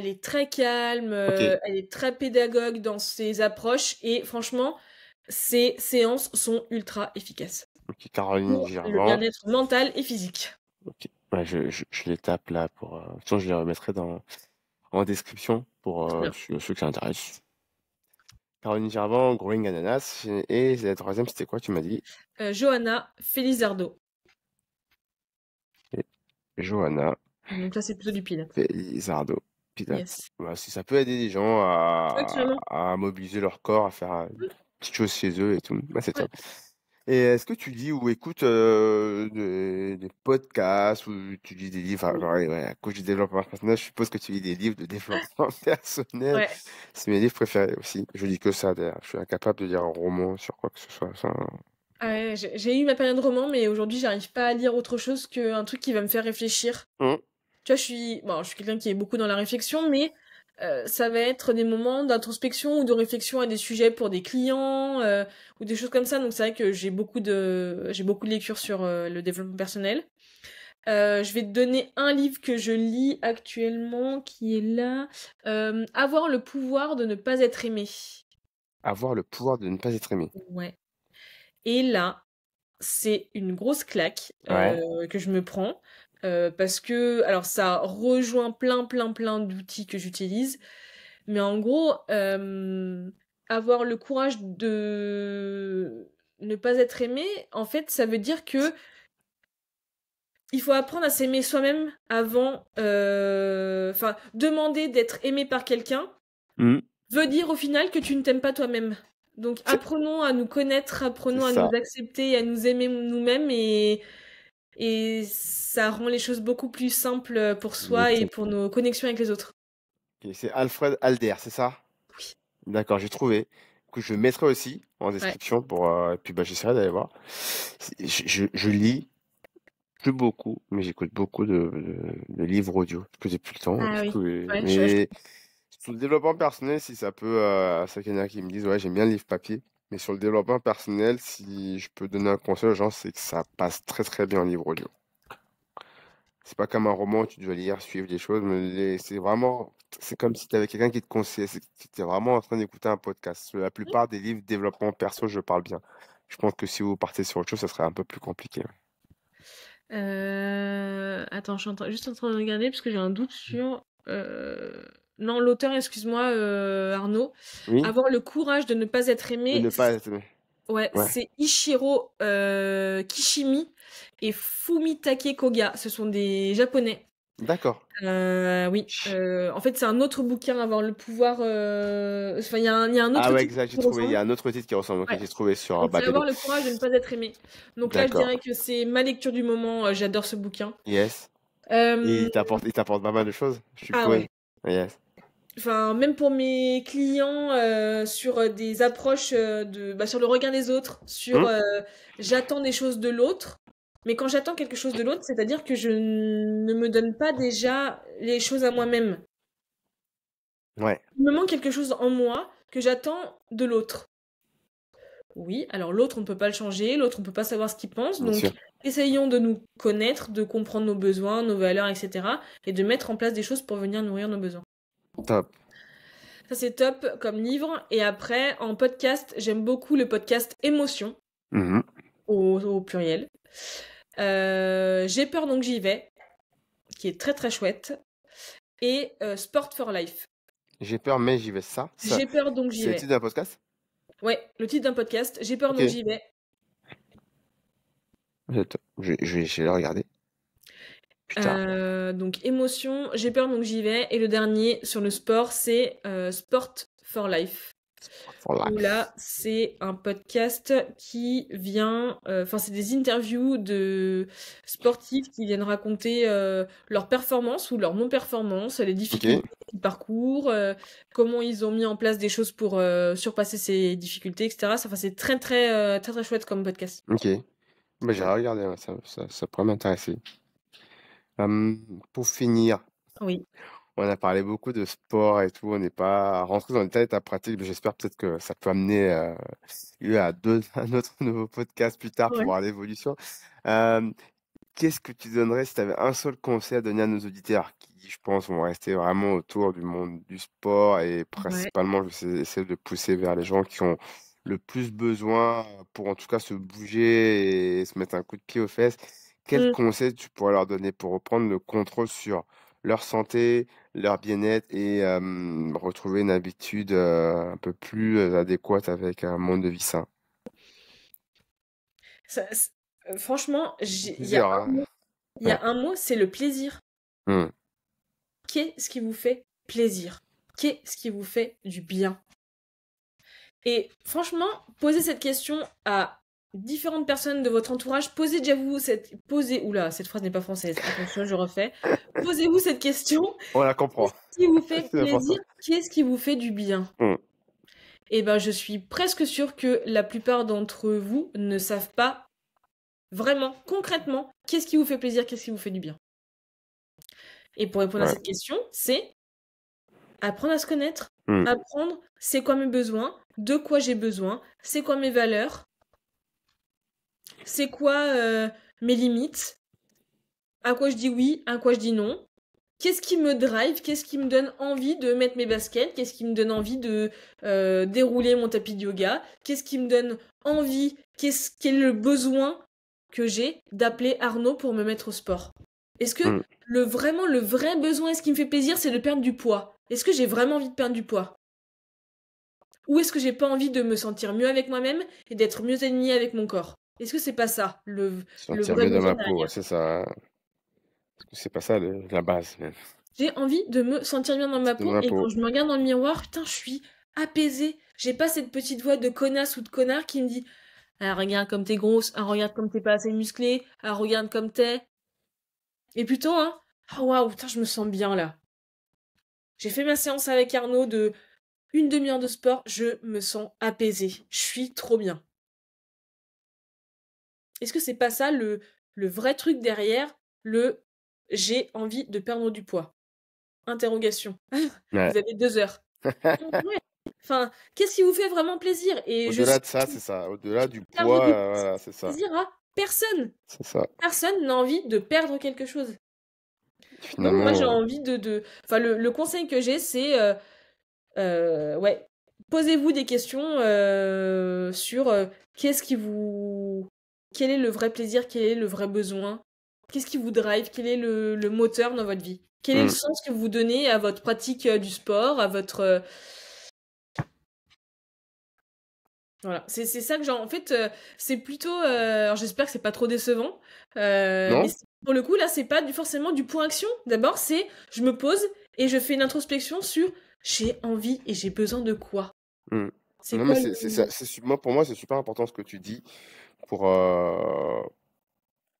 est très calme, ok, elle est très pédagogue dans ses approches, et franchement, ses séances sont ultra efficaces ok. Caroline pour le Girvan. bien-être mental et physique. Ok, ouais, je les tape là pour. De toute façon, je les remettrai en description pour Trop bien. ceux qui s'intéressent. Caroline Girvan, Growing Ananas. Et la troisième, c'était quoi, tu m'as dit? Johanna Felizardo. Et Johanna Donc là, c'est plutôt du pilates. Felizardo. Pilates. Yes. Voilà, si ça peut aider les gens Ouais, carrément. à mobiliser leur corps, à faire petites choses chez eux et tout, bah, c'est Ouais. top. Et est-ce que tu lis ou écoutes des podcasts ou tu lis des livres? Enfin, ouais, coach du développement personnel, je suppose que tu lis des livres de développement personnel. Ouais. C'est mes livres préférés aussi. Je lis que ça d'ailleurs. Je suis incapable de lire un roman sur quoi que ce soit. Enfin, Ah ouais, j'ai eu ma période roman, mais aujourd'hui, j'arrive pas à lire autre chose qu'un truc qui va me faire réfléchir. hum, Tu vois, je suis quelqu'un qui est beaucoup dans la réflexion, mais Ça va être des moments d'introspection ou de réflexion à des sujets pour des clients ou des choses comme ça. Donc c'est vrai que j'ai beaucoup de lectures sur le développement personnel. Je vais te donner un livre que je lis actuellement qui est là. Avoir le pouvoir de ne pas être aimé. Avoir le pouvoir de ne pas être aimé. Ouais. Et là, c'est une grosse claque Ouais. que je me prends parce que alors ça rejoint plein d'outils que j'utilise, mais en gros, avoir le courage de ne pas être aimé, en fait, ça veut dire que il faut apprendre à s'aimer soi-même avant. Enfin, demander d'être aimé par quelqu'un Mhm. veut dire au final que tu ne t'aimes pas toi-même. Donc C'est apprenons à nous connaître, c'est apprenons à nous ça. accepter, à nous aimer nous-mêmes et ça rend les choses beaucoup plus simples pour soi et pour nos connexions avec les autres. Ok, c'est Alfred Alder, c'est ça? Oui. D'accord, j'ai trouvé. Que je mettrai aussi en Ouais. description pour. Et puis bah, j'essaierai d'aller voir. Je lis plus beaucoup, mais j'écoute beaucoup de livres audio. Parce que j'ai plus le temps, Ah du oui. coup. Ouais, Mais sur le développement personnel, si ça peut. Ça qu'il y en a qui me disent, ouais, j'aime bien le livre papier. Mais sur le développement personnel, si je peux donner un conseil aux gens, c'est que ça passe très très bien en livre audio. C'est pas comme un roman où tu dois lire, suivre des choses, mais c'est vraiment, c'est comme si tu avais quelqu'un qui te conseillait, tu étais vraiment en train d'écouter un podcast. La plupart des livres développement perso, je parle bien. Je pense que si vous partez sur autre chose, ça serait un peu plus compliqué. Attends, juste en train de regarder parce que j'ai un doute sur. Non, l'auteur, excuse-moi, Arnaud. Oui, Avoir le courage de ne pas être de aimé, ne pas être. ouais, Ouais, c'est Ichiro Kishimi et Fumitake Koga. Ce sont des Japonais. d'accord. Oui. En fait, c'est un autre bouquin, Avoir le pouvoir. Enfin, il y a un Ah autre ouais, titre exact, j'ai qui trouvé. Il y ressemble. a un autre titre qui ressemble. Ok, Ouais. j'ai trouvé sur Donc, c'est BD. avoir le courage de ne pas être aimé. Donc là, je D'accord. dirais que c'est ma lecture du moment. J'adore ce bouquin. Yes. Et Euh, il t'apporte pas mal de choses, je ah suppose. ouais. Yes. Enfin, même pour mes clients, sur des approches sur le regard des autres, sur Hmm. j'attends des choses de l'autre. Mais quand j'attends quelque chose de l'autre, c'est-à-dire que je ne me donne pas déjà les choses à moi-même. Ouais, Il me manque quelque chose en moi que j'attends de l'autre. Oui, alors l'autre, on ne peut pas le changer, l'autre, on ne peut pas savoir ce qu'il pense, bien sûr. donc essayons de nous connaître, de comprendre nos besoins, nos valeurs, etc. et de mettre en place des choses pour venir nourrir nos besoins. Top. Ça, c'est top comme livre. Et après, en podcast, j'aime beaucoup le podcast Émotion, Mhm. au pluriel. J'ai peur donc j'y vais, qui est très très chouette. Et Sport for Life. J'ai peur, mais j'y vais. J'ai peur donc j'y C'est le vais. titre d'un podcast? Ouais, le titre d'un podcast. J'ai peur Ok. donc j'y vais. Je vais le regarder plus tard. Donc émotion, j'ai peur donc j'y vais. Et le dernier sur le sport, c'est Sport for Life. For Où life. là, c'est un podcast qui vient, enfin, c'est des interviews de sportifs qui viennent raconter leurs performances ou leurs non-performances, les Ok, difficultés qu'ils parcourent, comment ils ont mis en place des choses pour surpasser ces difficultés, etc. Enfin, c'est très très chouette comme podcast. ok. Bah, j'ai regardé, ouais, ça pourrait m'intéresser. Pour finir, Oui. on a parlé beaucoup de sport et tout, on n'est pas rentré dans le détail de ta pratique, mais j'espère peut-être que ça peut amener lieu à un autre nouveau podcast plus tard pour Ouais. voir l'évolution. Euh, Qu'est-ce que tu donnerais si tu avais un seul conseil à donner à nos auditeurs qui, je pense, vont rester vraiment autour du monde du sport et Ouais. principalement, je vais essayer de pousser vers les gens qui ont le plus besoin pour en tout cas se bouger et se mettre un coup de pied aux fesses. Quel Mm. conseil tu pourrais leur donner pour reprendre le contrôle sur leur santé, leur bien-être et retrouver une habitude un peu plus adéquate avec un monde de vie sain? Franchement, Plusieurs, hein? il y Ouais. a un mot, c'est le plaisir. Hmm. Qu'est-ce qui vous fait plaisir? Qu'est-ce qui vous fait du bien? Et franchement, posez cette question à différentes personnes de votre entourage. Oula, cette phrase n'est pas française. Attention, je refais. Posez-vous cette question. On la comprend. Qu'est-ce qui vous fait C'est plaisir? important. Qu'est-ce qui vous fait du bien? Hmm. Eh ben, je suis presque sûre que la plupart d'entre vous ne savent pas vraiment, concrètement, qu'est-ce qui vous fait plaisir, qu'est-ce qui vous fait du bien. Et pour répondre à Ouais. cette question, c'est apprendre à se connaître, Mm. apprendre c'est quoi mes besoins, de quoi j'ai besoin, c'est quoi mes valeurs, c'est quoi mes limites, à quoi je dis oui, à quoi je dis non. Qu'est-ce qui me drive? Qu'est-ce qui me donne envie de mettre mes baskets? Qu'est-ce qui me donne envie de dérouler mon tapis de yoga? Qu'est-ce qui me donne envie? Quel est le besoin que j'ai d'appeler Arnaud pour me mettre au sport? Est-ce que Mm. vraiment le vrai besoin, ce qui me fait plaisir, c'est de perdre du poids? Est-ce que j'ai vraiment envie de perdre du poids? Ou est-ce que j'ai pas envie de me sentir mieux avec moi-même et d'être mieux alignée avec mon corps? Est-ce que c'est pas ça, le Sentir vrai mieux dans besoin ma peau, ouais, derrière? c'est ça. Parce que c'est pas ça la base, même. J'ai envie de me sentir bien dans ma Dans peau ma et quand peau. je me regarde dans le miroir, putain, je suis apaisée. J'ai pas cette petite voix de connasse ou de connard qui me dit ah, regarde comme t'es grosse, ah, regarde comme t'es pas assez musclé, ah, regarde comme t'es. Et plutôt, hein, ah waouh, putain, je me sens bien là. J'ai fait ma séance avec Arnaud de une demi-heure de sport, je me sens apaisée. Je suis trop bien. Est-ce que c'est pas ça le vrai truc derrière le j'ai envie de perdre du poids? Interrogation. Ouais. Vous avez 2 heures. Ouais. Enfin, qu'est-ce qui vous fait vraiment plaisir? Et je Au-delà sais de ça, c'est ça. Au-delà du perdre poids, du poids, ça voilà, fait c'est ça. plaisir à personne. C'est ça. Personne n'a envie de perdre quelque chose. Donc moi j'ai Finalement, envie enfin le conseil que j'ai c'est ouais, posez-vous des questions sur qu'est-ce qui vous quel est le vrai plaisir, quel est le vrai besoin, qu'est-ce qui vous drive, quel est le moteur dans votre vie, quel est le mm, sens que vous donnez à votre pratique du sport, à votre voilà, c'est ça que j'ai en fait, c'est plutôt, alors j'espère que c'est pas trop décevant, mais non? pour le coup là, c'est pas forcément du point action. D'abord, c'est je me pose et je fais une introspection sur j'ai envie et j'ai besoin de quoi? Mm. C'est Non, mais quoi c'est ça. Moi, pour moi, c'est super important ce que tu dis pour, euh,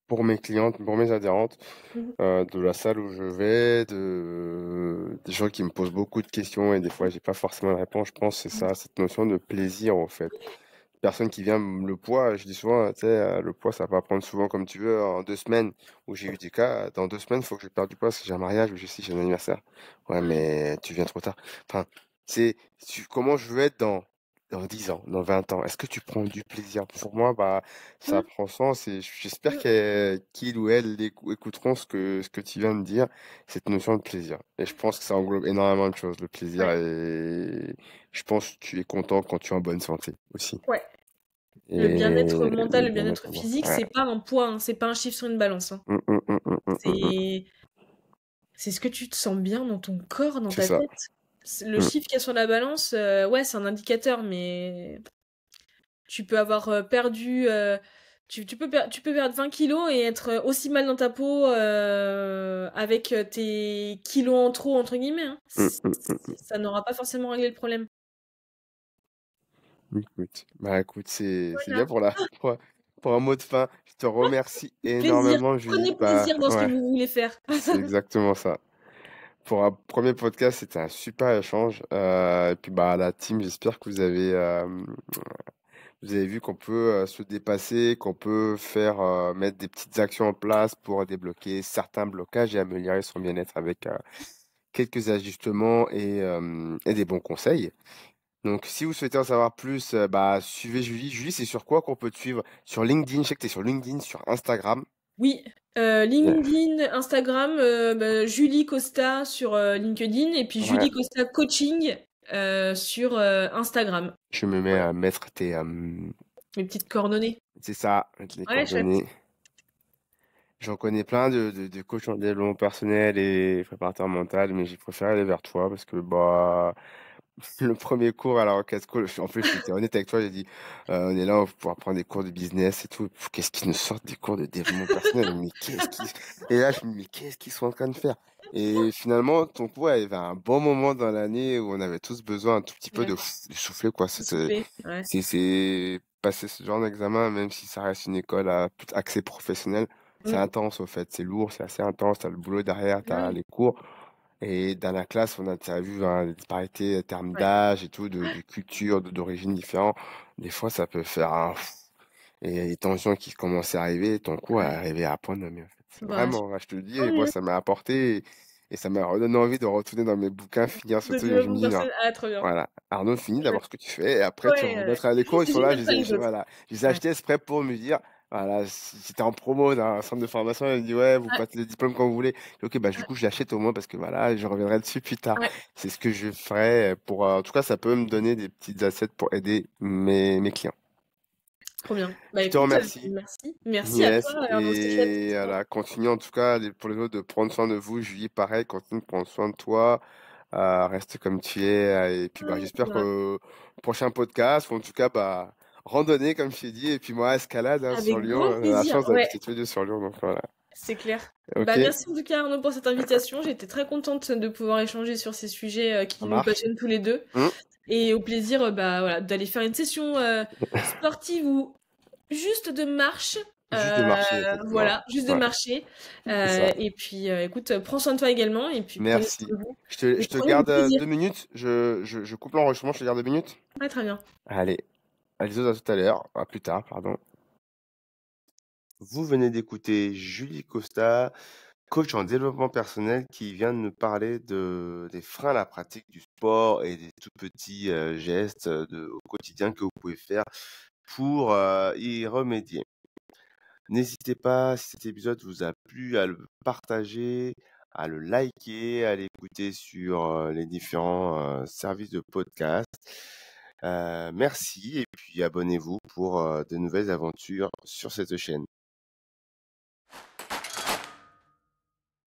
pour mes clientes, pour mes adhérentes, Mmh. de la salle où je vais, des gens qui me posent beaucoup de questions et des fois, j'ai pas forcément la réponse. Je pense que c'est ça, cette notion de plaisir, en fait. Personne qui vient, le poids, je dis souvent, tu sais, le poids, ça va prendre souvent comme tu veux, en 2 semaines, où j'ai eu des cas, dans 2 semaines, il faut que je perde du poids parce que j'ai un mariage, ou j'ai un anniversaire. Ouais, Ouais, mais tu viens trop tard. Enfin, comment je veux être dans 10 ans, dans 20 ans? Est-ce que tu prends du plaisir? Pour moi, bah, ça mmh, prend sens et j'espère mmh, qu'ils ou elles écouteront ce que tu viens de dire, cette notion de plaisir. Et je pense que ça englobe énormément de choses, le plaisir, ouais, et je pense que tu es content quand tu es en bonne santé aussi. ouais. Le bien-être Et mental, le le bien-être bien-être, physique, ouais. c'est pas un poids, hein, c'est pas un chiffre sur une balance, hein. Mm. C'est c'est ce que tu te sens bien dans ton corps, dans C'est ta ça. tête. Le Mm. chiffre qu'il y a sur la balance, ouais, c'est un indicateur, mais tu peux avoir perdu. Tu peux perdre 20 kilos et être aussi mal dans ta peau avec tes kilos en trop, entre guillemets, hein. Mm. Ça n'aura pas forcément réglé le problème. Écoute, bah écoute, c'est bien Voilà. pour un mot de fin. Je te remercie Plaisir. énormément, Julie. Prenez Bah plaisir dans ce que ouais, vous voulez faire. c'est exactement ça. Pour un premier podcast, c'était un super échange. Et puis bah la team, j'espère que vous avez vu qu'on peut se dépasser, qu'on peut mettre des petites actions en place pour débloquer certains blocages et améliorer son bien-être avec quelques ajustements et des bons conseils. Donc, si vous souhaitez en savoir plus, bah, suivez Julie. Julie, c'est sur quoi qu'on peut te suivre? Sur LinkedIn, je sais que tu es sur LinkedIn, sur Instagram. Oui, Yeah. LinkedIn, Instagram, bah, Julie Costa sur LinkedIn et puis Ouais, Julie Costa Coaching sur Instagram. je me mets Voilà, à mettre mes petites coordonnées. c'est ça, les Ouais, chouette. coordonnées. J'en connais plein de coachs en développement personnel et préparateurs mental, mais j'ai préféré aller vers toi parce que, bah, le premier cours à la Rocket School, en plus, j'étais honnête avec toi, j'ai dit, on est là pour apprendre des cours de business et tout. Qu'est-ce qu'ils nous sortent des cours de développement personnel? Mais qu'est-ce qu'ils... Et là, je me dis, mais qu'est-ce qu'ils sont en train de faire? Et finalement, ton cours, il y avait un bon moment dans l'année où on avait tous besoin un tout petit peu Ouais, de souffler, quoi. de souffler. Ouais. C'est passer ce genre d'examen, même si ça reste une école à plus accès professionnel, c'est Mm. intense, au fait. C'est lourd, c'est assez intense. T'as le boulot derrière, t'as Ouais. les cours. Et dans la classe, t'as vu hein, des disparités en termes Ouais. d'âge et tout, de culture, d'origine différente. Des fois, ça peut faire un... Et les tensions qui commencent à arriver, ton cours est Ouais. arrivé à point nommé, en fait. Bah, Vraiment, là, je te le dis, tant et moi, mieux. ça m'a apporté. et ça m'a redonné envie de retourner dans mes bouquins, finir ce De truc et je me développement dis: «Non, personnel. Ah, trop bien. voilà, Arnaud, finis Ouais, d'abord ce que tu fais et après tu ouais, remettras les cours, ils sont là». Je j'aime les pas ai les je autres. voilà, je les ai Ouais, achetés exprès pour me dire, voilà, si j'étais en promo dans un centre de formation, elle me dit: «Ouais, vous ouais, passez les diplômes quand vous voulez». OK, bah, du ouais, coup, je l'achète au moins parce que voilà, je reviendrai dessus plus tard. ouais, C'est ce que je ferai pour, en tout cas, ça peut me donner des petites assets pour aider mes clients. trop bien. Bah, Je te écoute, remercie. merci. Merci à toi, Yes, Arnaud, c'était chouette. et voilà, continue en tout cas pour les autres de prendre soin de vous. Julie, pareil, continue de prendre soin de toi. Reste comme tu es. Et puis bah, Ouais, j'espère bah, que prochain podcast, ou en tout cas, bah, randonnée, comme je t'ai dit, et puis moi, escalade hein, sur avec Lyon. grand On a la plaisir. chance Ouais, d'habiter tous les deux sur Lyon, donc voilà. c'est clair. Ok, Bah, merci en tout cas, Arnaud, pour cette invitation. J'étais très contente de pouvoir échanger sur ces sujets ça qui nous marche. passionnent tous les deux. Hum, Et au plaisir, bah, voilà, d'aller faire une session sportive ou juste de marche. Juste de marcher, effectivement. Voilà, juste de Ouais, marcher. c'est ça. Et puis, écoute, prends soin de toi également. Et puis, prenez Merci. soin de vous. Je Et te prenez du garde plaisir. 2 minutes. Je coupe l'enregistrement, je te garde 2 minutes. Ouais, très bien. Allez, à tout à l'heure. À plus tard, pardon. Vous venez d'écouter Julie Costa, coach en développement personnel, qui vient de nous parler des freins à la pratique du sport et des tout petits gestes au quotidien que vous pouvez faire pour y remédier. N'hésitez pas, si cet épisode vous a plu, à le partager, à le liker, à l'écouter sur les différents services de podcast. Merci et puis abonnez-vous pour de nouvelles aventures sur cette chaîne.